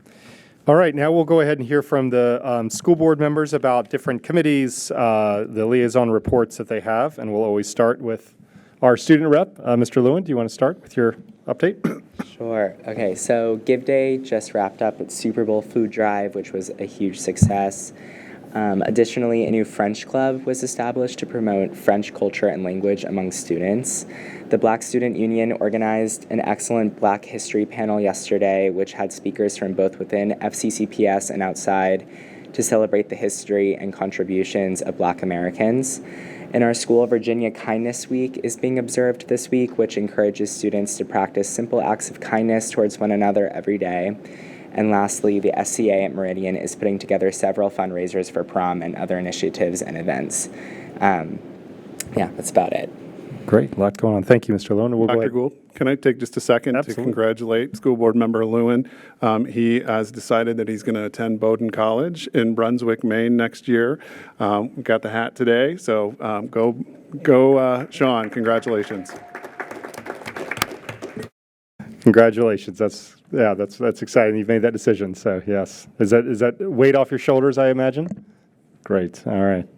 All right, now we'll go ahead and hear from the school board members about different committees, the liaison reports that they have, and we'll always start with our student rep. Mr. Lewin, do you want to start with your update? Sure. Okay, so Give Day just wrapped up its Super Bowl food drive, which was a huge success. Additionally, a new French club was established to promote French culture and language among students. The Black Student Union organized an excellent Black History panel yesterday, which had speakers from both within FCCPS and outside to celebrate the history and contributions of Black Americans. In our school, Virginia Kindness Week is being observed this week, which encourages students to practice simple acts of kindness towards one another every day. And lastly, the SCA at Meridian is putting together several fundraisers for prom and other initiatives and events. Yeah, that's about it. Great, a lot going on. Thank you, Mr. Lewin. We'll Dr. Gould, can I take just a second to congratulate School Board Member Lewin? He has decided that he's going to attend Bowdoin College in Brunswick, Maine next year. We got the hat today, so go, Sean. Congratulations. Congratulations. That's exciting. You've made that decision. So yes, is that weight off your shoulders, I imagine? Great. All right.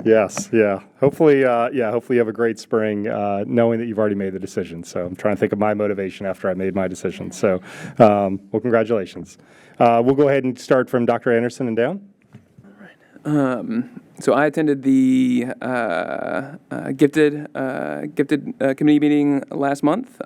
Yes. Yeah. Hopefully you have a great spring, knowing that you've already made the decision. So I'm trying to think of my motivation after I made my decision. So, well, congratulations. We'll go ahead and start from Dr. Anderson and down. So I attended the gifted committee meeting last month,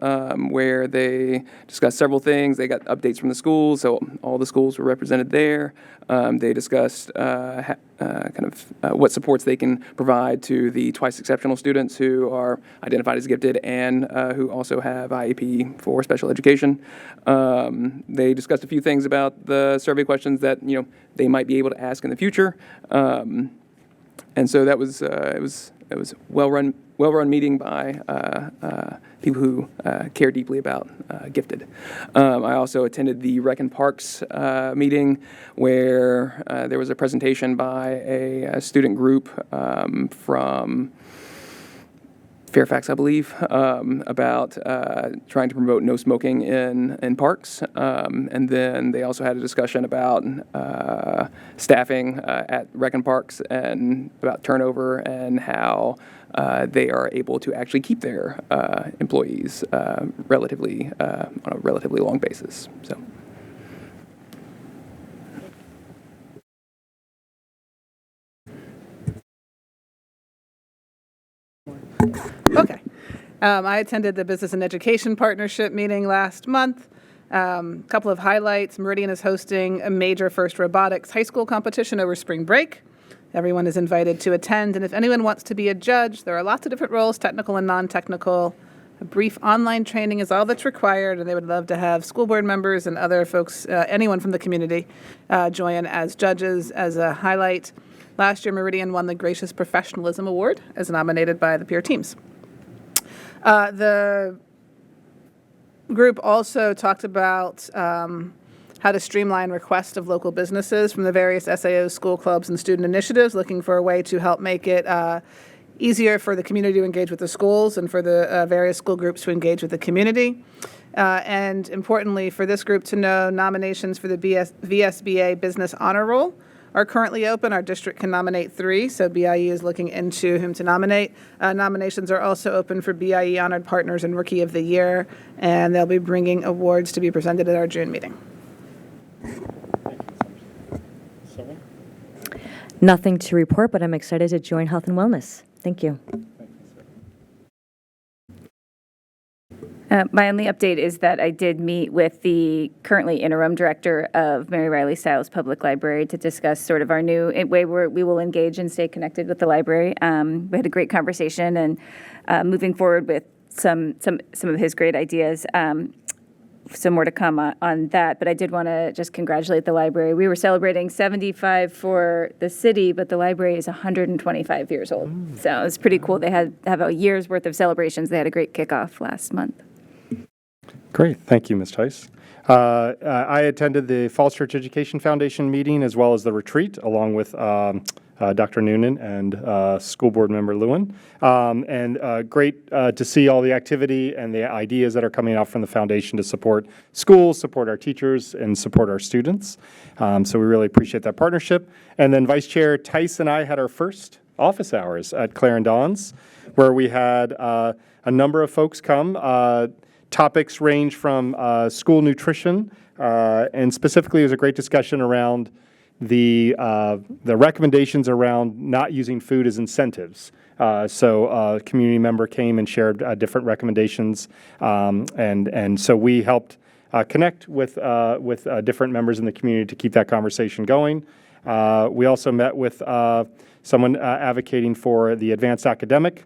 where they discussed several things. They got updates from the schools, so all the schools were represented there. They discussed what supports they can provide to the twice exceptional students who are identified as gifted and who also have IEP for special education. They discussed a few things about the survey questions that they might be able to ask in the future. And so that was it it was well-run meeting by people who care deeply about gifted. I also attended the Rec and Parks meeting where there was a presentation by a student group from Fairfax, I believe, about trying to promote no smoking in parks. And then they also had a discussion about staffing at Rec and Parks and about turnover and how they are able to actually keep their employees on a relatively long basis. So. Okay. I attended the Business and Education Partnership meeting last month. Couple of highlights. Meridian is hosting a major FIRST Robotics high school competition over spring break. Everyone is invited to attend, and if anyone wants to be a judge, there are lots of different roles, technical and non-technical. A brief online training is all that's required, and they would love to have school board members and other folks, anyone from the community, join as judges. As a highlight, last year Meridian won the Gracious Professionalism Award as nominated by the peer teams. The group also talked about how to streamline requests of local businesses from the various SAOs, school clubs, and student initiatives, looking for a way to help make it easier for the community to engage with the schools and for the various school groups to engage with the community. And importantly, for this group to know, nominations for the VSBA Business Honor Roll are currently open. Our district can nominate 3, so BIE is looking into whom to nominate. Nominations are also open for BIE Honored Partners and Rookie of the Year, and they'll be bringing awards to be presented at our June meeting. Nothing to report, but I'm excited to join Health and Wellness. Thank you. My only update is that I did meet with the currently interim director of Mary Riley Stiles Public Library to discuss sort of our new way where we will engage and stay connected with the library. We had a great conversation and moving forward with some of his great ideas. Some more to come on that, but I did want to just congratulate the library. We were celebrating 75 for the city, but the library is 125 years old. So it's pretty cool. They have a year's worth of celebrations. They had a great kickoff last month. Great. Thank you, Ms. Tice. I attended the Falls Church Education Foundation meeting as well as the retreat, along with Dr. Noonan and school board member Lewin. And great to see all the activity and the ideas that are coming out from the foundation to support schools, support our teachers, and support our students. So we really appreciate that partnership. And then Vice Chair Tice and I had our first office hours at Clarendon's, where we had a number of folks come. Topics range from school nutrition, and specifically there was a great discussion around the recommendations around not using food as incentives. So a community member came and shared different recommendations, and so we helped connect with different members in the community to keep that conversation going. We also met with someone advocating for the advanced academic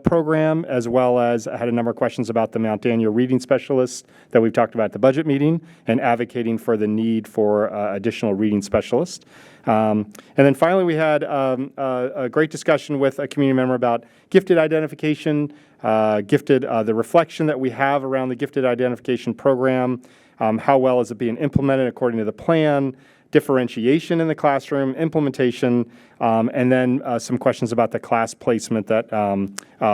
program, as well as I had a number of questions about the Mount Daniel reading specialists that we've talked about at the budget meeting and advocating for the need for additional reading specialists. And then finally, we had a great discussion with a community member about gifted identification, the reflection that we have around the gifted identification program, how well is it being implemented according to the plan, differentiation in the classroom, implementation, and then some questions about the class placement that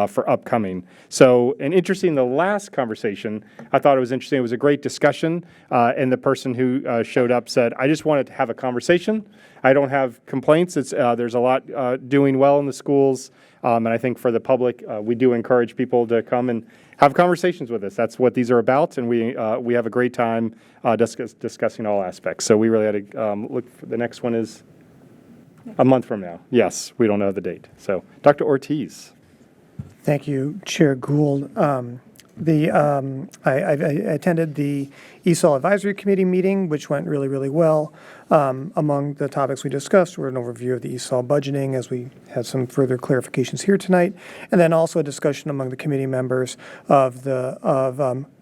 for upcoming. So, and interesting, the last conversation, I thought it was interesting. It was a great discussion, and the person who showed up said, "I just wanted to have a conversation. I don't have complaints. There's a lot doing well in the schools, and I think for the public, we do encourage people to come and have conversations with us. That's what these are about, and we have a great time discussing all aspects. So we really had to look for the next one is a month from now. Yes, we don't know the date. So Dr. Ortiz. Thank you, Chair Gould. I attended the ESOL Advisory Committee meeting, which went really, really well. Among the topics we discussed were an overview of the ESOL budgeting, as we had some further clarifications here tonight, and then also a discussion among the committee members of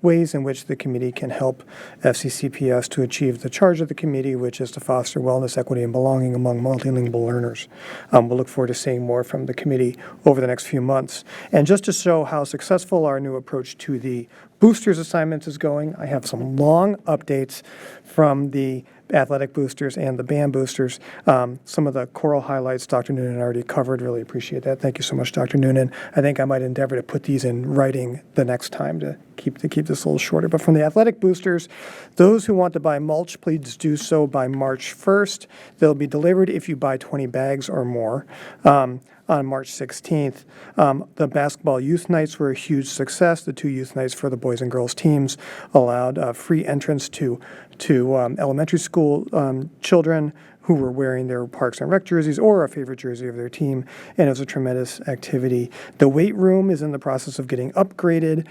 ways in which the committee can help FCCPS to achieve the charge of the committee, which is to foster wellness, equity, and belonging among multilingual learners. We'll look forward to seeing more from the committee over the next few months. And just to show how successful our new approach to the boosters assignments is going, I have some long updates from the athletic boosters and the band boosters. Some of the choral highlights Dr. Noonan already covered. Really appreciate that. Thank you so much, Dr. Noonan. I think I might endeavor to put these in writing the next time to keep this a little shorter. But from the athletic boosters, those who want to buy mulch, please do so by March 1st. They'll be delivered if you buy 20 bags or more. On March 16th. The basketball youth nights were a huge success. The 2 youth nights for the boys and girls teams allowed free entrance to elementary school children who were wearing their Parks and Rec jerseys or a favorite jersey of their team, and it was a tremendous activity. The weight room is in the process of getting upgraded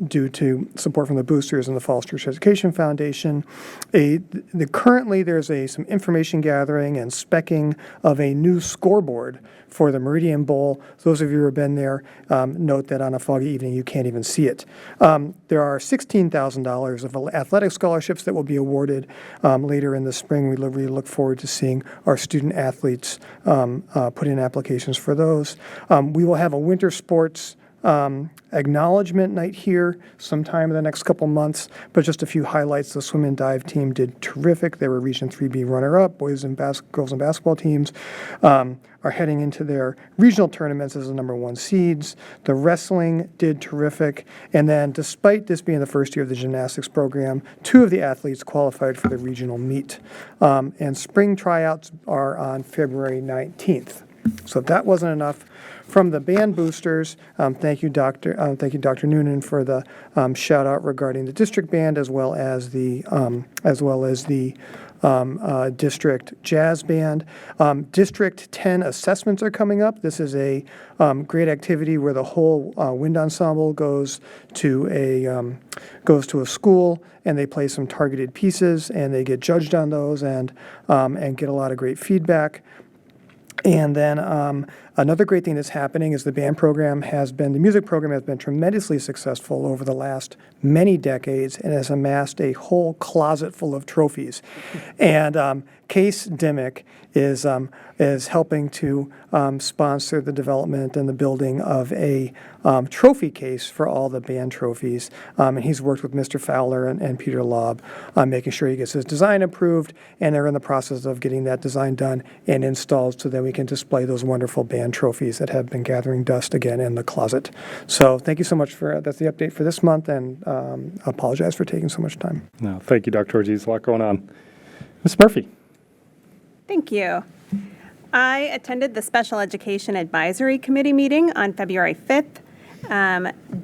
due to support from the boosters and the Falls Church Education Foundation. Currently, there's some information gathering and specking of a new scoreboard for the Meridian Bowl. Those of you who have been there note that on a foggy evening you can't even see it. There are $16,000 of athletic scholarships that will be awarded later in the spring. We really look forward to seeing our student athletes put in applications for those. We will have a winter sports acknowledgement night here sometime in the next couple months, but just a few highlights. The swim and dive team did terrific. They were Region 3B runner-up. Boys and girls and basketball teams are heading into their regional tournaments as the #1 seeds. The wrestling did terrific. And then despite this being the first year of the gymnastics program, 2 of the athletes qualified for the regional meet. And spring tryouts are on February 19th. So if that wasn't enough, from the band boosters, thank you, Dr. Noonan, for the shout out regarding the district band as well as the district jazz band. District 10 assessments are coming up. This is a great activity where the whole wind ensemble goes to a school and they play some targeted pieces and they get judged on those and get a lot of great feedback. And then another great thing that's happening is the music program has been tremendously successful over the last many decades and has amassed a whole closet full of trophies. And Case Dimmick is helping to sponsor the development and the building of a trophy case for all the band trophies. And he's worked with Mr. Fowler and Peter Lobb on making sure he gets his design approved, and they're in the process of getting that design done and installed so that we can display those wonderful band trophies that have been gathering dust again in the closet. So thank you so much that's the update for this month, and I apologize for taking so much time. No, thank you, Dr. Ortiz. A lot going on. Ms. Murphy. Thank you. I attended the Special Education Advisory Committee meeting on February 5th,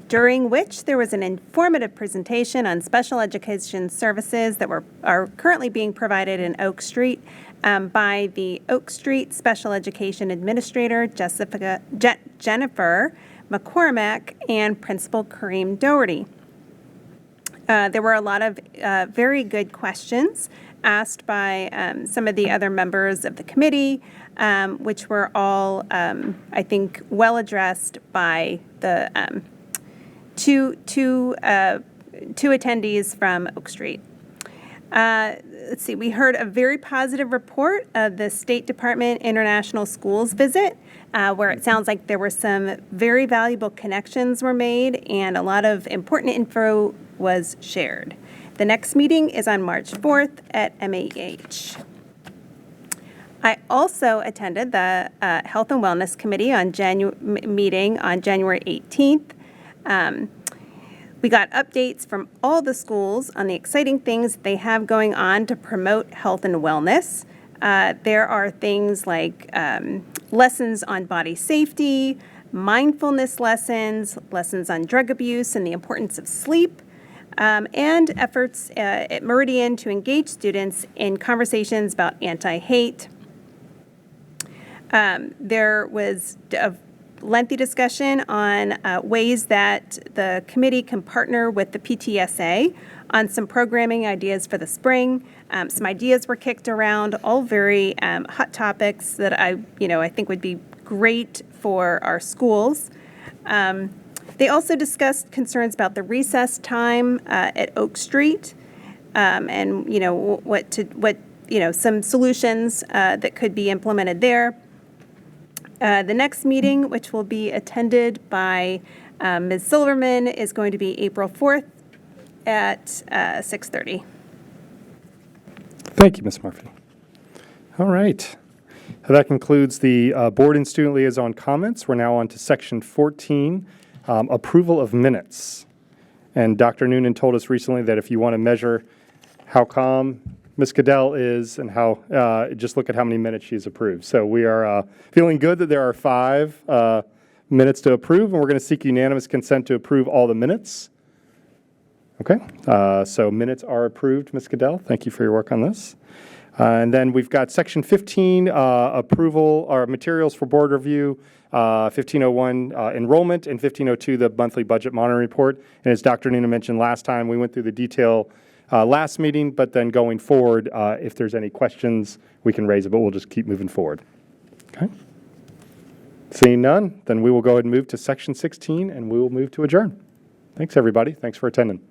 during which there was an informative presentation on special education services that are currently being provided in Oak Street by the Oak Street Special Education Administrator, Jennifer McCormack, and Principal Kareem Doherty. There were a lot of very good questions asked by some of the other members of the committee, which were all, I think, well addressed by the two attendees from Oak Street. Let's see, we heard a very positive report of the State Department International Schools visit, where it sounds like there were some very valuable connections were made and a lot of important info was shared. The next meeting is on March 4th at MAH. I also attended the Health and Wellness Committee meeting on January 18th. We got updates from all the schools on the exciting things they have going on to promote health and wellness. There are things like lessons on body safety, mindfulness lessons, lessons on drug abuse and the importance of sleep, and efforts at Meridian to engage students in conversations about anti-hate. There was lengthy discussion on ways that the committee can partner with the PTSA on some programming ideas for the spring. Some ideas were kicked around, all very hot topics that I think would be great for our schools. They also discussed concerns about the recess time at Oak Street, and some solutions that could be implemented there. The next meeting, which will be attended by Ms. Silverman, is going to be April 4th at 6:30. Thank you, Ms. Murphy. All right. That concludes the board and student liaison comments. We're now on to section 14, approval of minutes. And Dr. Noonan told us recently that if you want to measure how calm Ms. Goodell is and how, just look at how many minutes she's approved. So we are feeling good that there are 5 minutes to approve, and we're going to seek unanimous consent to approve all the minutes. Okay, so minutes are approved, Ms. Goodell. Thank you for your work on this. And then we've got section 15, approval or materials for board review, 1501 enrollment, and 1502 the monthly budget monitoring report. And as Dr. Noonan mentioned last time, we went through the detail last meeting, but then going forward, if there's any questions, we can raise it, but we'll just keep moving forward. Okay. Seeing none, then we will go ahead and move to section 16, and we will move to adjourn. Thanks, everybody. Thanks for attending.